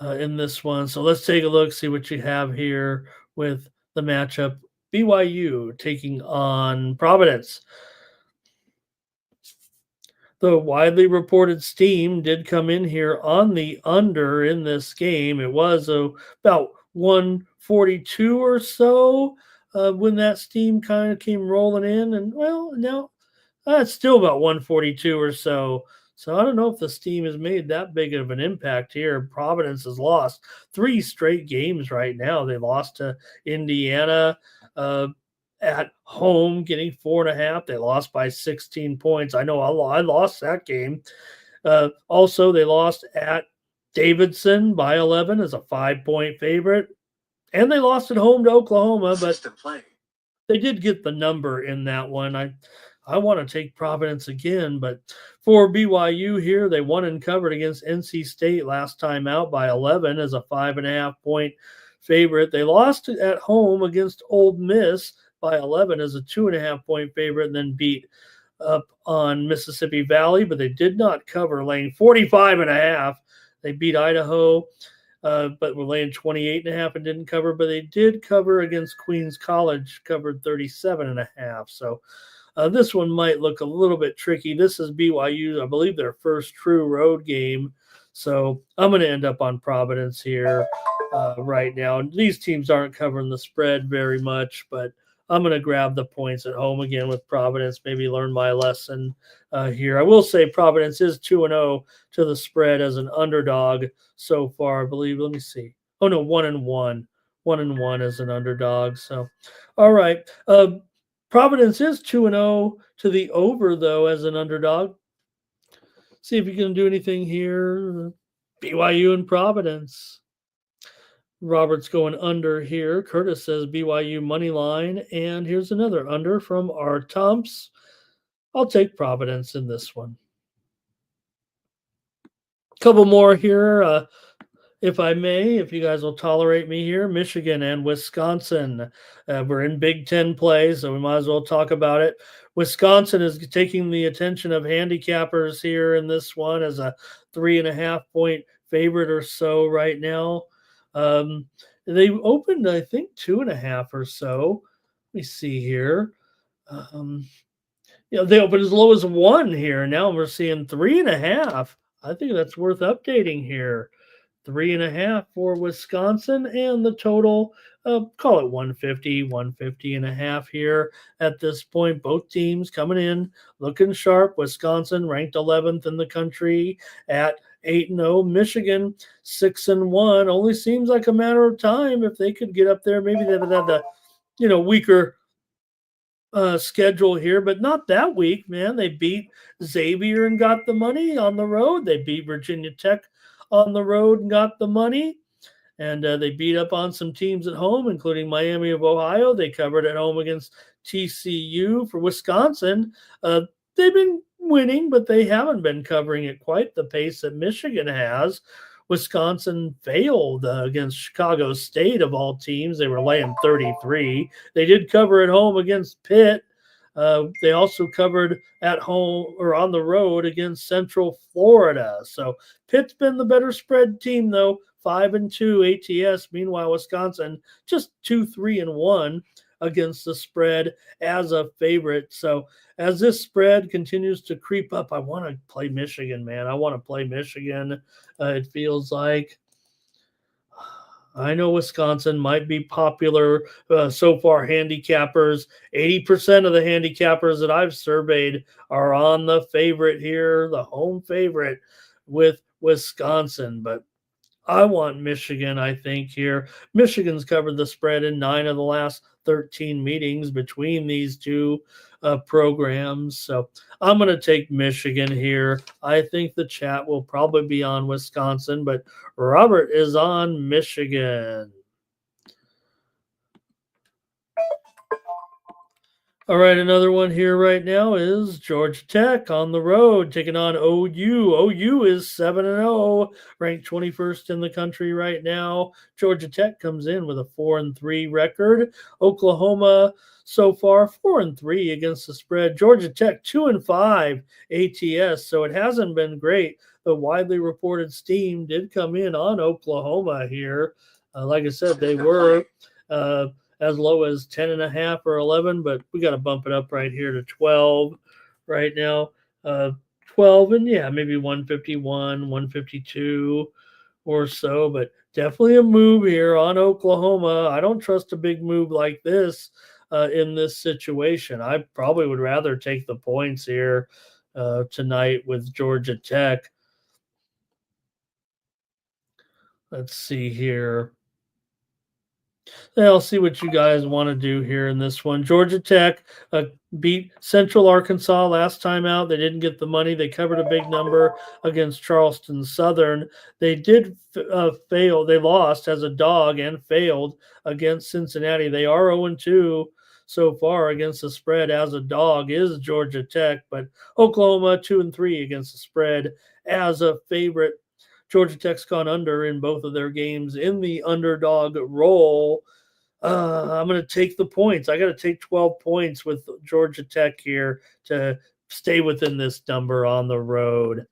S2: in this one. So let's take a look, see what you have here with the matchup. BYU taking on Providence. The widely reported steam did come in here on the under in this game. It was about 142 or so when that steam kind of came rolling in. And, well, now it's still about 142 or so. So I don't know if the steam has made that big of an impact here. Providence has lost 3 straight games right now. They lost to Indiana at home, getting 4.5. They lost by 16 points. I know I lost that game. Also, they lost at Davidson by 11 as a 5-point favorite. And they lost at home to Oklahoma, but they did get the number in that one. I want to take Providence again, but for BYU here, they won and covered against NC State last time out by 11 as a 5.5-point favorite. They lost at home against Ole Miss by 11 as a 2.5-point favorite, and then beat up on Mississippi Valley, but they did not cover, laying 45.5. They beat Idaho, but were laying 28.5 and didn't cover, but they did cover against Queens College, covered 37.5. So this one might look a little bit tricky. This is BYU, I believe, their first true road game. So I'm going to end up on Providence here right now. These teams aren't covering the spread very much, but I'm going to grab the points at home again with Providence, maybe learn my lesson here. I will say Providence is 2-0 to the spread as an underdog so far, I believe. Let me see. Oh, no, 1-1. 1-1 as an underdog. So, all right. Providence is 2-0 to the over, though, as an underdog. See if you can do anything here. BYU and Providence. Robert's going under here. Curtis says BYU money line. And here's another under from our Tomps. I'll take Providence in this one. Couple more here, if I may, if you guys will tolerate me here. Michigan and Wisconsin. We're in Big Ten play, so we might as well talk about it. Wisconsin is taking the attention of handicappers here in this one as a 3.5-point favorite or so right now. They opened, I think, 2.5 or so. Let me see here. Um, they opened as low as one here. Now we're seeing 3.5. I think that's worth updating here. 3.5 for Wisconsin, and the total, call it 150, 150 and a half here at this point. Both teams coming in looking sharp. Wisconsin ranked 11th in the country at 8-0. Michigan 6-1. Only seems like a matter of time if they could get up there. Maybe they would have the weaker schedule here, but not that weak, man. They beat Xavier and got the money on the road. They beat Virginia Tech on the road and got the money. And they beat up on some teams at home, including Miami of Ohio. They covered at home against TCU. For Wisconsin, they've been winning, but they haven't been covering at quite the pace that Michigan has. Wisconsin failed against Chicago State, of all teams. They were laying 33. They did cover at home against Pitt. They also covered at home or on the road against Central Florida. So Pitt's been the better spread team, though. 5-2 ATS. Meanwhile, Wisconsin just 2-3-1 against the spread as a favorite. So as this spread continues to creep up, I want to play Michigan, man. I want to play Michigan. It feels like. I know Wisconsin might be popular so far. Handicappers, 80% of the handicappers that I've surveyed are on the favorite here, the home favorite with Wisconsin. But I want Michigan, I think, here. Michigan's covered the spread in 9 of the last 13 meetings between these two programs. So I'm going to take Michigan here. I think the chat will probably be on Wisconsin, but Robert is on Michigan. All right, another one here right now is Georgia Tech on the road taking on OU. OU is 7-0, ranked 21st in the country right now. Georgia Tech comes in with a 4-3 record. Oklahoma so far 4-3 against the spread. Georgia Tech 2-5 ATS, so it hasn't been great. The widely reported steam did come in on Oklahoma here. Like I said, they were as low as 10.5 or 11, but we got to bump it up right here to 12 right now. 12 and maybe 151, 152 or so, but definitely a move here on Oklahoma. I don't trust a big move like this in this situation. I probably would rather take the points here tonight with Georgia Tech. Let's see here. I'll see what you guys want to do here in this one. Georgia Tech beat Central Arkansas last time out. They didn't get the money. They covered a big number against Charleston Southern. They did fail. They lost as a dog and failed against Cincinnati. They are 0-2 so far against the spread as a dog is Georgia Tech, but Oklahoma 2-3 against the spread as a favorite. Georgia Tech's gone under in both of their games in the underdog role. I'm going to take the points. I got to take 12 points with Georgia Tech here to stay within this number on the road.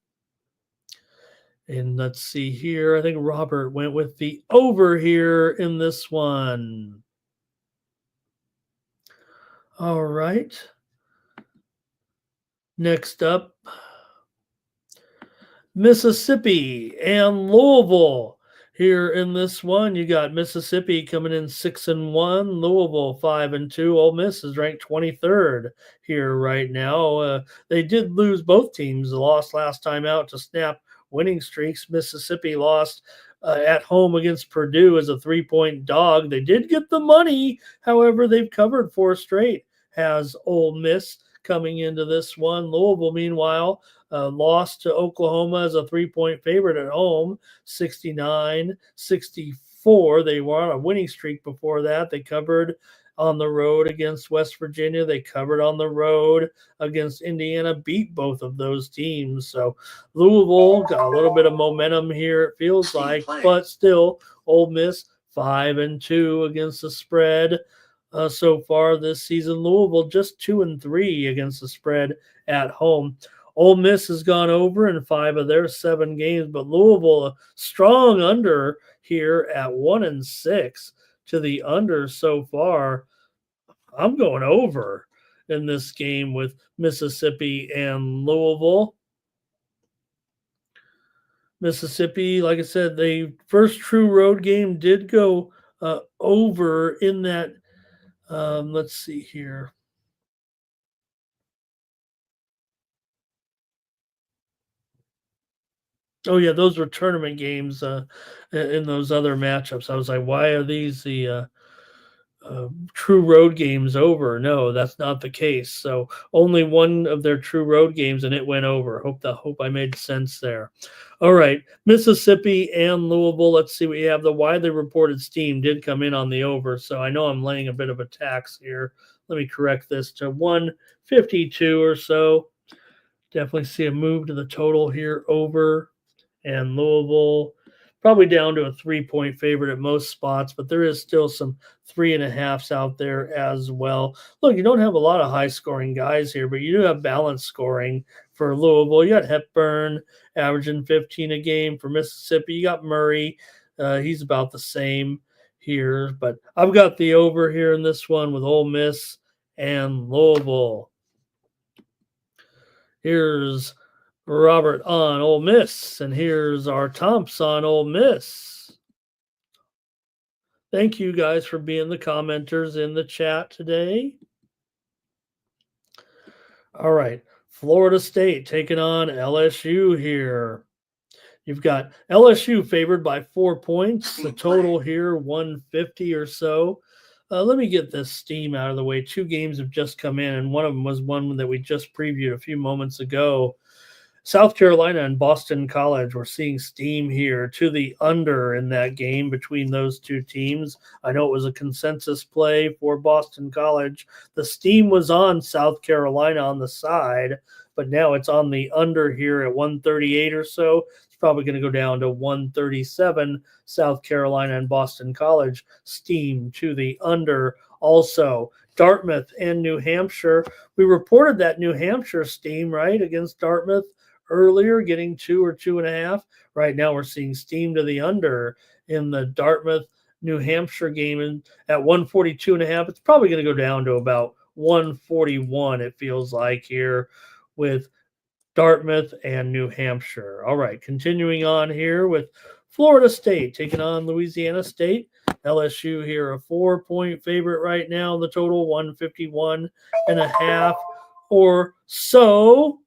S2: And let's see here. I think Robert went with the over here in this one. All right. Next up, Mississippi and Louisville. Here in this one, you got Mississippi coming in 6-1, Louisville 5-2. Ole Miss is ranked 23rd here right now. They did lose both teams. They lost last time out to snap winning streaks. Mississippi lost at home against Purdue as a 3-point dog. They did get the money. However, they've covered 4 straight, has Ole Miss coming into this one. Louisville, meanwhile, lost to Oklahoma as a 3-point favorite at home, 69-64. They were on a winning streak before that. They covered on the road against West Virginia. They covered on the road against Indiana, beat both of those teams. So Louisville got a little bit of momentum here, it feels like, but still, Ole Miss 5-2 against the spread. So far this season, Louisville just 2-3 against the spread at home. Ole Miss has gone over in 5 of their 7 games, but Louisville a strong under here at 1-6 to the under so far. I'm going over in this game with Mississippi and Louisville. Mississippi, like I said, the first true road game did go over in that. Let's see here. Oh yeah, those were tournament games in those other matchups. I was like, why are these the true road games over? No, that's not the case. So only one of their true road games, and it went over. Hope I made sense there. All right, Mississippi and Louisville. Let's see. We have the widely reported steam did come in on the over, so I know I'm laying a bit of a tax here. Let me correct this to 152 or so. Definitely see a move to the total here over, and Louisville probably down to a 3-point favorite at most spots, but there is still some 3.5s out there as well. Look, you don't have a lot of high scoring guys here, but you do have balanced scoring for Louisville. You got Hepburn averaging 15 a game. For Mississippi, you got Murray. He's about the same here, but I've got the over here in this one with Ole Miss and Louisville. Here's Robert on Ole Miss, and here's our Thompson on Ole Miss. Thank you guys for being the commenters in the chat today. All right, Florida State taking on LSU here. You've got LSU favored by 4 points. The total here, 150 or so. Let me get this steam out of the way. 2 games have just come in, and one of them was one that we just previewed a few moments ago. South Carolina and Boston College, we're seeing steam here to the under in that game between those 2 teams. I know it was a consensus play for Boston College. The steam was on South Carolina on the side, but now it's on the under here at 138 or so. It's probably going to go down to 137. South Carolina and Boston College, steam to the under. Also, Dartmouth and New Hampshire. We reported that New Hampshire steam, right, against Dartmouth earlier, getting 2 or 2.5. Right now, we're seeing steam to the under in the Dartmouth New Hampshire game, and at 142.5. It's probably going to go down to about 141. It feels like here with Dartmouth and New Hampshire. All right, continuing on here with Florida State taking on Louisiana State. LSU here, a 4-point favorite right now. The total 151.5 or so.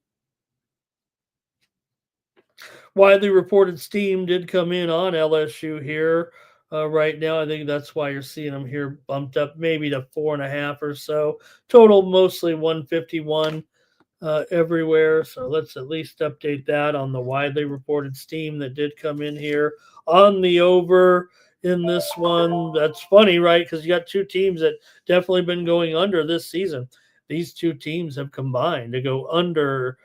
S2: Widely reported steam did come in on LSU here right now. I think that's why you're seeing them here bumped up maybe to 4.5 or so. Total mostly 151 everywhere. So let's at least update that on the widely reported steam that did come in here on the over in this one. That's funny, right? Because you got 2 teams that definitely been going under this season. These 2 teams have combined to go under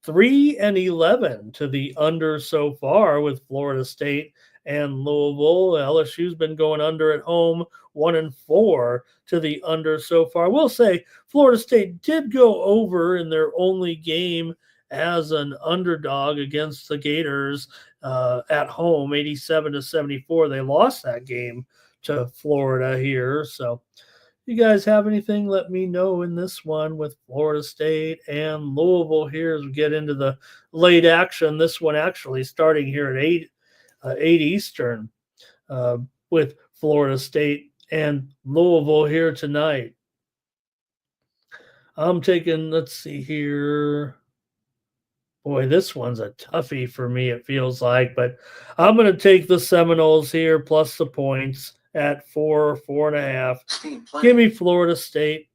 S2: 3-11 to the under so far with Florida State and Louisville. LSU's been going under at home, 1-4 to the under so far. We'll say Florida State did go over in their only game as an underdog against the Gators at home, 87-74. They lost that game to Florida here. So you guys have anything, let me know in this one with Florida State and Louisville here as we get into the late action. This one actually starting here at 8 Eastern with Florida State and Louisville here tonight. I'm taking, let's see here. Boy, this one's a toughie for me, it feels like, but I'm going to take the Seminoles here plus the points at 4.5. Give me Florida State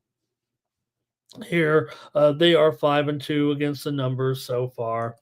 S2: here. They are 5-2 against the numbers so far.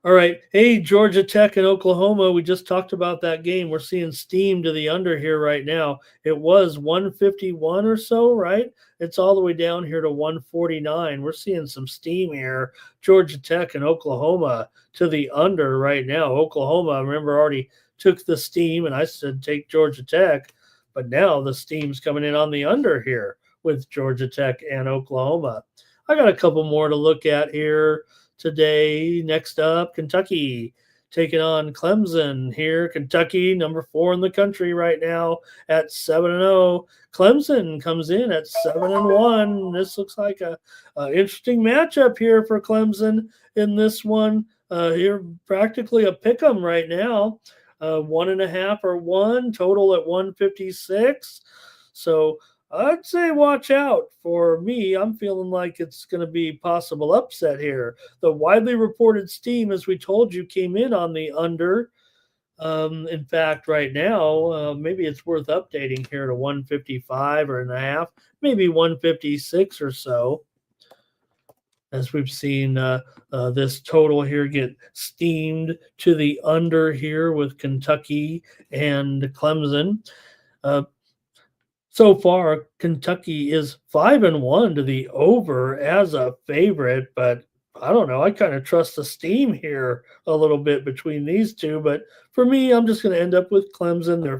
S2: All right. Hey, Georgia Tech and Oklahoma. We just talked about that game. We're seeing steam to the under here right now. It was 151 or so, right? It's all the way down here to 149. We're seeing some steam here. Georgia Tech and Oklahoma to the under right now. Oklahoma, remember, already took the steam, and I said take Georgia Tech, but now the steam's coming in on the under here with Georgia Tech and Oklahoma. I got a couple more to look at here today. Next up, Kentucky taking on Clemson here. Kentucky, number 4 in the country right now at 7-0. Clemson comes in at 7-1. This looks like a interesting matchup here for Clemson in this one. Here, practically a pick 'em right now. 1.5 or 1 total at 156. So I'd say watch out. For me, I'm feeling like it's going to be possible upset here. The widely reported steam, as we told you, came in on the under. In fact, right now, maybe it's worth updating here to 155 or and a half, maybe 156 or so, as we've seen this total here get steamed to the under here with Kentucky and Clemson. Uh, so far, Kentucky is 5-1 to the over as a favorite, but I don't know. I kind of trust the steam here a little bit between these two, but for me, I'm just going to end up with Clemson. They're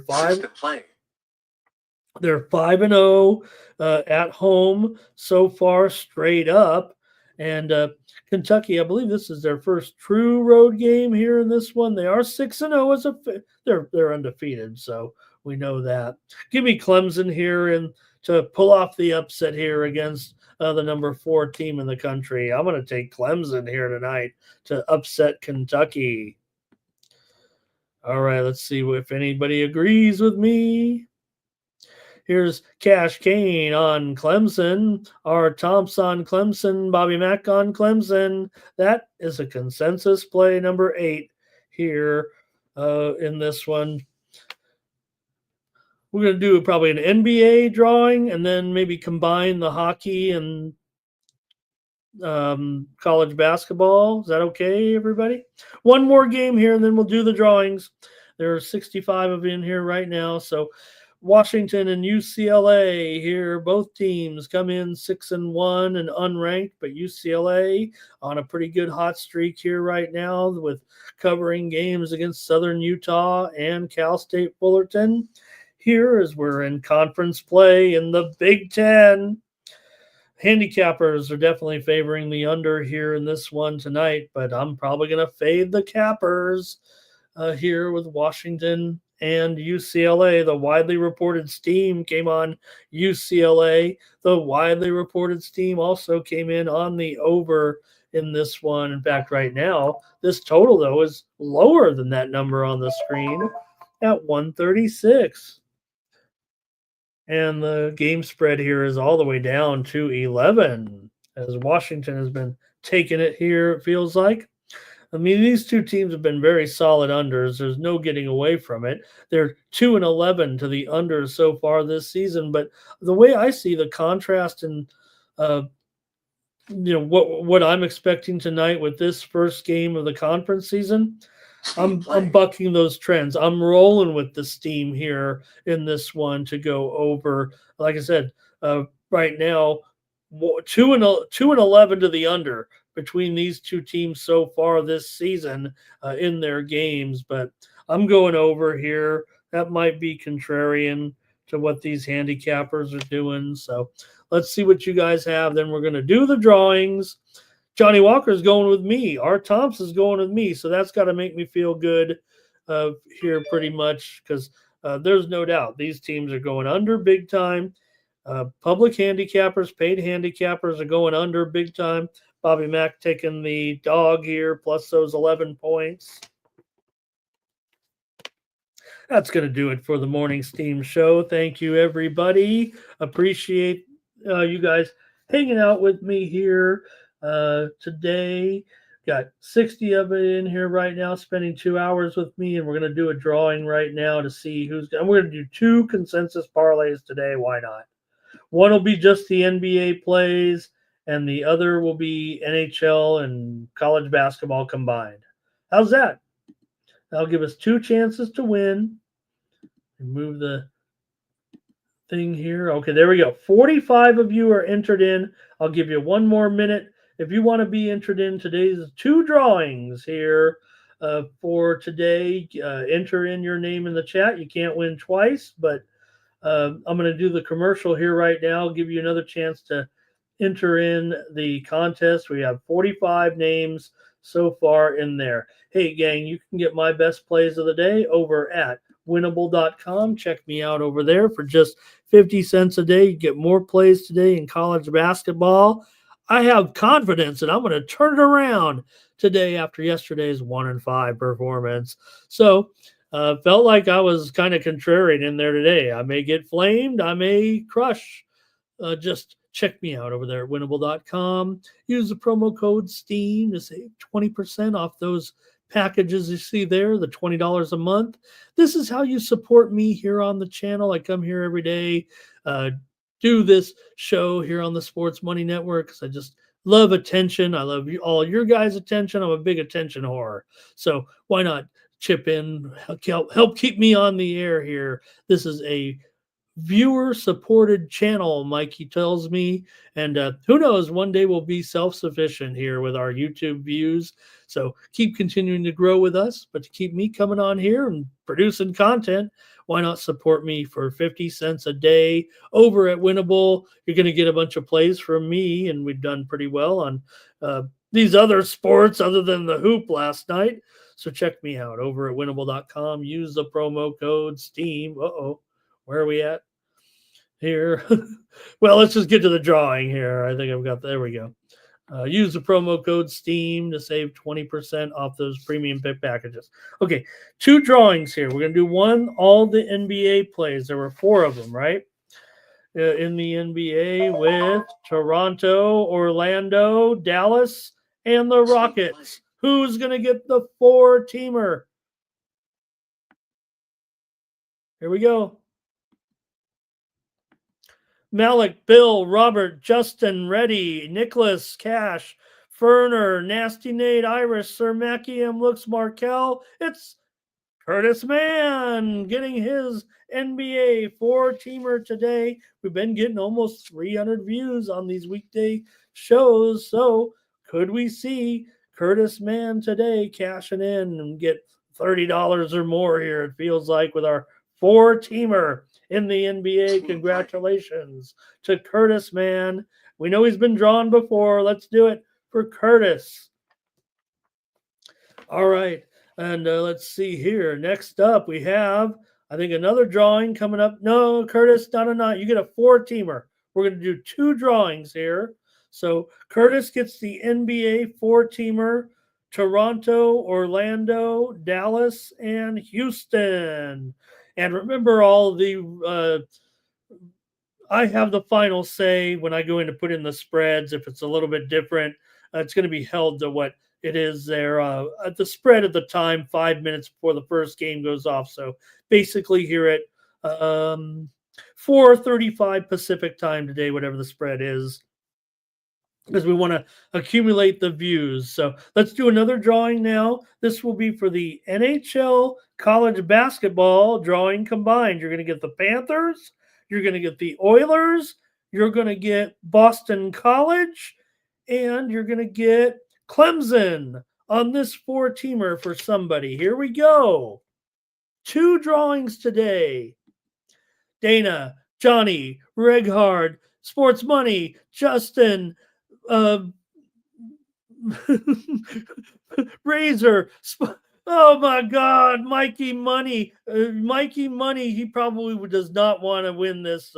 S2: 5-0 at home so far, straight up, and Kentucky, I believe this is their first true road game here in this one. They are 6-0 as they're undefeated, so we know that. Give me Clemson here and to pull off the upset here against the number 4 team in the country. I'm going to take Clemson here tonight to upset Kentucky. All right, let's see if anybody agrees with me. Here's Cash Kane on Clemson, our Thompson on Clemson, Bobby Mack on Clemson. That is a consensus play number 8 here in this one. We're going to do probably an NBA drawing and then maybe combine the hockey and college basketball. Is that okay, everybody? One more game here and then we'll do the drawings. There are 65 of you in here right now, so Washington and UCLA here. Both teams come in 6-1 and unranked, but UCLA on a pretty good hot streak here right now with covering games against Southern Utah and Cal State Fullerton. Here as we're in conference play in the Big Ten. Handicappers are definitely favoring the under here in this one tonight, but I'm probably going to fade the cappers here with Washington and UCLA. The widely reported steam came on UCLA. The widely reported steam also came in on the over in this one. In fact, right now, this total, though, is lower than that number on the screen at 136. And the game spread here is all the way down to 11 as Washington has been taking it here, it feels like. I mean, these two teams have been very solid unders. There's no getting away from it. They're 2-11 to the unders so far this season. But the way I see the contrast and what I'm expecting tonight with this first game of the conference season, I'm bucking those trends. I'm rolling with the steam here in this one to go over. Like I said, right now, 2-11 to the under between these two teams so far this season in their games. But I'm going over here. That might be contrarian to what these handicappers are doing. So let's see what you guys have. Then we're going to do the drawings. Johnny Walker's going with me. Art Thompson's going with me. So that's got to make me feel good here pretty much because there's no doubt these teams are going under big time. Public handicappers, paid handicappers are going under big time. Bobby Mack taking the dog here plus those 11 points. That's going to do it for the Morning Steam Show. Thank you, everybody. Appreciate you guys hanging out with me here today. Got 60 of it in here right now, spending 2 hours with me, and we're going to do a drawing right now to see who's going. We're going to do 2 consensus parlays today. Why not? One will be just the NBA plays, and the other will be NHL and college basketball combined. How's that? That'll give us 2 chances to win. Move the thing here. Okay, there we go. 45 of you are entered in. I'll give you 1 more minute. If you want to be entered in today's 2 drawings here for today, enter in your name in the chat. You can't win twice, but I'm going to do the commercial here right now. I'll give you another chance to enter in the contest. We have 45 names so far in there. Hey, gang, you can get my best plays of the day over at winnable.com. Check me out over there for just 50 cents a day. You get more plays today in college basketball. I have confidence that I'm going to turn it around today after yesterday's 1-5 performance. So, felt like I was kind of contrarian in there today. I may get flamed, I may crush. Just check me out over there at winnable.com. Use the promo code STEAM to save 20% off those packages you see there, the $20 a month. This is how you support me here on the channel. I come here every day, do this show here on the Sports Money Network because I just love attention. I love all your guys' attention. I'm a big attention whore. So why not chip in, help keep me on the air here. This is a viewer supported channel, Mikey tells me. And who knows, one day we'll be self sufficient here with our YouTube views. So keep continuing to grow with us. But to keep me coming on here and producing content, why not support me for 50 cents a day over at Winnable? You're going to get a bunch of plays from me, and we've done pretty well on these other sports other than the hoop last night. So check me out over at winnable.com. Use the promo code STEAM. Where are we at here? Well, let's just get to the drawing here. I think I've got, there we go. Use the promo code STEAM to save 20% off those premium pick packages. Okay, 2 drawings here. We're going to do one, all the NBA plays. There were 4 of them, right? In the NBA with Toronto, Orlando, Dallas, and the Rockets. Who's going to get the 4-teamer? Here we go. Malik, Bill, Robert, Justin, Reddy, Nicholas, Cash, Ferner, Nasty Nate, Irish, Sir Mackie, M. Looks, Markel. It's Curtis Mann getting his NBA 4-teamer today. We've been getting almost 300 views on these weekday shows. So could we see Curtis Mann today cashing in and get $30 or more here? It feels like with our 4-teamer in the NBA. Congratulations to Curtis Mann. We know he's been drawn before. Let's do it for Curtis. All right. And let's see here. Next up, we have, I think, another drawing coming up. No, Curtis, not. You get a 4-teamer. We're going to do 2 drawings here. So Curtis gets the NBA 4-teamer, Toronto, Orlando, Dallas, and Houston. And remember, all the I have the final say when I go in to put in the spreads. If it's a little bit different, it's going to be held to what it is there at the spread at the time, 5 minutes before the first game goes off. So basically here at 4:35 Pacific time today, whatever the spread is, because we want to accumulate the views. So let's do another drawing now. This will be for the NHL college basketball drawing combined. You're going to get the Panthers, you're going to get the Oilers, you're going to get Boston College, and you're going to get Clemson on this 4-teamer for somebody. Here we go. 2 drawings today. Dana, Johnny, Reghard, Sports Money, Justin, Razor. Oh my God, Mikey Money. Mikey Money, he probably does not want to win this.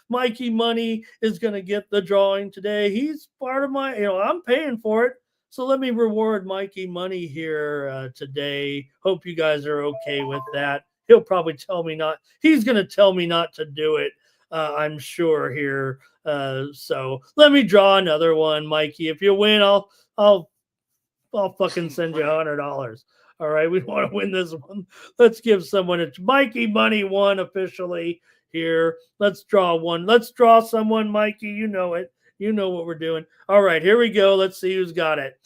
S2: Mikey Money is going to get the drawing today. He's part of my, I'm paying for it. So let me reward Mikey Money here today. Hope you guys are okay with that. He'll probably tell me not. He's going to tell me not to do it. I'm sure here. So let me draw another one, Mikey. If you win, I'll fucking send you $100. All right, we want to win this one. Let's give someone a Mikey Money 1 officially here. Let's draw one. Let's draw someone, Mikey. You know it. You know what we're doing. All right, here we go. Let's see who's got it.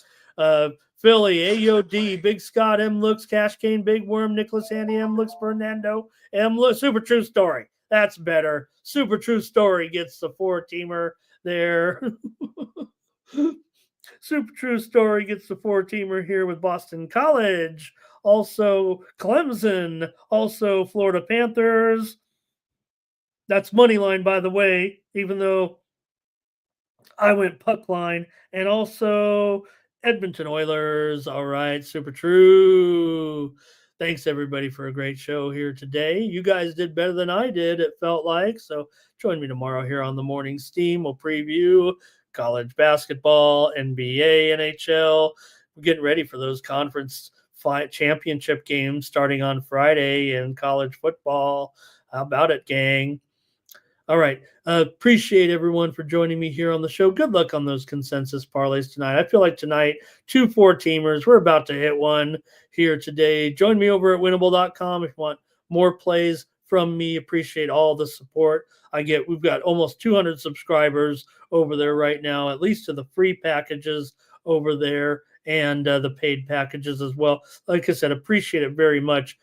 S2: Philly, AOD, Big Scott, M. Looks, Cash Cane, Big Worm, Nicholas Handy, M. Looks, Fernando, M. Looks, Super True Story. That's better. Super True Story gets the 4-teamer there. Super True Story gets the 4-teamer here with Boston College. Also Clemson. Also Florida Panthers. That's money line, by the way, even though I went puck line, and also Edmonton Oilers. All right, super true. Thanks everybody for a great show here today. You guys did better than I did, it felt like. So join me tomorrow here on the Morning Steam. We'll preview college basketball, NBA, NHL. We're getting ready for those conference championship games starting on Friday in college football. How about it, gang? All right. Appreciate everyone for joining me here on the show. Good luck on those consensus parlays tonight. I feel like tonight, 2 4-teamers. We're about to hit one here today. Join me over at winnable.com if you want more plays from me. Appreciate all the support I get. We've got almost 200 subscribers over there right now, at least to the free packages over there and the paid packages as well. Like I said, appreciate it very much.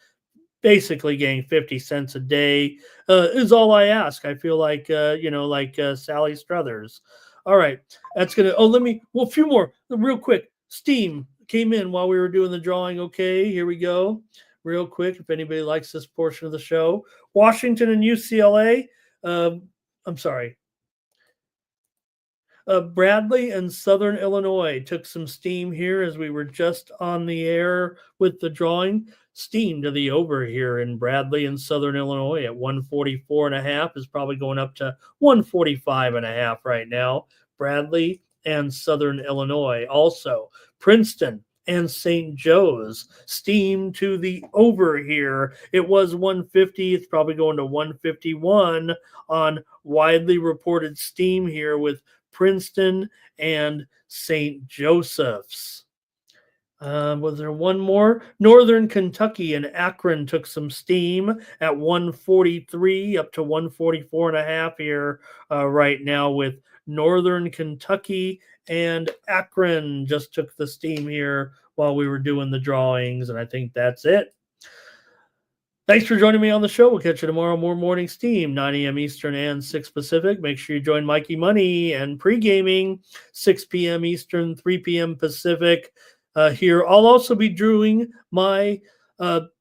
S2: Basically getting 50 cents a day is all I ask. I feel like, Sally Struthers. All right. That's going to, a few more real quick. Steam came in while we were doing the drawing. Okay, here we go. Real quick, if anybody likes this portion of the show. Washington and UCLA. Bradley and Southern Illinois took some steam here as we were just on the air with the drawing. Steam to the over here in Bradley and Southern Illinois at 144.5 is probably going up to 145.5 right now. Bradley and Southern Illinois. Also, Princeton and St. Joe's. Steam to the over here. It was 150. It's probably going to 151 on widely reported steam here with Princeton and St. Joseph's. Was there one more? Northern Kentucky and Akron took some steam at 143 up to 144.5 here right now with Northern Kentucky and Akron just took the steam here while we were doing the drawings, and I think that's it. Thanks for joining me on the show. We'll catch you tomorrow. More Morning Steam, 9 a.m. Eastern and 6 Pacific. Make sure you join Mikey Money and pre-gaming, 6 p.m. Eastern, 3 p.m. Pacific. Here, I'll also be doing my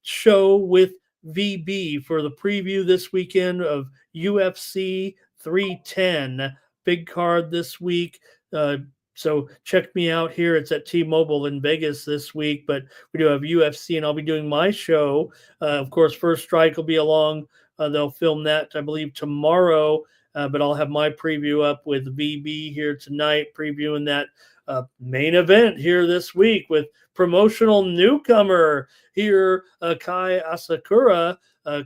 S2: show with VB for the preview this weekend of UFC 310. Big card this week. So check me out here. It's at T-Mobile in Vegas this week, but we do have UFC, and I'll be doing my show. Of course, First Strike will be along. They'll film that, I believe, tomorrow, but I'll have my preview up with VB here tonight, previewing that main event here this week with promotional newcomer here, Kai Asakura,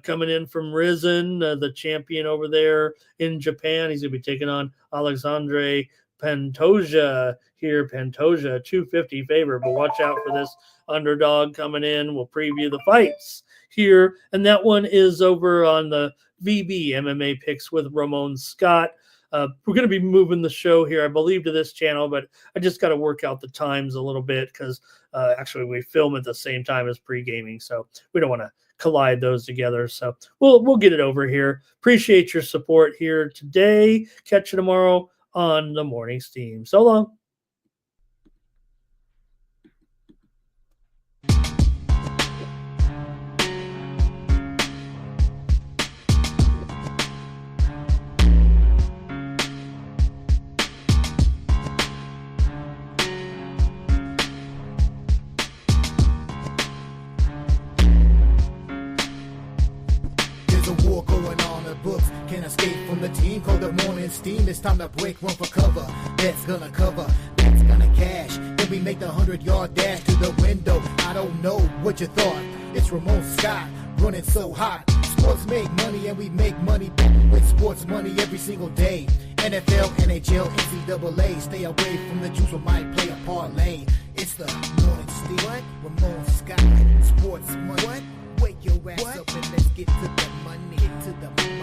S2: coming in from Risen, the champion over there in Japan. He's going to be taking on Alexandre Pantoja here. Pantoja, 250 favorite, but watch out for this underdog coming in. We'll preview the fights here, and that one is over on the VB MMA picks with Ramon Scott. We're going to be moving the show here, I believe, to this channel, but I just got to work out the times a little bit because actually we film at the same time as pre-gaming, so we don't want to collide those together. So we'll get it over here. Appreciate your support here today. Catch you tomorrow on the Morning Steam. So long.
S1: Can't escape from the team, called the Morning Steam. It's time to break, run for cover. That's gonna cover, that's gonna cash. Then we make the 100-yard dash to the window. I don't know what you thought. It's Ramon Scott, running so hot. Sports make money and we make money with sports money every single day. NFL, NHL, NCAA. Stay away from the juice or might play a parlay. It's the Morning Steam. What? Ramon Scott, sports money. What? Wake your ass up and let's get to the money. Get to the money.